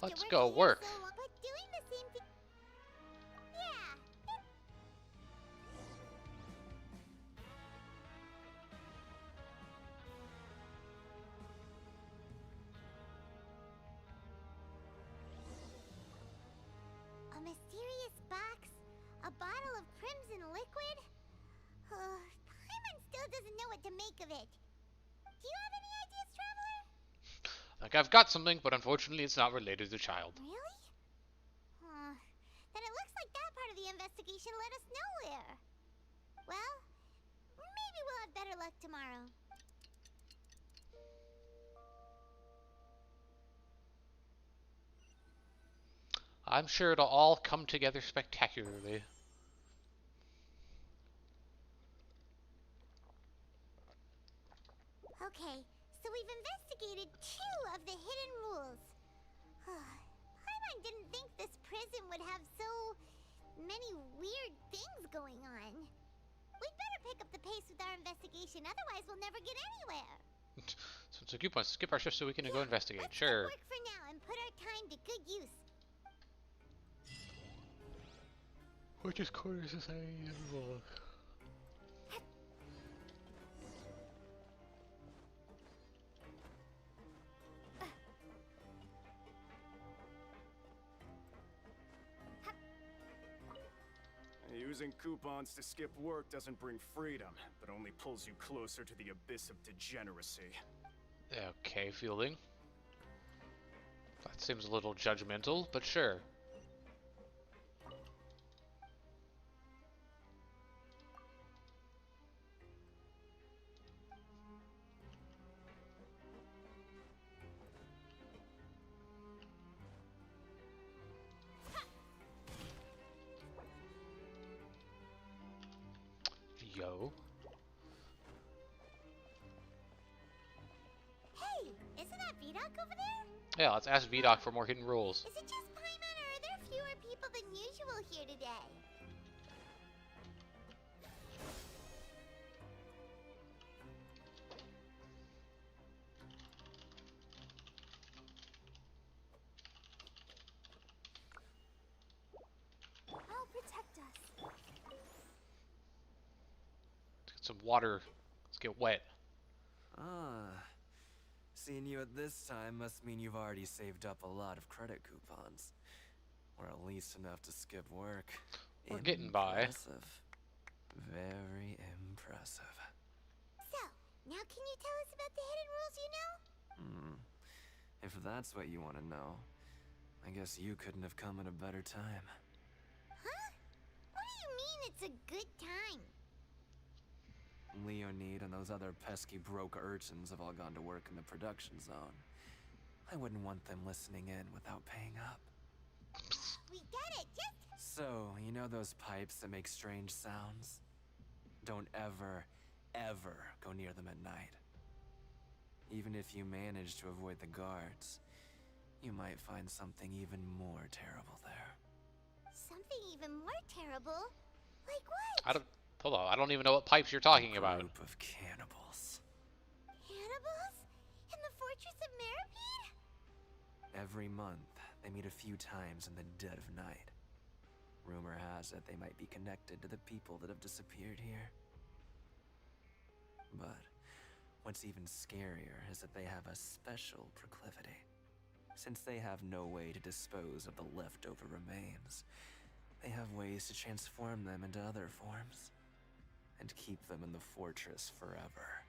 Let's go work. But doing the same thing... Yeah. A mysterious box? A bottle of crimson liquid? Paimon still doesn't know what to make of it. Do you have any ideas, Traveler? Like I've got something, but unfortunately it's not related to child. Really? Then it looks like that part of the investigation led us nowhere. Well, maybe we'll have better luck tomorrow. I'm sure it'll all come together spectacularly. Okay, so we've investigated 2 of the hidden rules. Paimon didn't think this prison would have so many weird things going on. We'd better pick up the pace with our investigation, otherwise we'll never get anywhere. So it's a coupon. Skip our shift so we can go investigate. Let's Sure. work for now and put our time to good use. Which is quarter society involved. Using coupons to skip work doesn't bring freedom, but only pulls you closer to the abyss of degeneracy. Okay, Fielding. That seems a little judgmental, but sure. Yo. Hey, isn't that Vidoc over there? Yeah, let's ask Vidoc for more hidden rules. Is it just Paimon, or are there fewer people than usual here today? I'll protect us. Let's get some water. Let's get wet. Ah. Seeing you at this time must mean you've already saved up a lot of credit coupons. Or at least enough to skip work. We're getting by. Impressive. Very impressive. So, now can you tell us about the hidden rules you know? If that's what you want to know, I guess you couldn't have come at a better time. Huh? What do you mean it's a good time? Leonid and those other pesky broke urchins have all gone to work in the production zone. I wouldn't want them listening in without paying up. We get it, just... So, you know those pipes that make strange sounds? Don't ever, ever go near them at night. Even if you manage to avoid the guards, you might find something even more terrible there. Something even more terrible? Like what? Hold on, I don't even know what pipes you're talking about. A group of cannibals. Cannibals? In the Fortress of Meripede? Every month, they meet a few times in the dead of night. Rumor has it they might be connected to the people that have disappeared here. But what's even scarier is that they have a special proclivity. Since they have no way to dispose of the leftover remains, they have ways to transform them into other forms and keep them in the fortress forever.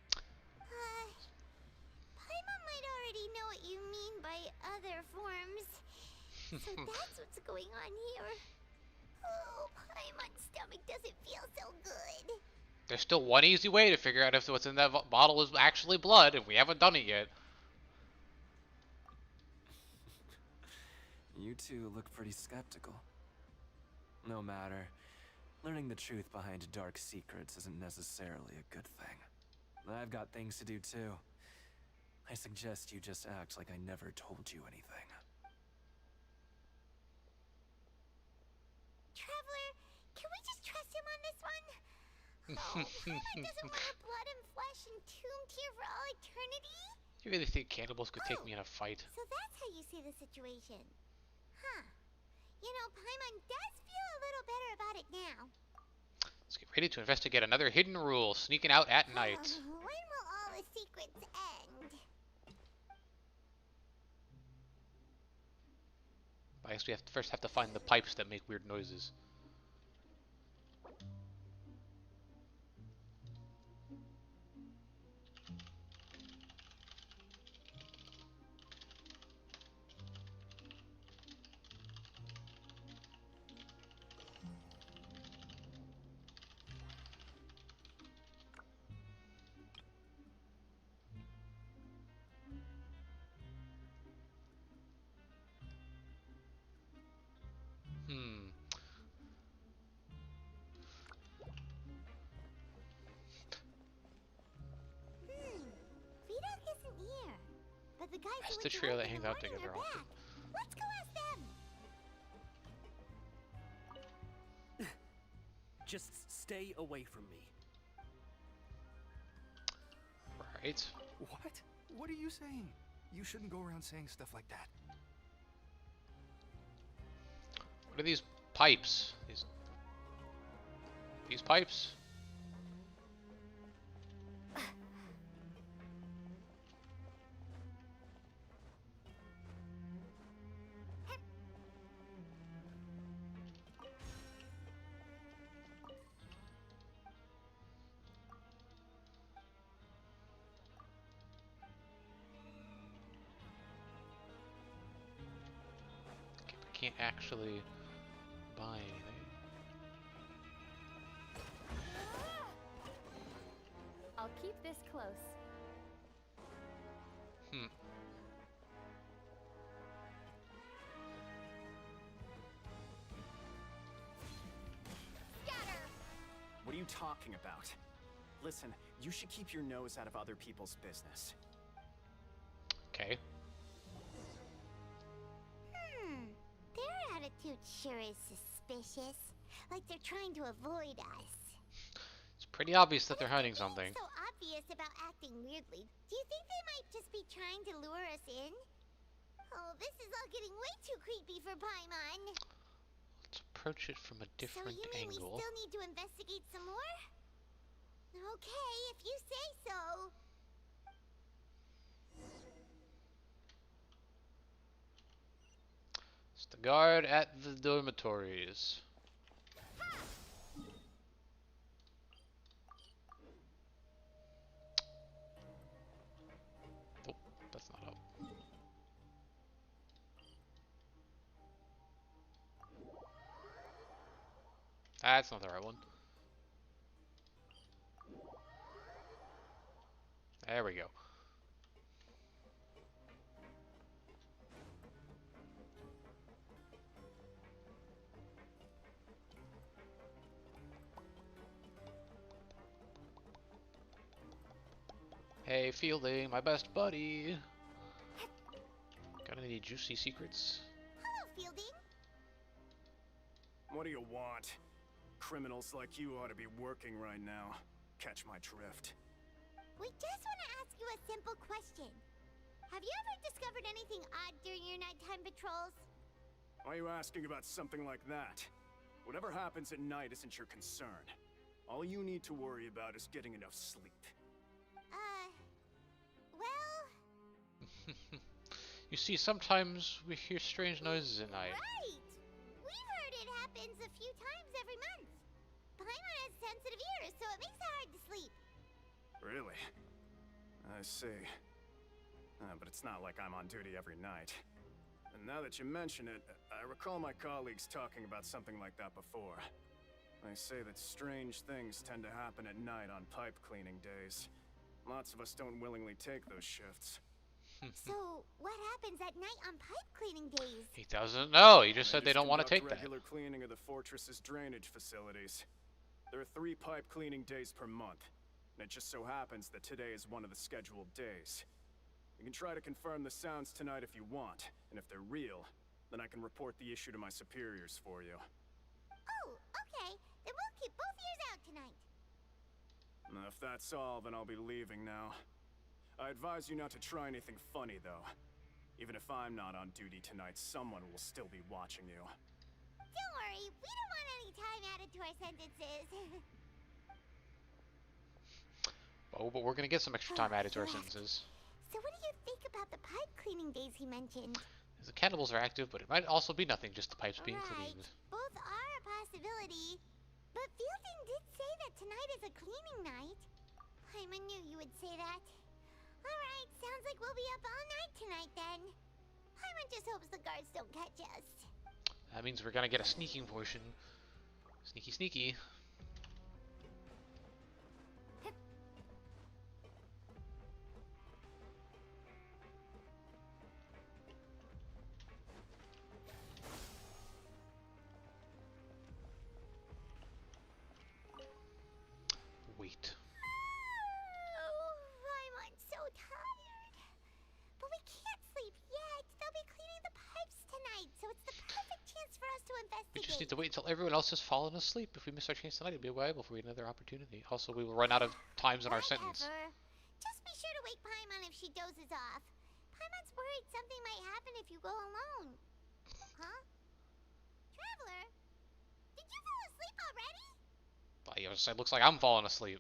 Paimon might already know what you mean by other forms. So that's what's going on here. Oh, Paimon's stomach doesn't feel so good. There's still one easy way to figure out if what's in that bottle is actually blood, and we haven't done it yet. You two look pretty skeptical. No matter. Learning the truth behind dark secrets isn't necessarily a good thing. I've got things to do too. I suggest you just act like I never told you anything. Traveler, can we just trust him on this one? Oh, Paimon doesn't want our blood and flesh entombed here for all eternity? You really think cannibals could take me in a fight? So that's how you see the situation. Huh. You know, Paimon does feel a little better about it now. Let's get ready to investigate another hidden rule, sneaking out at night. When will all the secrets end? I guess we first have to find the pipes that make weird noises. Vidoc isn't here. But the guys That's who the went to trio work that in hangs the out morning together are often. back. Let's go ask them. Just stay away from me. Right. What? What are you saying? You shouldn't go around saying stuff like that. What are these pipes? These These pipes. Can't actually buy anything. I'll keep this close. Scatter! What are you talking about? Listen, you should keep your nose out of other people's business. Okay. Their attitude sure is suspicious. Like they're trying to avoid us. It's pretty obvious that they're hiding something. So obvious about acting weirdly. Do you think they might just be trying to lure us in? Oh, this is all getting way too creepy for Paimon. Let's approach it from a different So you mean angle. we still need to investigate some more? Okay, if you say so. It's the guard at the dormitories. Oh, that's not up. That's not the right one. There we go. Hey, Fielding, my best buddy. Got any juicy secrets? Hello, Fielding. What do you want? Criminals like you ought to be working right now. Catch my drift. We just want to ask you a simple question. Have you ever discovered anything odd during your nighttime patrols? Why are you asking about something like that? Whatever happens at night isn't your concern. All you need to worry about is getting enough sleep. Well... You see, sometimes we hear strange noises at night. Right! We've heard it happens a few times every month. Paimon has sensitive ears, so it makes it hard to sleep. Really? I see. But it's not like I'm on duty every night. And now that you mention it, I recall my colleagues talking about something like that before. They say that strange things tend to happen at night on pipe cleaning days. Lots of us don't willingly take those shifts. So, what happens at night on pipe cleaning days? He doesn't know. He just said they don't want to take that. Regular cleaning of the fortress's drainage facilities. There are 3 pipe cleaning days per month, and it just so happens that today is one of the scheduled days. You can try to confirm the sounds tonight if you want, and if they're real, then I can report the issue to my superiors for you. Oh, okay. Then we'll keep both ears out tonight. If that's all, then I'll be leaving now. I advise you not to try anything funny, though. Even if I'm not on duty tonight, someone will still be watching you. Don't worry, we don't want any time added to our sentences. Oh, but we're gonna get some extra time added to our sentences. So what do you think about the pipe cleaning days he mentioned? The cannibals are active, but it might also be nothing, just the pipes being cleaned. Both are a possibility. But Fielding did say that tonight is a cleaning night. Paimon knew you would say that. Alright, sounds like we'll be up all night tonight then. Paimon just hopes the guards don't catch us. That means we're gonna get a sneaking portion. Sneaky, sneaky. Wait. Oh, Paimon's so tired. But we can't sleep yet. They'll be cleaning the pipes tonight, so it's the perfect chance for us to investigate. We just need to wait until everyone else has fallen asleep. If we miss our chance tonight, it'll be a while before we get another opportunity. Also, we will run out of times in our sentence. Just be sure to wake Paimon if she dozes off. Paimon's worried something might happen if you go alone. Huh? Traveler? Did you fall asleep already? It looks like I'm falling asleep.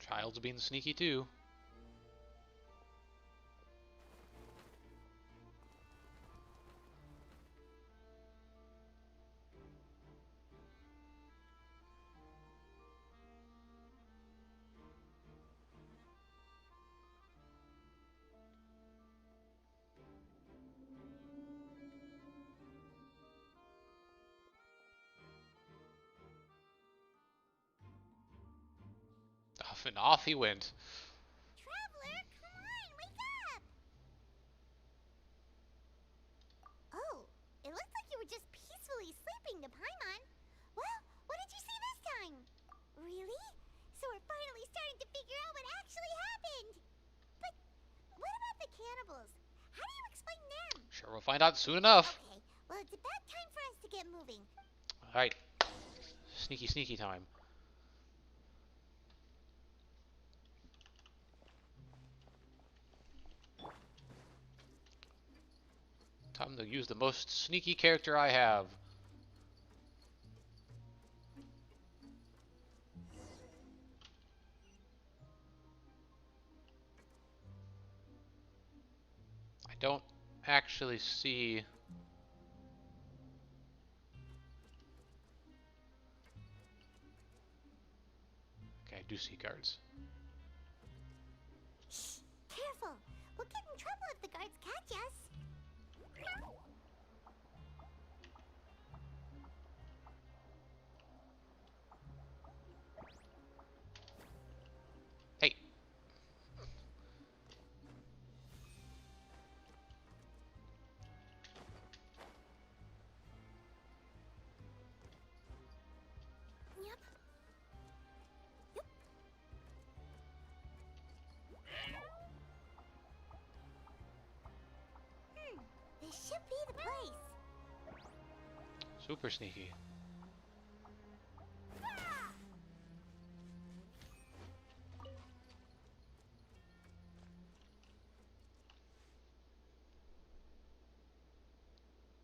Child's being sneaky too. Off and off he went. Traveler, come on, wake up! Oh, it looks like you were just peacefully sleeping to Paimon. Well, what did you see this time? Really? So we're finally starting to figure out what actually happened. But what about the cannibals? How do you explain them? Sure, we'll find out soon enough. Okay, well, it's about time for us to get moving. Alright. Sneaky, sneaky time. Time to use the most sneaky character I have. I don't actually see... Okay, I do see guards. Shh, careful. We'll get in trouble if the guards catch us. Hey. Yep. This should be the place. Super sneaky.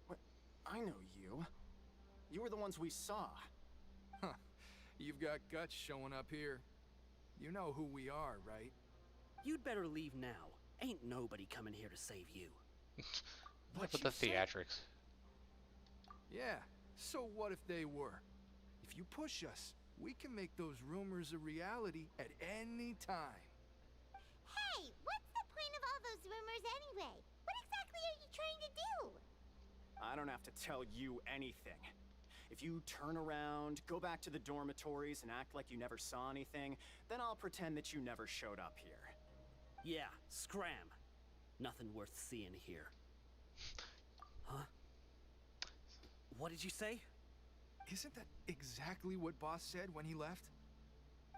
What? I know you. You were the ones we saw. Huh. You've got guts showing up here. You know who we are, right? You'd better leave now. Ain't nobody coming here to save you. Look at the theatrics. Yeah, so what if they were? If you push us, we can make those rumors a reality at any time. Hey, what's the point of all those rumors anyway? What exactly are you trying to do? I don't have to tell you anything. If you turn around, go back to the dormitories and act like you never saw anything, then I'll pretend that you never showed up here. Yeah, scram. Nothing worth seeing here. Huh? What did you say? Isn't that exactly what Boss said when he left?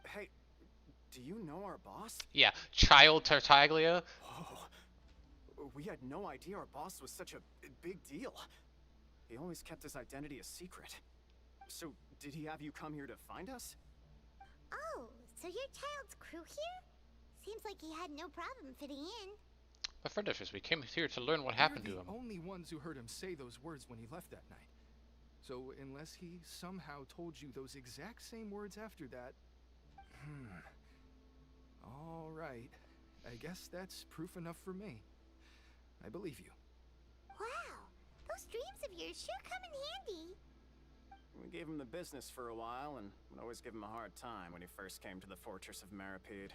Hey, do you know our boss? Yeah, Child Tartaglia. Oh, we had no idea our boss was such a big deal. He always kept his identity a secret. So, did he have you come here to find us? Oh, so you're Child's crew here? Seems like he had no problem fitting in. My friend of his, we came here to learn what happened to him. We're the only ones who heard him say those words when he left that night. So, unless he somehow told you those exact same words after that... All right. I guess that's proof enough for me. I believe you. Wow, those dreams of yours sure come in handy. We gave him the business for a while and would always give him a hard time when he first came to the Fortress of Maripede.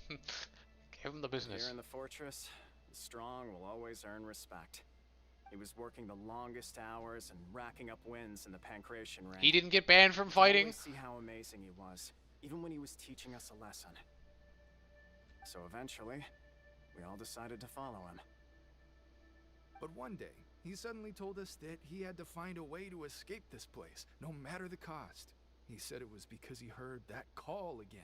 Give him the business. Here in the fortress, the strong will always earn respect. He was working the longest hours and racking up wins in the Pancration rank. He didn't get banned from fighting? Always see how amazing he was, even when he was teaching us a lesson. So eventually, we all decided to follow him. But one day, he suddenly told us that he had to find a way to escape this place, no matter the cost. He said it was because he heard that call again.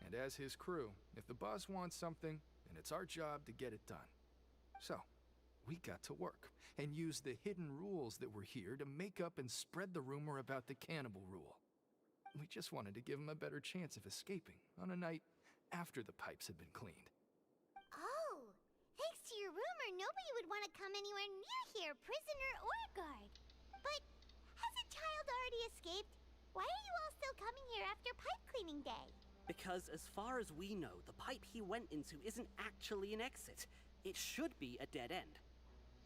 And as his crew, if the boss wants something, then it's our job to get it done. So, we got to work and used the hidden rules that were here to make up and spread the rumor about the cannibal rule. We just wanted to give him a better chance of escaping on a night after the pipes had been cleaned. Oh, thanks to your rumor, nobody would want to come anywhere near here, prisoner or guard. But has a child already escaped? Why are you all still coming here after pipe cleaning day? Because as far as we know, the pipe he went into isn't actually an exit. It should be a dead end.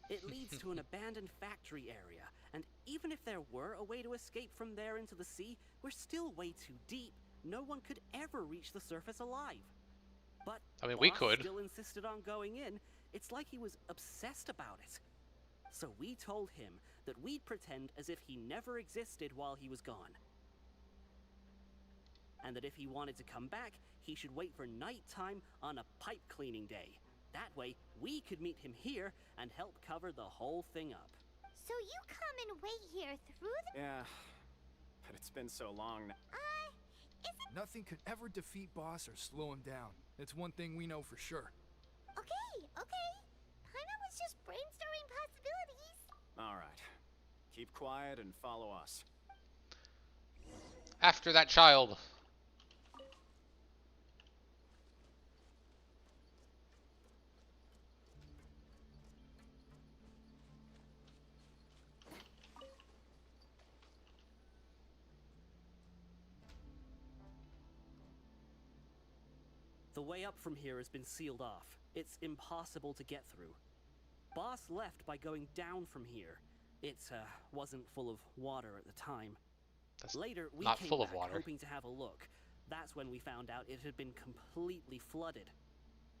It leads to an abandoned factory area, and even if there were a way to escape from there into the sea, we're still way too deep. No one could ever reach the surface alive. But I mean, we Boss could. still insisted on going in. It's like he was obsessed about it. So we told him that we'd pretend as if he never existed while he was gone. And that if he wanted to come back, he should wait for nighttime on a pipe cleaning day. That way, we could meet him here and help cover the whole thing up. So you come and wait here through the... Yeah, but it's been so long now. Nothing could ever defeat Boss or slow him down. It's one thing we know for sure. Okay. Paimon was just brainstorming possibilities. Alright. Keep quiet and follow us. After that child. The way up from here has been sealed off. It's impossible to get through. Boss left by going down from here. It wasn't full of water at the time. That's Later, we not came full of back water. hoping to have a look. That's when we found out it had been completely flooded.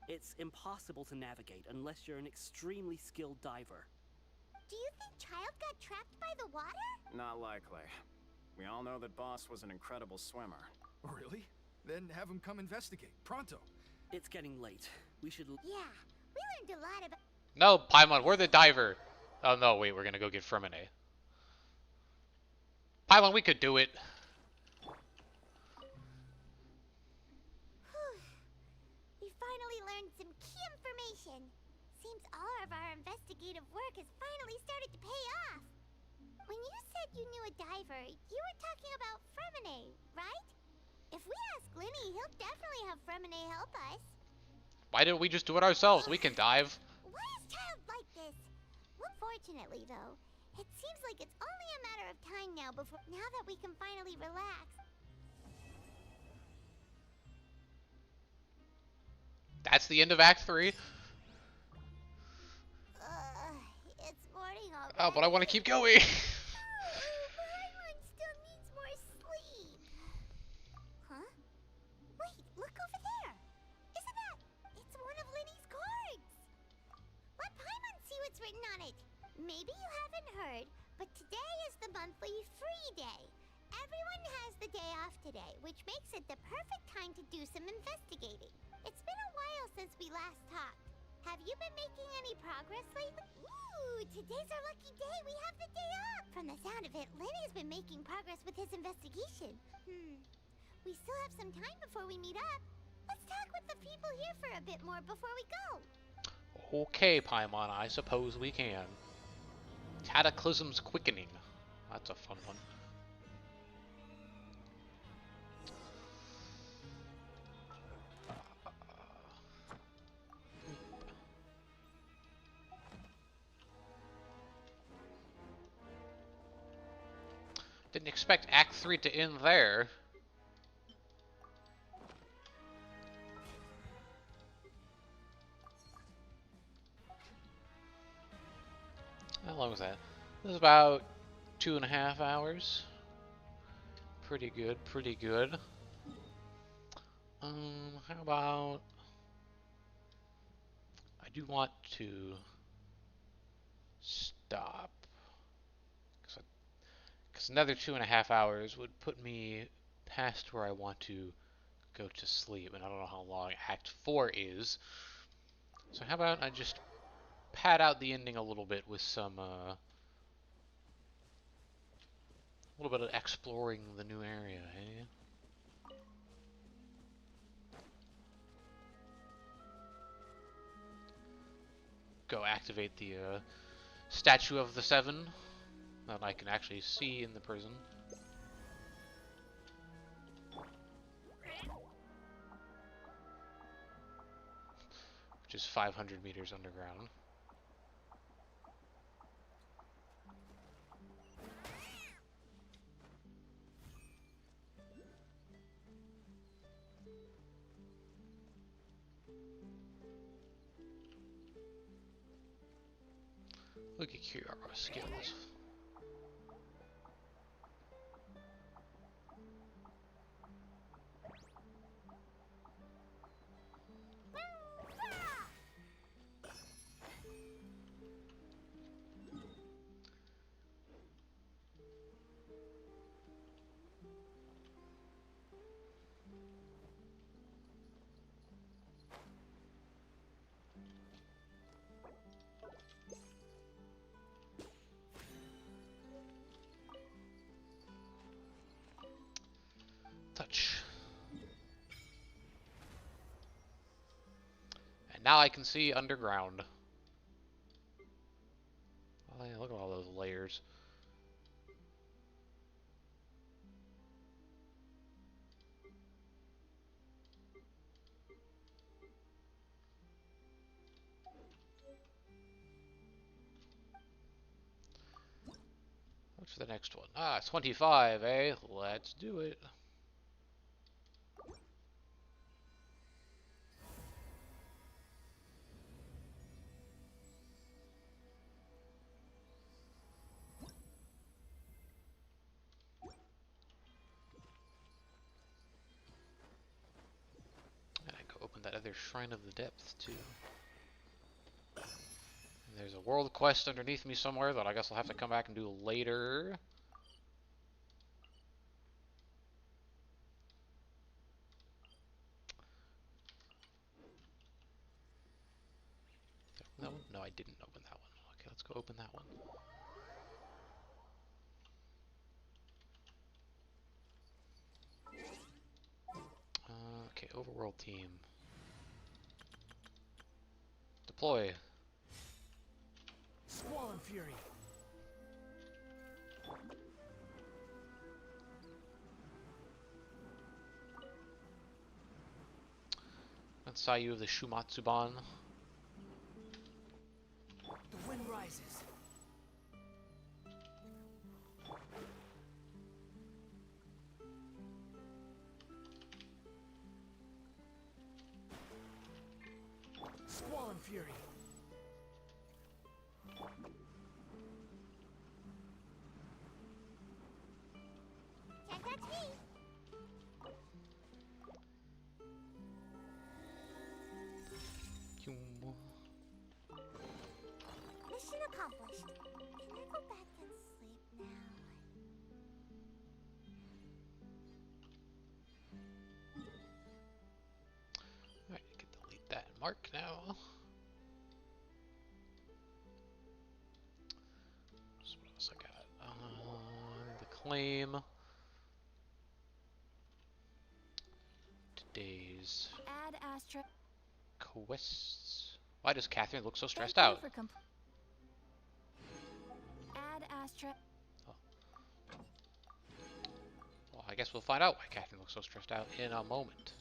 It's impossible to navigate unless you're an extremely skilled diver. Do you think Child got trapped by the water? Not likely. We all know that Boss was an incredible swimmer. Really? Then have him come investigate. Pronto. It's getting late. We should... Yeah, we learned a lot about... No, Paimon, we're the diver. Oh no, wait, we're gonna go get Furina. Paimon, we could do it. We finally learned some key information. Seems all of our investigative work has finally started to pay off. When you said you knew a diver, you were talking about Furina, right? If we ask Linny, he'll definitely have Furina help us. Why didn't we just do it ourselves? We can dive. Why is Child like this? Unfortunately, though, it seems like it's only a matter of time now that we can finally relax. That's the end of Act 3. It's morning already. Oh, but I want to keep going. Paimon still needs more sleep. Huh? Wait, look over there. Isn't that... It's one of Linny's cards. Let Paimon see what's written on it. Maybe you haven't heard, but today is the monthly free day. Everyone has the day off today, which makes it the perfect time to do some investigating. It's been a while since we last talked. Have you been making any progress lately? Ooh, today's our lucky day. We have the day off. From the sound of it, Linny's been making progress with his investigation. We still have some time before we meet up. Let's talk with the people here for a bit more before we go. Okay, Paimon, I suppose we can. Cataclysm's Quickening. That's a fun one. Didn't expect Act 3 to end there. How long was that? It was about 2.5 hours. Pretty good, pretty good. How about... I do want to stop. Because another 2.5 hours would put me past where I want to go to sleep. And I don't know how long Act 4 is. So how about I just pad out the ending a little bit with some a little bit of exploring the new area, eh? Go activate the statue of the Seven that I can actually see in the prison. Which is 500 meters underground. Look at Kyora skills. Touch. And now I can see underground. Oh, yeah, look at all those layers. What's the next one? Ah, 25, eh? Let's do it. And I go open that other Shrine of the Depth, too. And there's a world quest underneath me somewhere that I guess I'll have to come back and do later. That one? No, I didn't open that one. Okay, let's go open that one. Okay, overworld team. Deploy. Squall and Fury. That's Sayu of the Shumatsuban. The wind rises. Squall and Fury. Can't touch me. Mission accomplished. Can I go back and sleep now? Alright, I can delete that mark now. So what else I got? The claim. Today's Add astra. quests. Why does Catherine look so stressed Thank you out? for Add astra. Well, I guess we'll find out why Catherine looks so stressed out in a moment.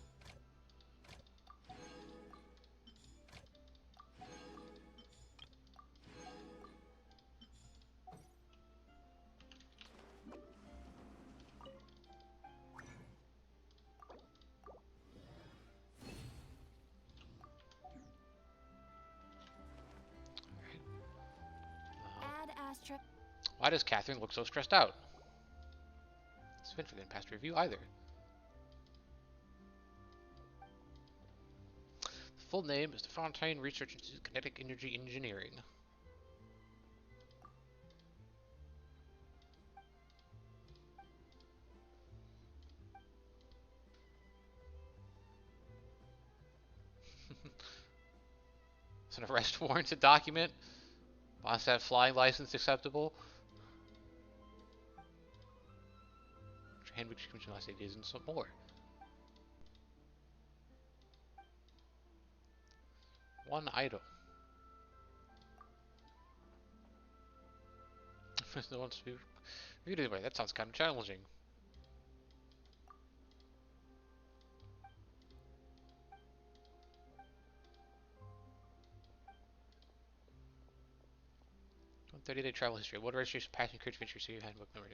Add astra. Why does Catherine look so stressed out? Spencer didn't pass review either. The full name is the Fontaine Research Institute Kinetic Energy Engineering. An arrest warrant to document. Mondstadt flying license acceptable. Handbook commission last 8 days and some more. One item. No one's to be read anyway. That sounds kind of challenging. One 30-day travel history. What registration, passion, courage, venture, see handbook number.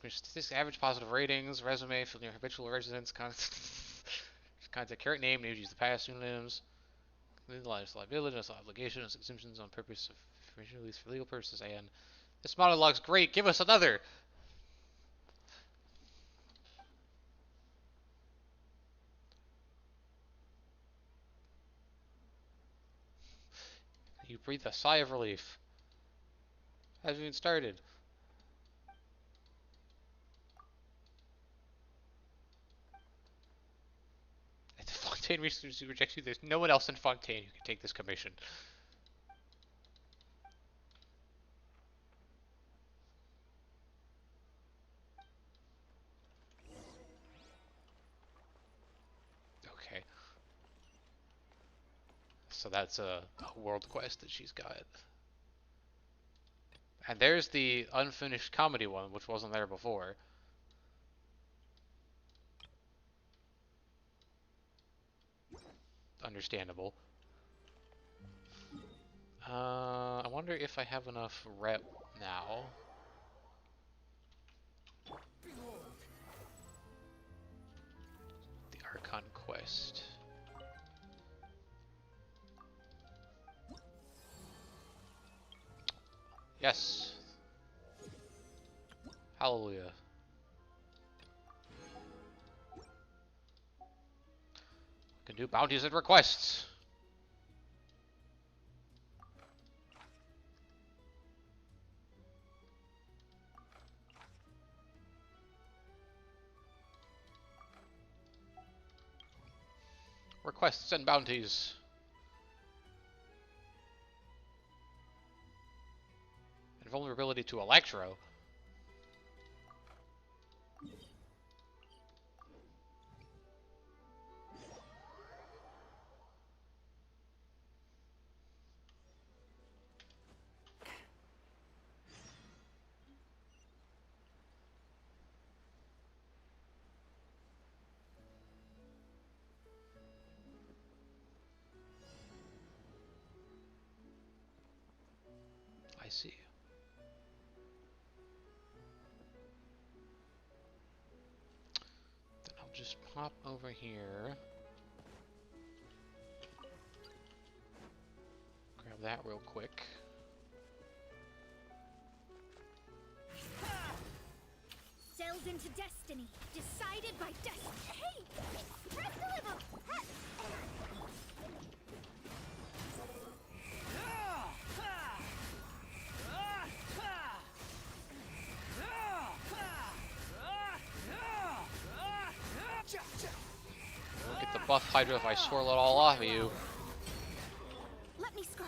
Statistics, average positive ratings, resume, fill your habitual residence, contact, current name, names used in the past, synonyms, liability, obligations, exemptions on purpose of information release for legal purposes, and this monologue's great. Give us another. You breathe a sigh of relief. Hasn't even started. If Fontaine rejects you, there's no one else in Fontaine who can take this commission. Okay. So that's a world quest that she's got. And there's the unfinished comedy one, which wasn't there before. Understandable. I wonder if I have enough rep now. The Archon Quest. Yes. Hallelujah. We can do bounties and requests. Requests and bounties. And vulnerability to Electro. I see. Then I'll just pop over here. Grab that real quick. Delved into destiny, decided by destiny. Hey! Press the level! We'll get the buff Hydra if I swirl it all off of you. Let me scry.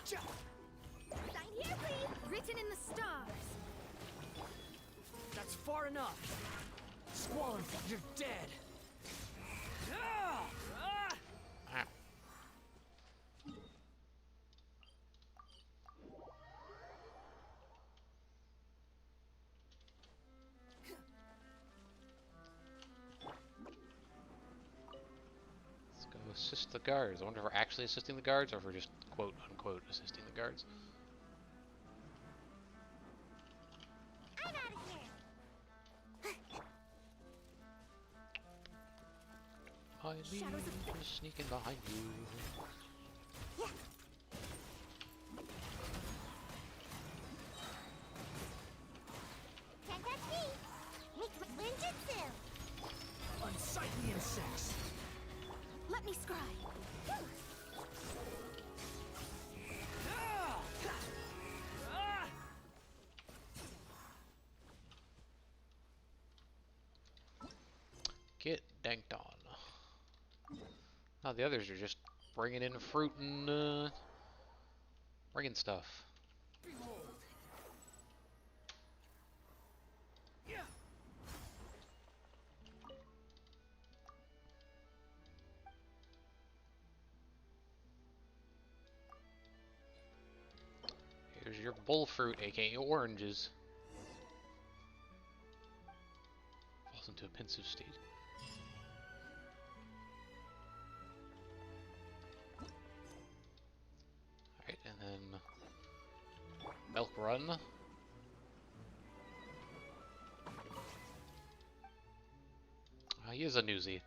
Sign here, please. Written in the stars. That's far enough. Squall, you're dead. Let's go assist the guards. I wonder if we're actually assisting the guards or if we're just quote unquote assisting the guards. I'm out of here. Behind me, sneaking behind you. Can't touch me. Ninjutsu. Unsightly insects. Let me scry. Get danked on. Now the others are just bringing in fruit and bringing stuff. Here's your bull fruit, aka oranges. Falls into a pensive state. Alright, and then milk run. He is a newsie.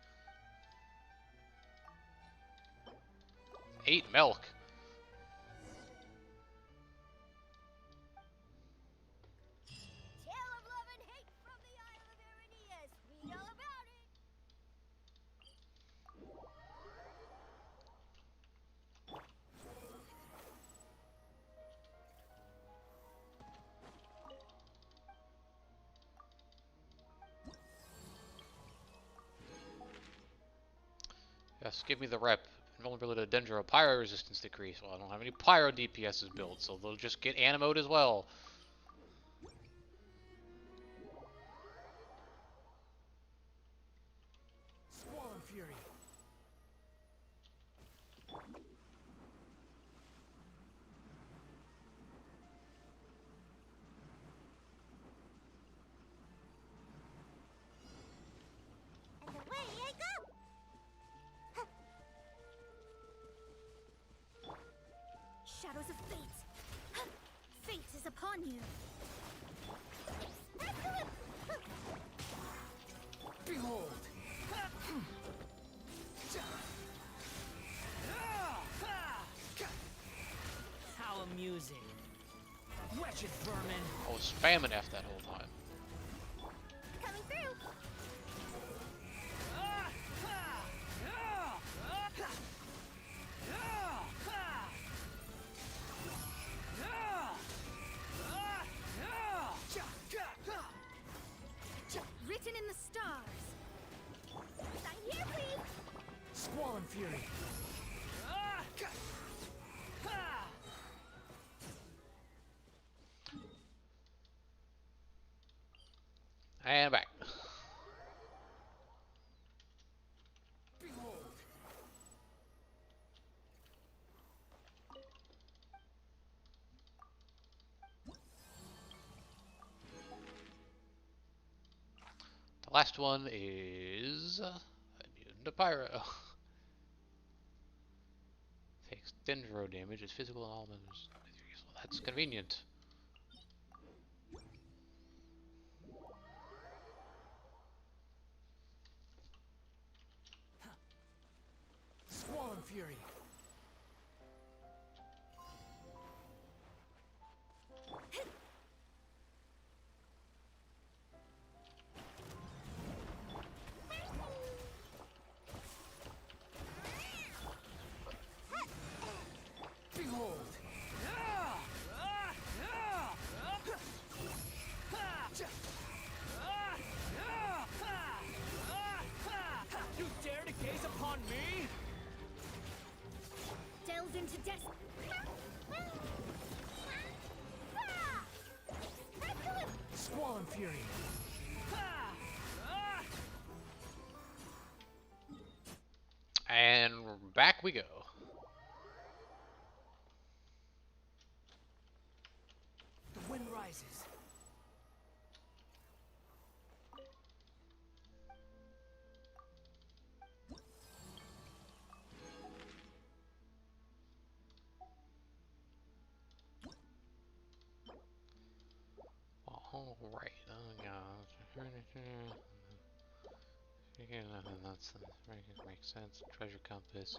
8 milk. Tale of love and hate from the Isle of Irinius. Read all about it. Yes, give me the rep. Vulnerability to Dendro. Pyro resistance decrease. Well, I don't have any Pyro DPSs built, so they'll just get Animote as well. Squall and Fury. And away I go. Shadows of fate. Fate is upon you. Behold. How amusing. Wretched vermin. I was spamming F that whole time. Coming through. Written in the stars. Sign here, please. Squall and Fury. And back. Behold. The last one is immune to Pyro. Takes Dendro damage. It's physical and all members. Well, that's convenient. Squall and Fury. Behold. You dare to gaze upon me? Delves into destiny. Squall and Fury. And back we go. The wind rises. Alright, that's makes sense. Treasure compass,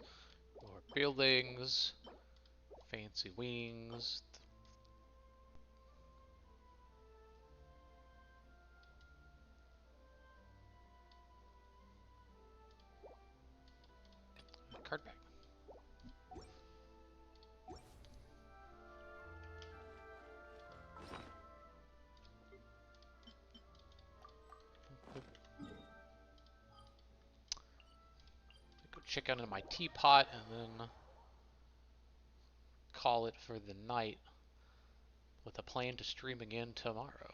more buildings, fancy wings. Card back. chicken in my teapot and then call it for the night with a plan to stream again tomorrow.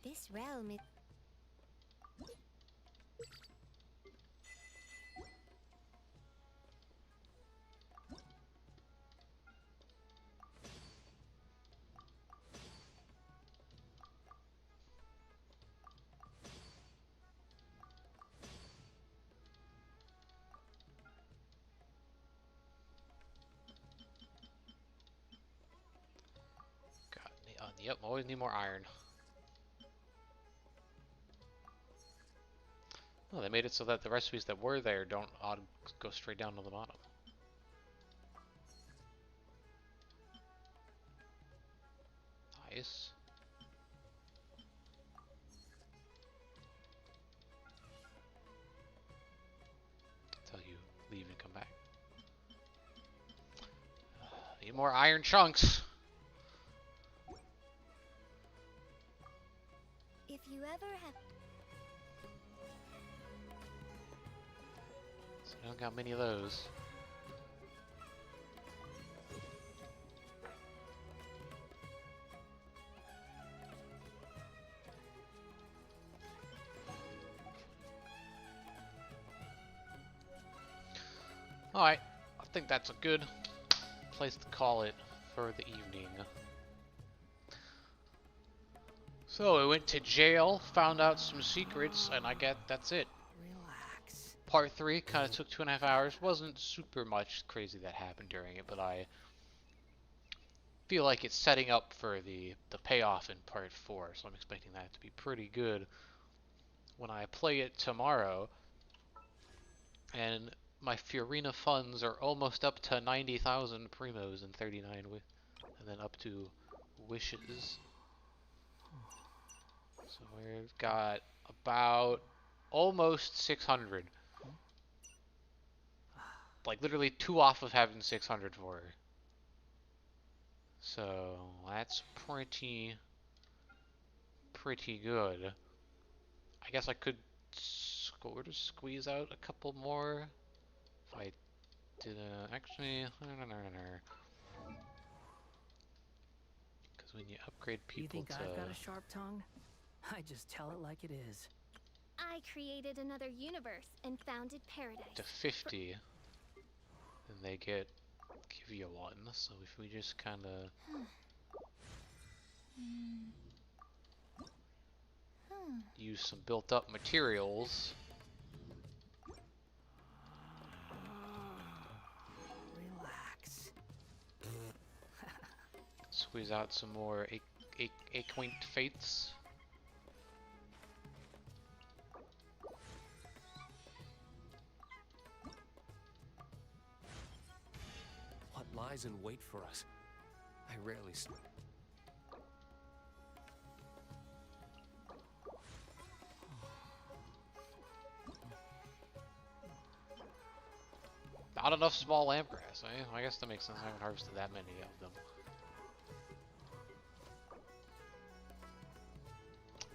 This realm is... Yep, always need more iron. Oh, they made it so that the recipes that were there don't go straight down to the bottom. Nice. Until you leave and come back. Need more iron chunks. If you ever have... So I don't got many of those. Alright, I think that's a good place to call it for the evening. So I went to jail, found out some secrets, and I get that's it. Relax. Part 3 kind of took 2.5 hours. Wasn't super much crazy that happened during it, but I feel like it's setting up for the payoff in Part 4, so I'm expecting that to be pretty good when I play it tomorrow. And my Furina funds are almost up to 90,000 primos and 39 and then up to wishes. So we've got about almost 600. Like literally 2 off of having 600 for her. So that's pretty good. I guess I could squeeze out a couple more if I did actually because when you upgrade people You think to I've got a sharp tongue? I just tell it like it is. I created another universe and founded paradise. to 50, then they give you one. So if we just kind of use some built-up materials. Relax. Squeeze out some more quaint fates. What lies in wait for us? I rarely Not enough small lamp grass, eh? I guess that makes sense. I haven't harvested that many of them.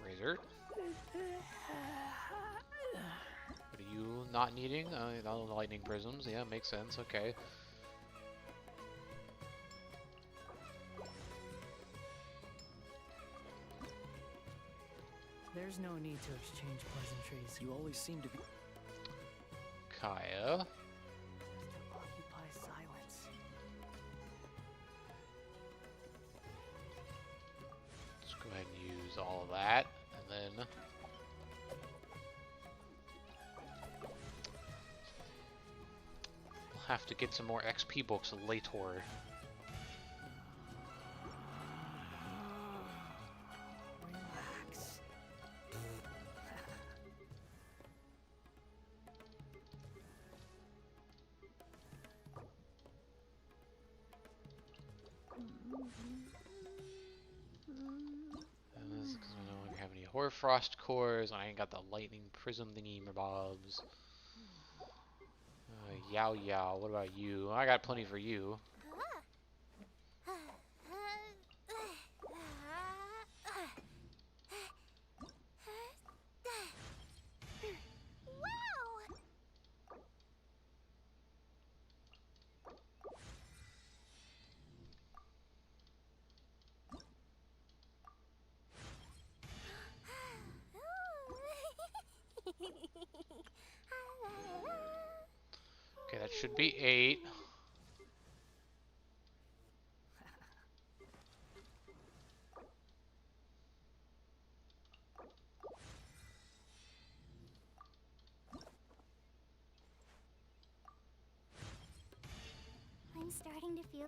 Razor. What are you not needing? Lightning prisms. Yeah, makes sense. Okay. There's no need to exchange pleasantries. You always seem to be... Kaya. Occupy silence. Let's go ahead and use all of that, and then we'll have to get some more XP books later. Frost cores, and I ain't got the lightning prism thingy bobs. Yao Yao, what about you? I got plenty for you. Should be 8. I'm starting to feel...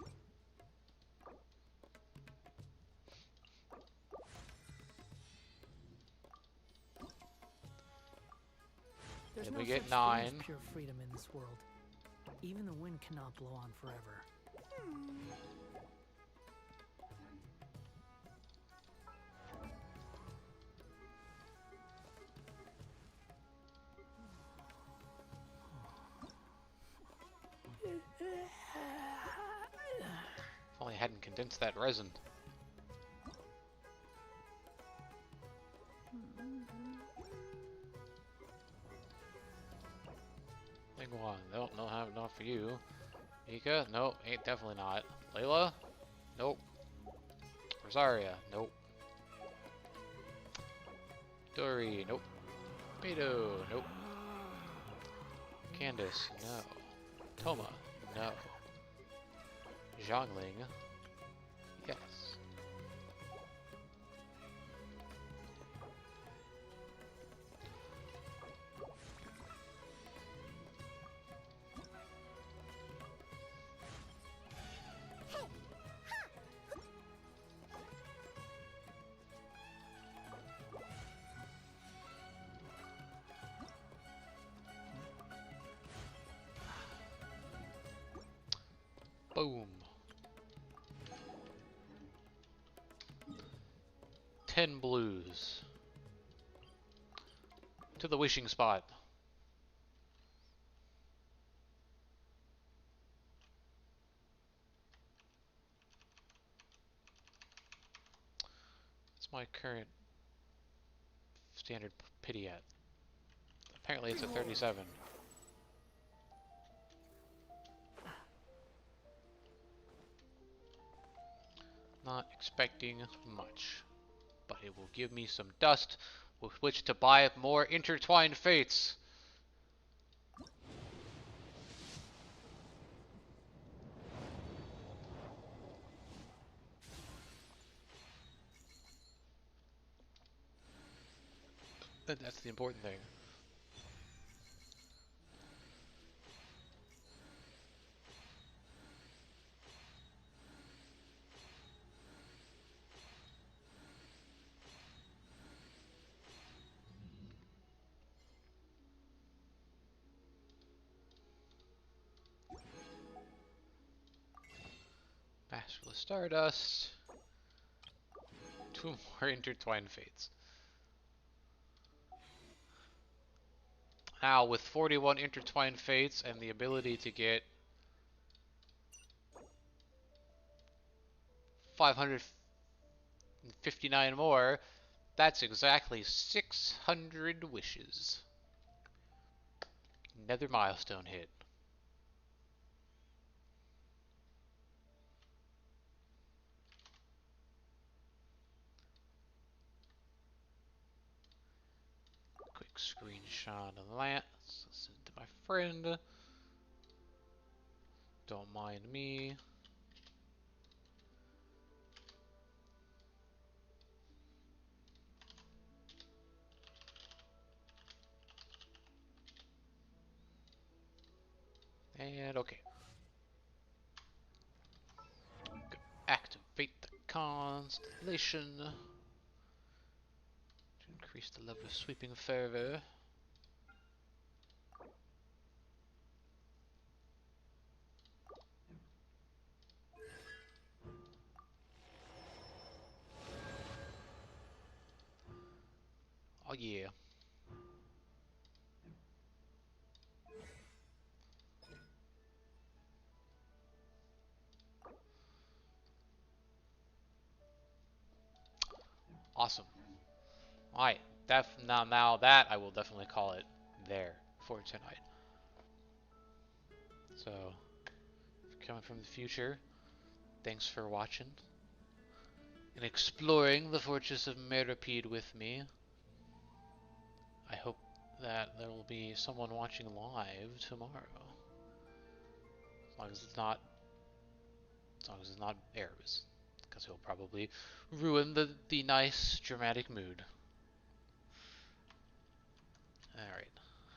There's Then no we get such 9. thing as pure freedom in this world. Even the wind cannot blow on forever. If only I hadn't condensed that resin. Thing 1. Nope, don't have enough for you. Mika? Nope, ain't definitely not. Layla? Nope. Rosaria? Nope. Dory? Nope. Beto? Nope. Candace? No. Toma? No. Zhongling? Yes. Boom. 10 blues. To the wishing spot. What's my current standard pity at? Apparently it's at 37. Not expecting much, but it will give me some dust with which to buy more intertwined fates. That's the important thing. Masterless Stardust. 2 more intertwined fates. Now, with 41 intertwined fates and the ability to get 559 more, that's exactly 600 wishes. Another milestone hit. Quick screenshot of that. Send it to my friend. Don't mind me. And okay. Activate the constellation to increase the level of sweeping fervor. Oh yeah. Awesome. Alright, now that I will definitely call it there for tonight. So, if you're coming from the future, thanks for watching and exploring the Fortress of Meripede with me. I hope that there will be someone watching live tomorrow. As long as it's not Erebus, because he'll probably ruin the nice dramatic mood. All right.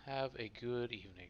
Have a good evening.